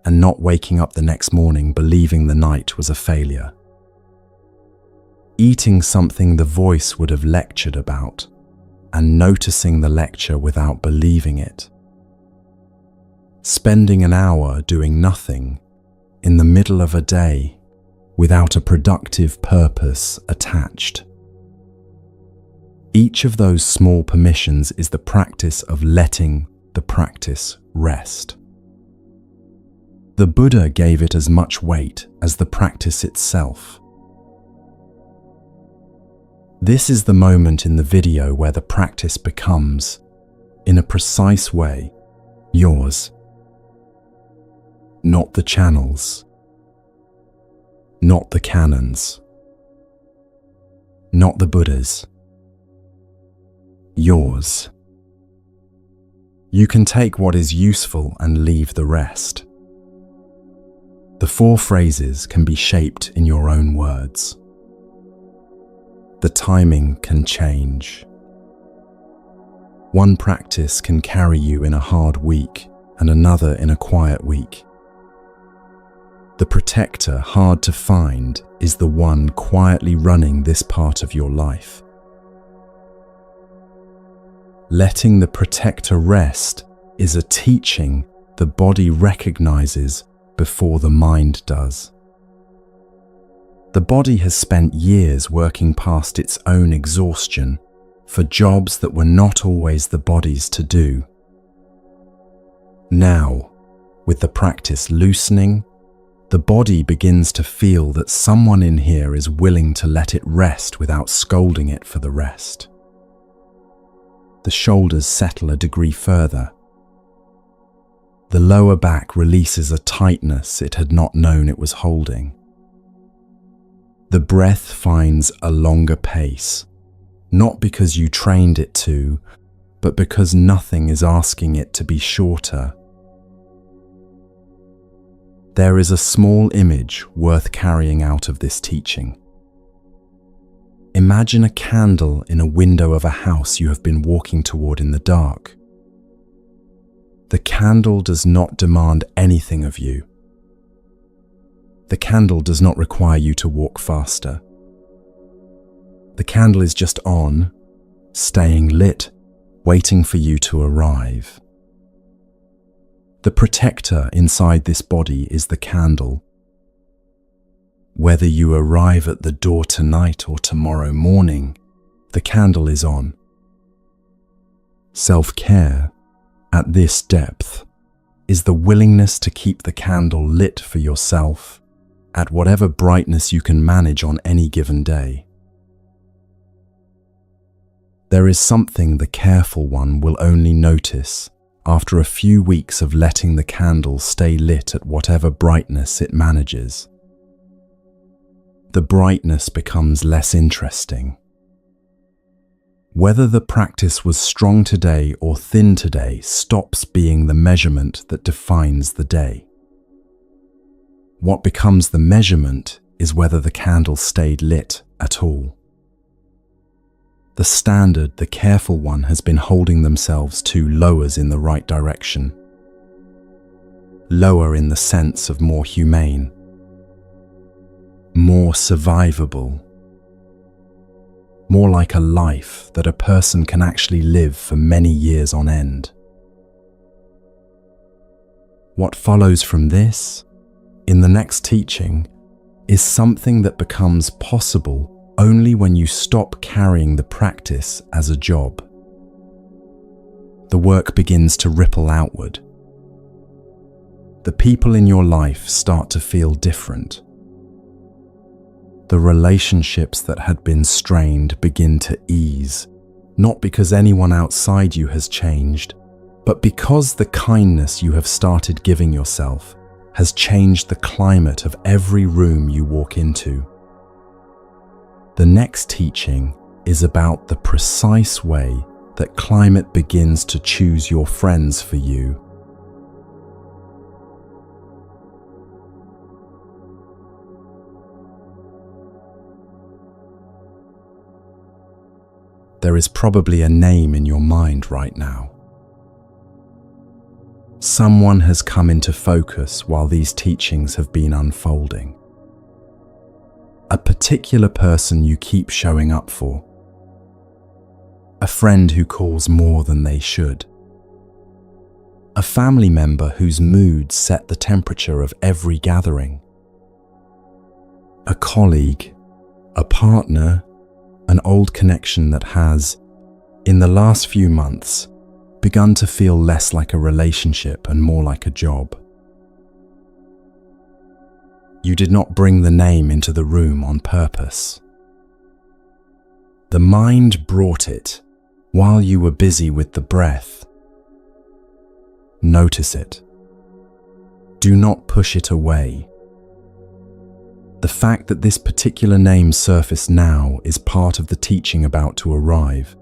and not waking up the next morning believing the night was a failure. Eating something the voice would have lectured about, and noticing the lecture without believing it. Spending an hour doing nothing in the middle of a day without a productive purpose attached. Each of those small permissions is the practice of letting the practice rest. The Buddha gave it as much weight as the practice itself. This is the moment in the video where the practice becomes, in a precise way, yours. Not the channels. Not the canons. Not the Buddhas. Yours. You can take what is useful and leave the rest. The 4 phrases can be shaped in your own words. The timing can change. One practice can carry you in a hard week and another in a quiet week. The protector hard to find is the one quietly running this part of your life. Letting the protector rest is a teaching the body recognizes before the mind does. The body has spent years working past its own exhaustion for jobs that were not always the body's to do. Now, with the practice loosening, the body begins to feel that someone in here is willing to let it rest without scolding it for the rest. The shoulders settle a degree further. The lower back releases a tightness it had not known it was holding. The breath finds a longer pace, not because you trained it to, but because nothing is asking it to be shorter. There is a small image worth carrying out of this teaching. Imagine a candle in a window of a house you have been walking toward in the dark. The candle does not demand anything of you. The candle does not require you to walk faster. The candle is just on, staying lit, waiting for you to arrive. The protector inside this body is the candle. Whether you arrive at the door tonight or tomorrow morning, the candle is on. Self-care, at this depth, is the willingness to keep the candle lit for yourself at whatever brightness you can manage on any given day. There is something the careful one will only notice after a few weeks of letting the candle stay lit at whatever brightness it manages. The brightness becomes less interesting. Whether the practice was strong today or thin today stops being the measurement that defines the day. What becomes the measurement is whether the candle stayed lit at all. The standard the careful one has been holding themselves to lowers in the right direction. Lower in the sense of more humane, more survivable, more like a life that a person can actually live for many years on end. What follows from this, in the next teaching, is something that becomes possible only when you stop carrying the practice as a job. The work begins to ripple outward. The people in your life start to feel different. The relationships that had been strained begin to ease, not because anyone outside you has changed, but because the kindness you have started giving yourself has changed the climate of every room you walk into. The next teaching is about the precise way that climate begins to choose your friends for you. there is probably a name in your mind right now. Someone has come into focus while these teachings have been unfolding. A particular person you keep showing up for. A friend who calls more than they should. A family member whose moods set the temperature of every gathering. A colleague, a partner, an old connection that has, in the last few months, begun to feel less like a relationship and more like a job. You did not bring the name into the room on purpose. The mind brought it while you were busy with the breath. Notice it. Do not push it away. The fact that this particular name surfaced now is part of the teaching about to arrive.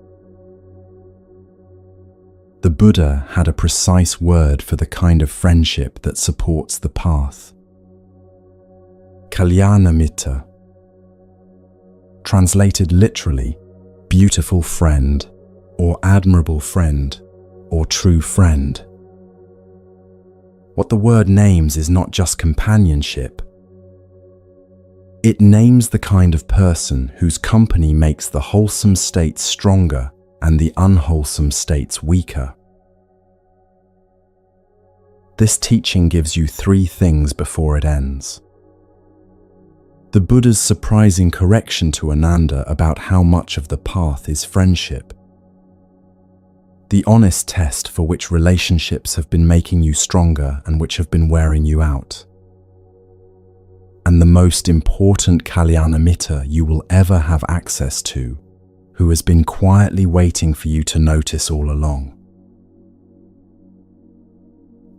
The Buddha had a precise word for the kind of friendship that supports the path. Kalyanamitta. Translated literally, beautiful friend, or admirable friend, or true friend. What the word names is not just companionship. It names the kind of person whose company makes the wholesome states stronger and the unwholesome states weaker. This teaching gives you 3 things before it ends. The Buddha's surprising correction to Ananda about how much of the path is friendship. The honest test for which relationships have been making you stronger and which have been wearing you out. And the most important Kalyanamitta you will ever have access to, who has been quietly waiting for you to notice all along.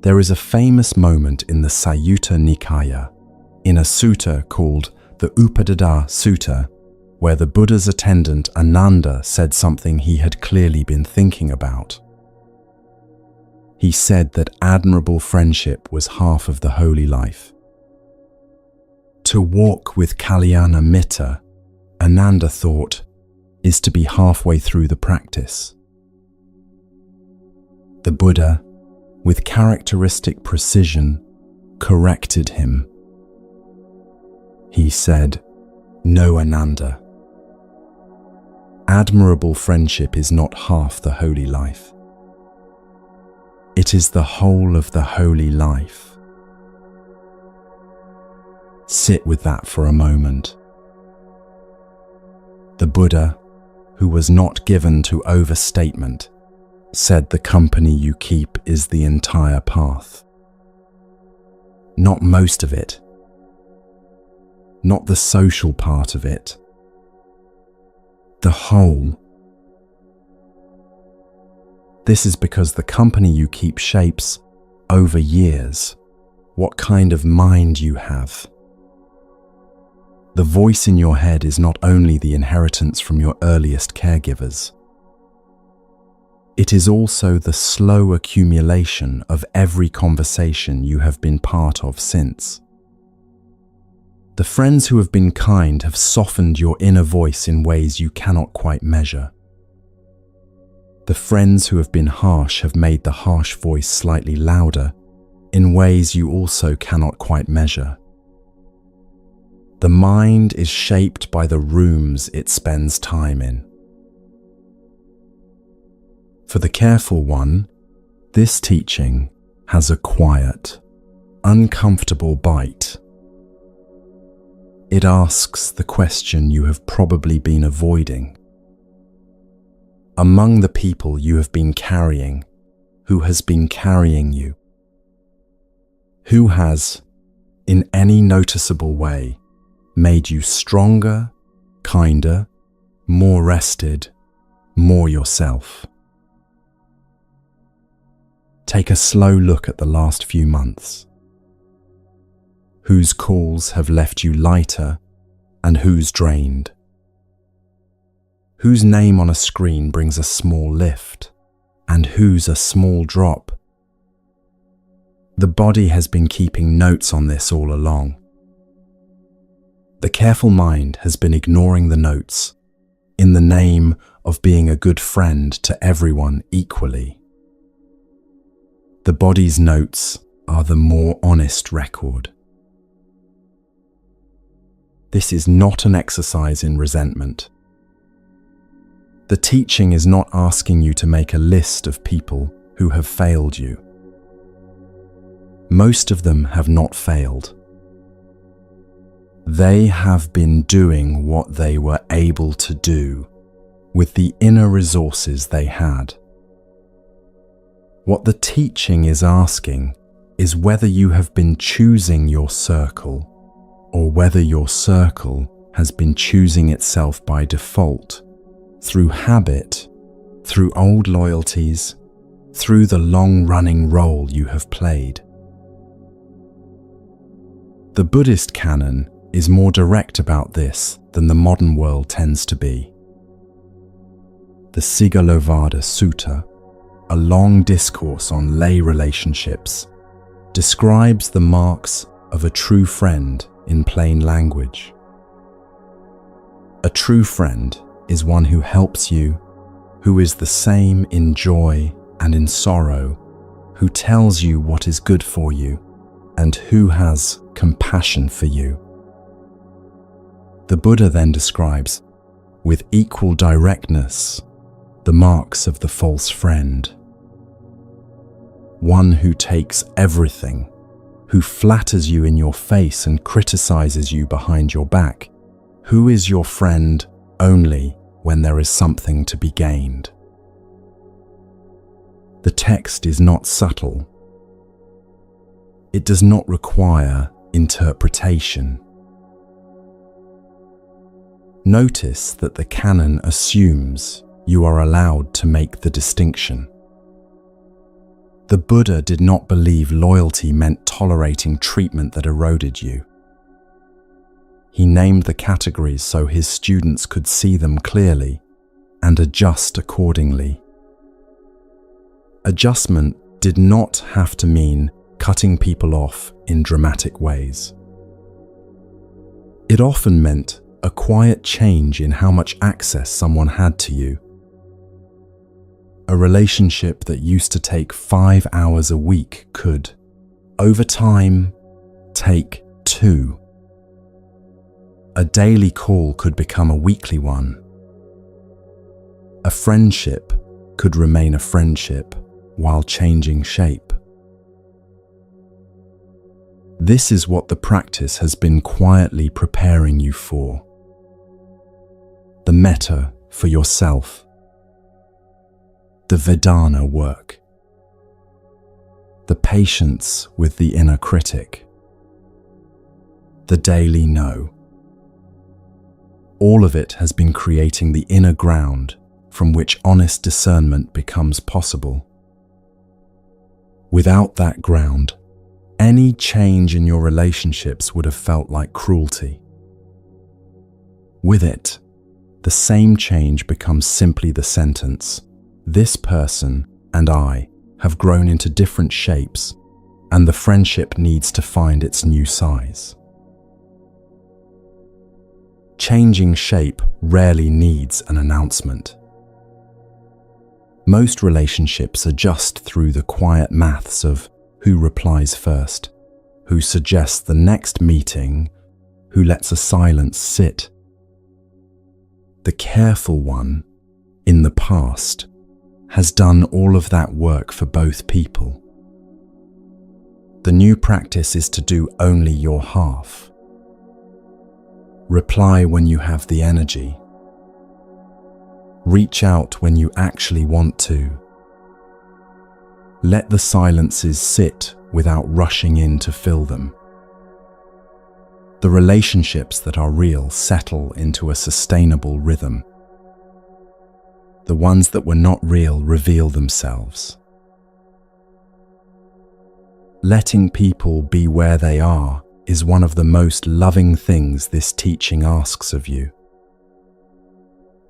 There is a famous moment in the Sayutta Nikaya, in a sutta called the Upadada Sutta, where the Buddha's attendant Ananda said something he had clearly been thinking about. He said that admirable friendship was half of the holy life. To walk with Kalyanamitta, Ananda thought, is to be halfway through the practice. The Buddha, with characteristic precision, corrected him. He said, "No, Ananda. Admirable friendship is not half the holy life. It is the whole of the holy life." Sit with that for a moment. The Buddha, who was not given to overstatement, said the company you keep is the entire path. Not most of it. Not the social part of it. The whole. This is because the company you keep shapes, over years, what kind of mind you have. The voice in your head is not only the inheritance from your earliest caregivers. It is also the slow accumulation of every conversation you have been part of since. The friends who have been kind have softened your inner voice in ways you cannot quite measure. The friends who have been harsh have made the harsh voice slightly louder in ways you also cannot quite measure. The mind is shaped by the rooms it spends time in. For the careful one, this teaching has a quiet, uncomfortable bite. It asks the question you have probably been avoiding. Among the people you have been carrying, who has been carrying you? Who has, in any noticeable way, made you stronger, kinder, more rested, more yourself? Take a slow look at the last few months. Whose calls have left you lighter and whose drained? Whose name on a screen brings a small lift and whose a small drop? The body has been keeping notes on this all along. The careful mind has been ignoring the notes in the name of being a good friend to everyone equally. The body's notes are the more honest record. This is not an exercise in resentment. The teaching is not asking you to make a list of people who have failed you. Most of them have not failed. They have been doing what they were able to do with the inner resources they had. What the teaching is asking is whether you have been choosing your circle or whether your circle has been choosing itself by default, through habit, through old loyalties, through the long-running role you have played. The Buddhist canon is more direct about this than the modern world tends to be. The Sigalovada Sutta, a long discourse on lay relationships, describes the marks of a true friend in plain language. A true friend is one who helps you, who is the same in joy and in sorrow, who tells you what is good for you, and who has compassion for you. The Buddha then describes, with equal directness, the marks of the false friend. One who takes everything, who flatters you in your face and criticizes you behind your back, who is your friend only when there is something to be gained. The text is not subtle. It does not require interpretation. Notice that the canon assumes you are allowed to make the distinction. The Buddha did not believe loyalty meant tolerating treatment that eroded you. He named the categories so his students could see them clearly and adjust accordingly. Adjustment did not have to mean cutting people off in dramatic ways. It often meant a quiet change in how much access someone had to you. A relationship that used to take 5 hours a week could, over time, take 2. A daily call could become a weekly one. A friendship could remain a friendship while changing shape. This is what the practice has been quietly preparing you for. The metta for yourself. The Vedana work. The patience with the inner critic. The daily no. All of it has been creating the inner ground from which honest discernment becomes possible. Without that ground, any change in your relationships would have felt like cruelty. With it, the same change becomes simply the sentence, "This person and I have grown into different shapes, and the friendship needs to find its new size." Changing shape rarely needs an announcement. Most relationships adjust through the quiet maths of who replies first, who suggests the next meeting, who lets a silence sit. The careful one, in the past, has done all of that work for both people. The new practice is to do only your half. Reply when you have the energy. Reach out when you actually want to. Let the silences sit without rushing in to fill them. The relationships that are real settle into a sustainable rhythm. The ones that were not real reveal themselves. Letting people be where they are is one of the most loving things this teaching asks of you.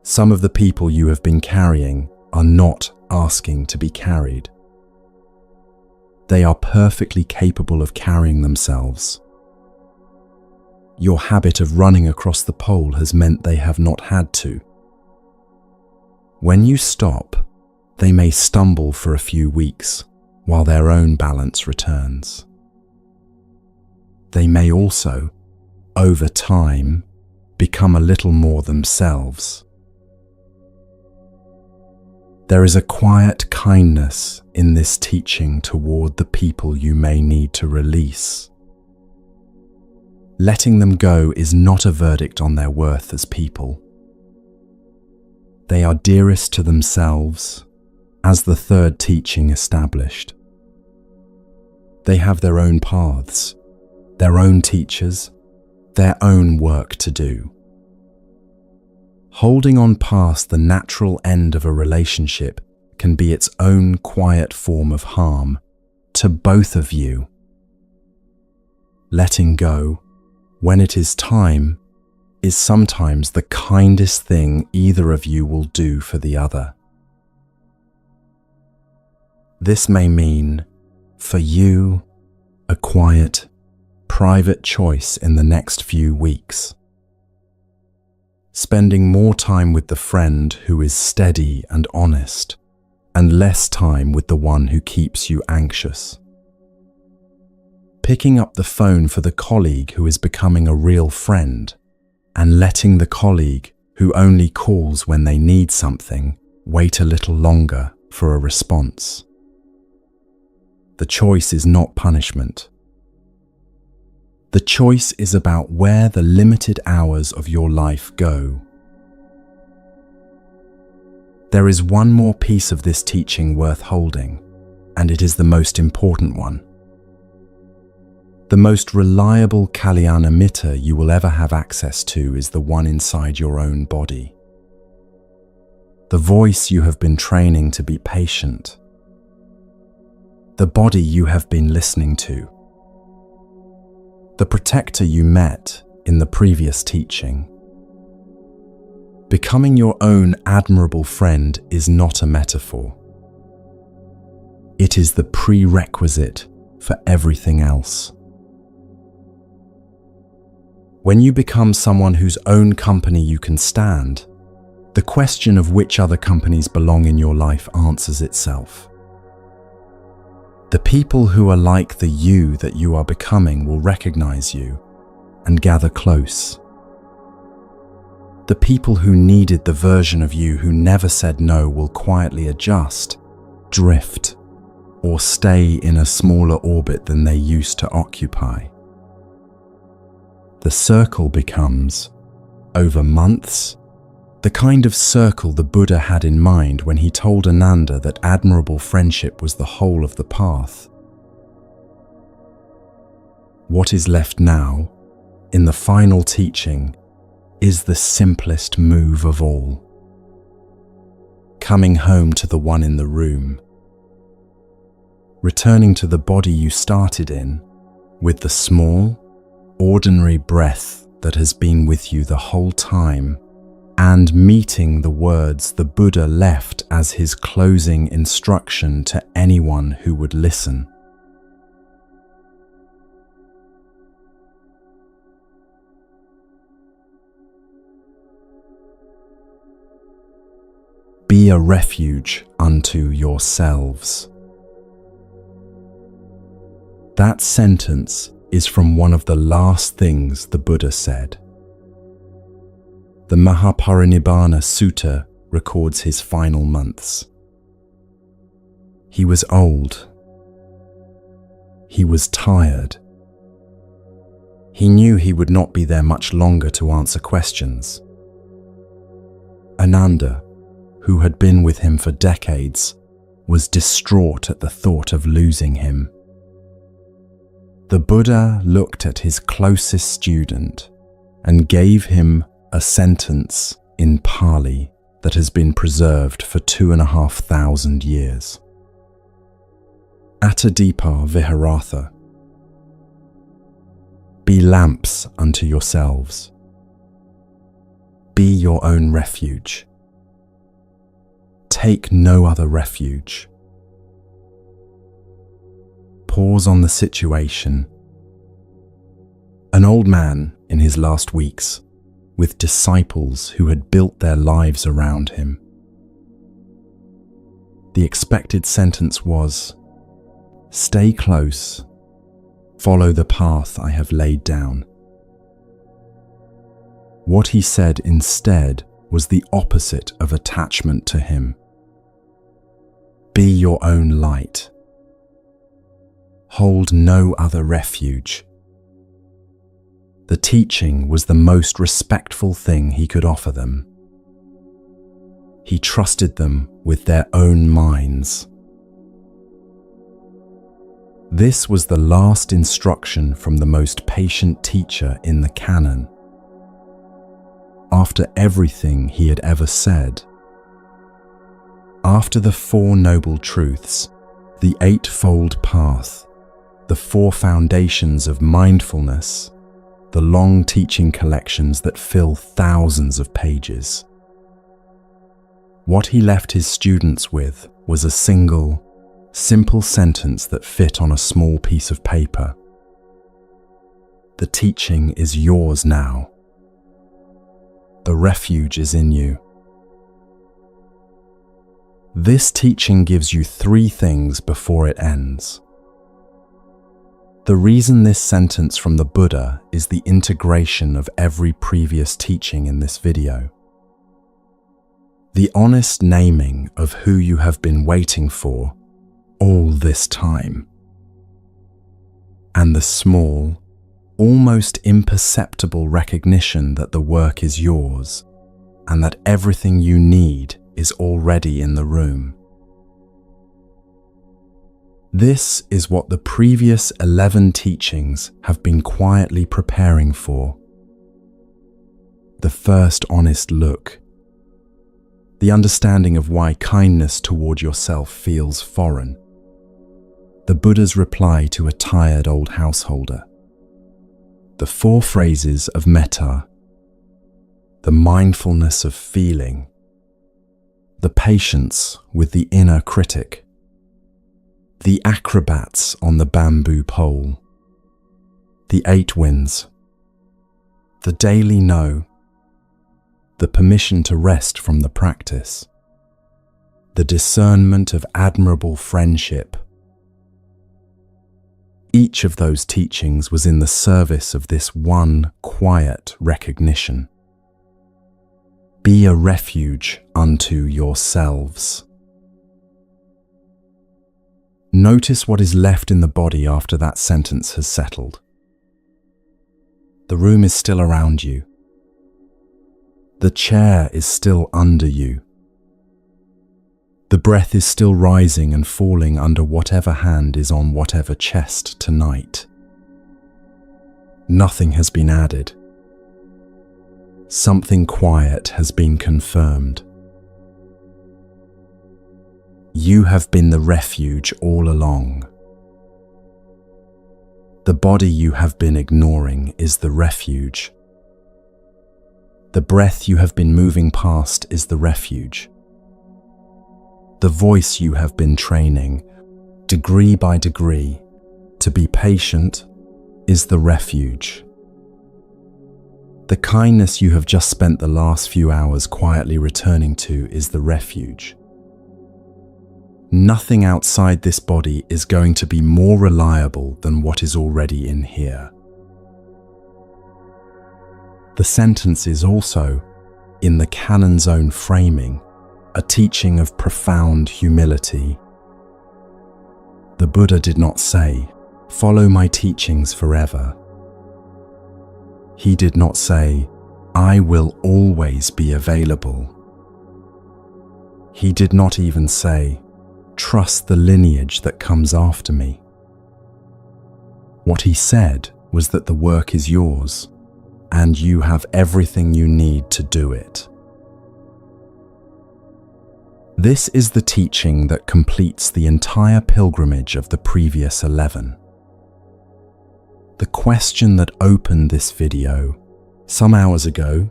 Some of the people you have been carrying are not asking to be carried. They are perfectly capable of carrying themselves. Your habit of running across the pole has meant they have not had to. When you stop, they may stumble for a few weeks while their own balance returns. They may also, over time, become a little more themselves. There is a quiet kindness in this teaching toward the people you may need to release. Letting them go is not a verdict on their worth as people. They are dearest to themselves, as the third teaching established. They have their own paths, their own teachers, their own work to do. Holding on past the natural end of a relationship can be its own quiet form of harm to both of you. Letting go, when it is time, is sometimes the kindest thing either of you will do for the other. This may mean, for you, a quiet, private choice in the next few weeks. Spending more time with the friend who is steady and honest, and less time with the one who keeps you anxious. Picking up the phone for the colleague who is becoming a real friend, and letting the colleague who only calls when they need something wait a little longer for a response. The choice is not punishment. The choice is about where the limited hours of your life go. There is one more piece of this teaching worth holding, and it is the most important one. The most reliable Kalyana Mitta you will ever have access to is the one inside your own body. The voice you have been training to be patient. The body you have been listening to. The protector you met in the previous teaching. Becoming your own admirable friend is not a metaphor. It is the prerequisite for everything else. When you become someone whose own company you can stand, the question of which other companies belong in your life answers itself. The people who are like the you that you are becoming will recognize you and gather close. The people who needed the version of you who never said no will quietly adjust, drift, or stay in a smaller orbit than they used to occupy. The circle becomes, over months, the kind of circle the Buddha had in mind when he told Ananda that admirable friendship was the whole of the path. What is left now, in the final teaching, is the simplest move of all. Coming home to the one in the room. Returning to the body you started in, with the small, ordinary breath that has been with you the whole time, and meeting the words the Buddha left as his closing instruction to anyone who would listen. Be a refuge unto yourselves. That sentence is from one of the last things the Buddha said. The Mahaparinibbana Sutta records his final months. He was old. He was tired. He knew he would not be there much longer to answer questions. Ananda, who had been with him for decades, was distraught at the thought of losing him. The Buddha looked at his closest student and gave him a sentence in Pali that has been preserved for 2,500 years. Attadipa Viharatha. Be lamps unto yourselves. Be your own refuge. Take no other refuge. Pause on the situation. An old man in his last weeks, with disciples who had built their lives around him. the expected sentence was, "Stay close, follow the path I have laid down." What he said instead was the opposite of attachment to him. Be your own light. Hold no other refuge. The teaching was the most respectful thing he could offer them. He trusted them with their own minds. This was the last instruction from the most patient teacher in the canon. After everything he had ever said, after the Four Noble Truths, the Eightfold Path, the Four Foundations of Mindfulness, the long teaching collections that fill thousands of pages, what he left his students with was a single, simple sentence that fit on a small piece of paper. The teaching is yours now. The refuge is in you. This teaching gives you three things before it ends. The reason this sentence from the Buddha is the integration of every previous teaching in this video. The honest naming of who you have been waiting for all this time. And the small, almost imperceptible recognition that the work is yours and that everything you need is already in the room. This is what the previous 11 teachings have been quietly preparing for. The first honest look. The understanding of why kindness toward yourself feels foreign. The Buddha's reply to a tired old householder. The 4 phrases of metta. The mindfulness of feeling. The patience with the inner critic. The acrobats on the bamboo pole. The 8 winds. The daily no. The permission to rest from the practice. The discernment of admirable friendship. Each of those teachings was in the service of this one quiet recognition. Be a refuge unto yourselves. Notice what is left in the body after that sentence has settled. The room is still around you. The chair is still under you. The breath is still rising and falling under whatever hand is on whatever chest tonight. Nothing has been added. Something quiet has been confirmed. You have been the refuge all along. The body you have been ignoring is the refuge. The breath you have been moving past is the refuge. The voice you have been training, degree by degree, to be patient is the refuge. The kindness you have just spent the last few hours quietly returning to is the refuge. Nothing outside this body is going to be more reliable than what is already in here. The sentence is also, in the canon's own framing, a teaching of profound humility. The Buddha did not say, "Follow my teachings forever." He did not say, "I will always be available." He did not even say, "Trust the lineage that comes after me." What he said was that the work is yours, and you have everything you need to do it. This is the teaching that completes the entire pilgrimage of the previous 11. The question that opened this video some hours ago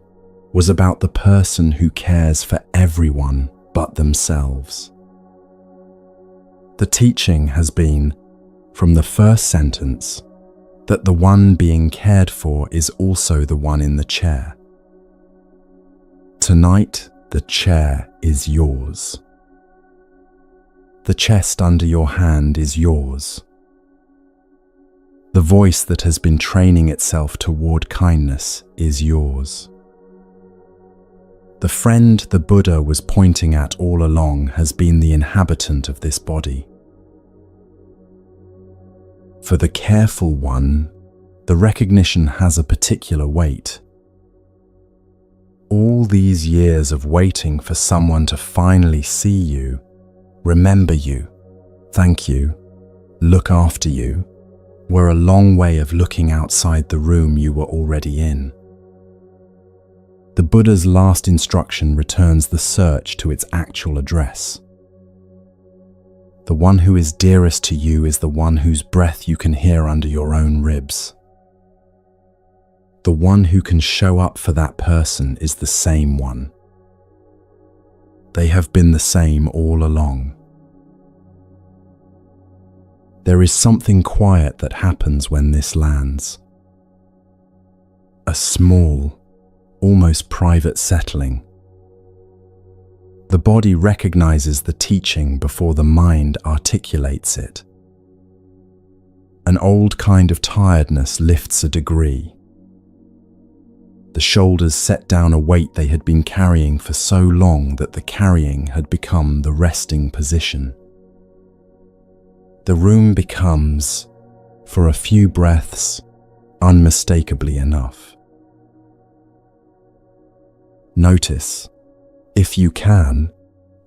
was about the person who cares for everyone but themselves. The teaching has been, from the first sentence, that the one being cared for is also the one in the chair. Tonight, the chair is yours. The chest under your hand is yours. The voice that has been training itself toward kindness is yours. The friend the Buddha was pointing at all along has been the inhabitant of this body. For the careful one, the recognition has a particular weight. All these years of waiting for someone to finally see you, remember you, thank you, look after you, were a long way of looking outside the room you were already in. The Buddha's last instruction returns the search to its actual address. The one who is dearest to you is the one whose breath you can hear under your own ribs. The one who can show up for that person is the same one. They have been the same all along. There is something quiet that happens when this lands. A small, almost private settling. The body recognizes the teaching before the mind articulates it. An old kind of tiredness lifts a degree. The shoulders set down a weight they had been carrying for so long that the carrying had become the resting position. The room becomes, for a few breaths, unmistakably enough. Notice, if you can,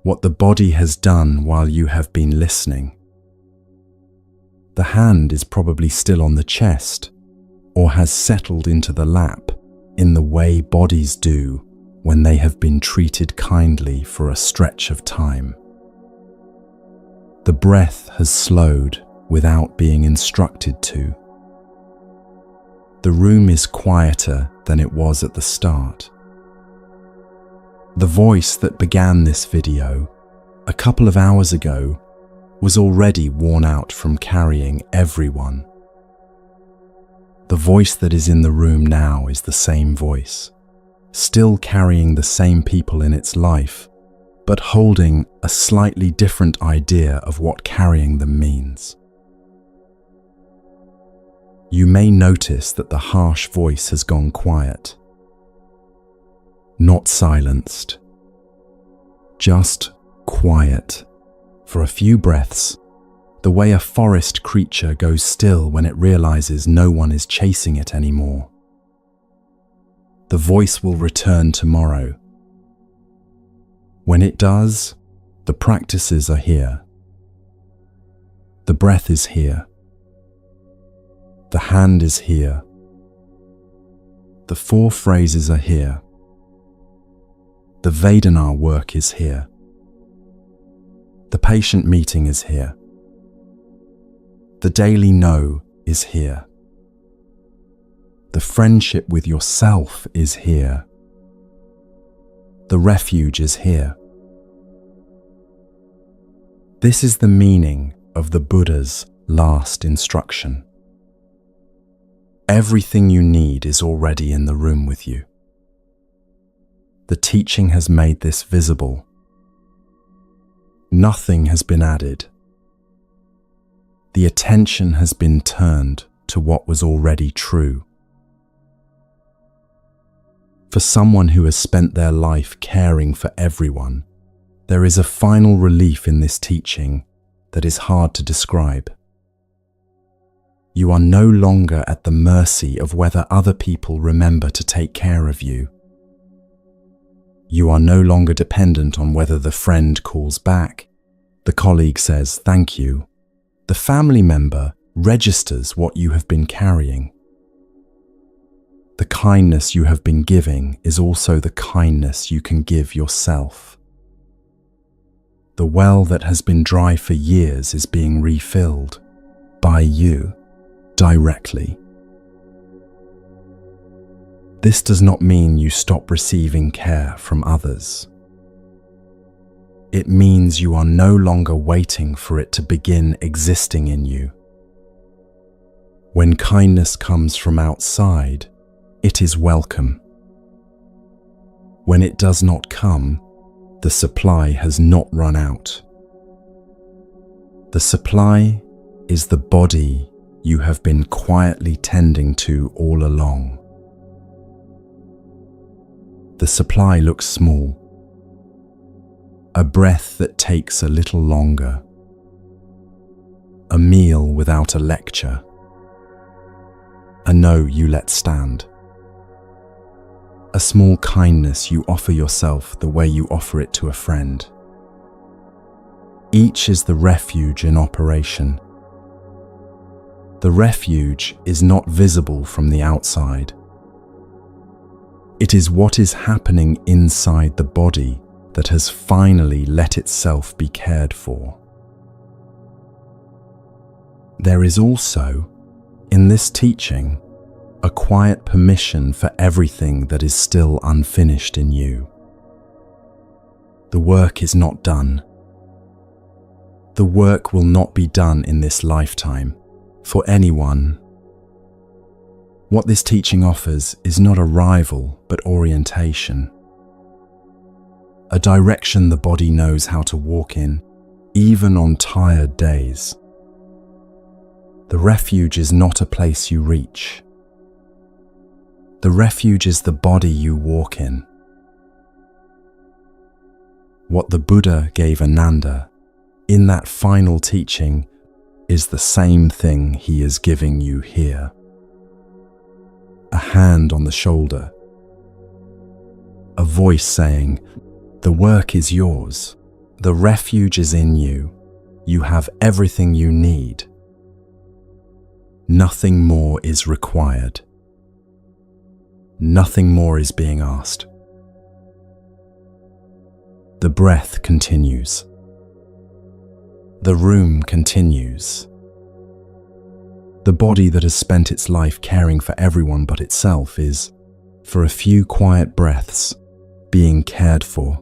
what the body has done while you have been listening. The hand is probably still on the chest, or has settled into the lap in the way bodies do when they have been treated kindly for a stretch of time. The breath has slowed without being instructed to. The room is quieter than it was at the start. The voice that began this video a couple of hours ago was already worn out from carrying everyone. The voice that is in the room now is the same voice, still carrying the same people in its life, but holding a slightly different idea of what carrying them means. You may notice that the harsh voice has gone quiet. Not silenced, just quiet for a few breaths, the way a forest creature goes still when it realizes no one is chasing it anymore. The voice will return tomorrow. When it does, the practices are here. The breath is here. The hand is here. The 4 phrases are here. The Vedana work is here. The patient meeting is here. The daily no is here. The friendship with yourself is here. The refuge is here. This is the meaning of the Buddha's last instruction. Everything you need is already in the room with you. The teaching has made this visible. Nothing has been added. The attention has been turned to what was already true. For someone who has spent their life caring for everyone, there is a final relief in this teaching that is hard to describe. You are no longer at the mercy of whether other people remember to take care of you. You are no longer dependent on whether the friend calls back, the colleague says thank you, the family member registers what you have been carrying. The kindness you have been giving is also the kindness you can give yourself. The well that has been dry for years is being refilled by you directly. This does not mean you stop receiving care from others. It means you are no longer waiting for it to begin existing in you. When kindness comes from outside, it is welcome. When it does not come, the supply has not run out. The supply is the body you have been quietly tending to all along. The supply looks small, a breath that takes a little longer, a meal without a lecture, a no you let stand, a small kindness you offer yourself the way you offer it to a friend. Each is the refuge in operation. The refuge is not visible from the outside. It is what is happening inside the body that has finally let itself be cared for. There is also, in this teaching, a quiet permission for everything that is still unfinished in you. The work is not done. The work will not be done in this lifetime, for anyone. What this teaching offers is not arrival, but orientation. A direction the body knows how to walk in, even on tired days. The refuge is not a place you reach. The refuge is the body you walk in. What the Buddha gave Ananda in that final teaching is the same thing he is giving you here. A hand on the shoulder. A voice saying, "The work is yours. The refuge is in you. You have everything you need. Nothing more is required. Nothing more is being asked." The breath continues. The room continues. The body that has spent its life caring for everyone but itself is, for a few quiet breaths, being cared for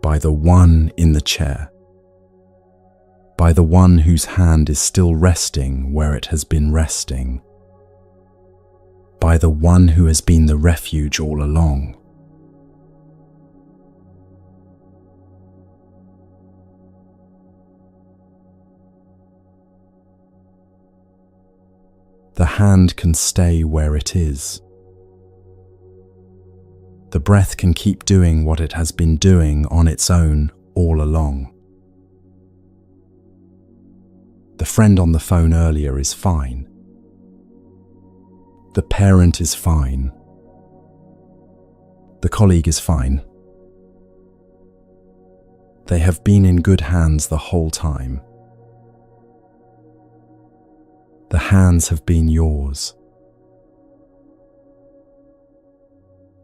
by the one in the chair, by the one whose hand is still resting where it has been resting, by the one who has been the refuge all along. The hand can stay where it is. The breath can keep doing what it has been doing on its own all along. The friend on the phone earlier is fine. The parent is fine. The colleague is fine. They have been in good hands the whole time. The hands have been yours.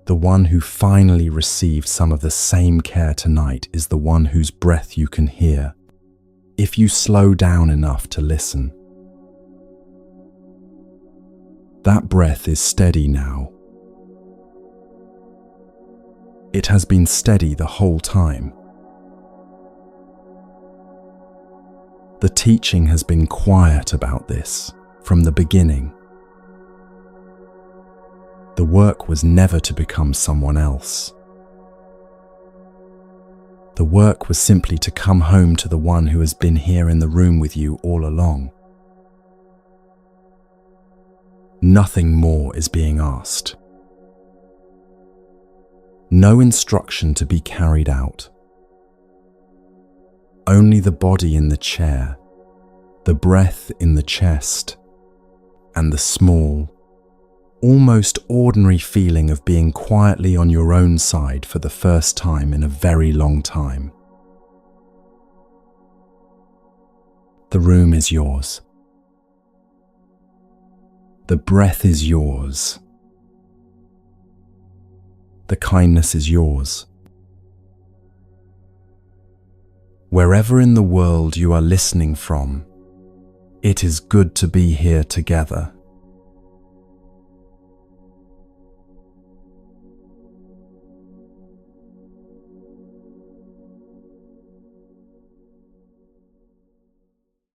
The one who finally received some of the same care tonight is the one whose breath you can hear, if you slow down enough to listen. That breath is steady now. It has been steady the whole time. The teaching has been quiet about this from the beginning. The work was never to become someone else. The work was simply to come home to the one who has been here in the room with you all along. Nothing more is being asked. No instruction to be carried out. Only the body in the chair, the breath in the chest, and the small, almost ordinary feeling of being quietly on your own side for the first time in a very long time. The room is yours. The breath is yours. The kindness is yours. Wherever in the world you are listening from, it is good to be here together.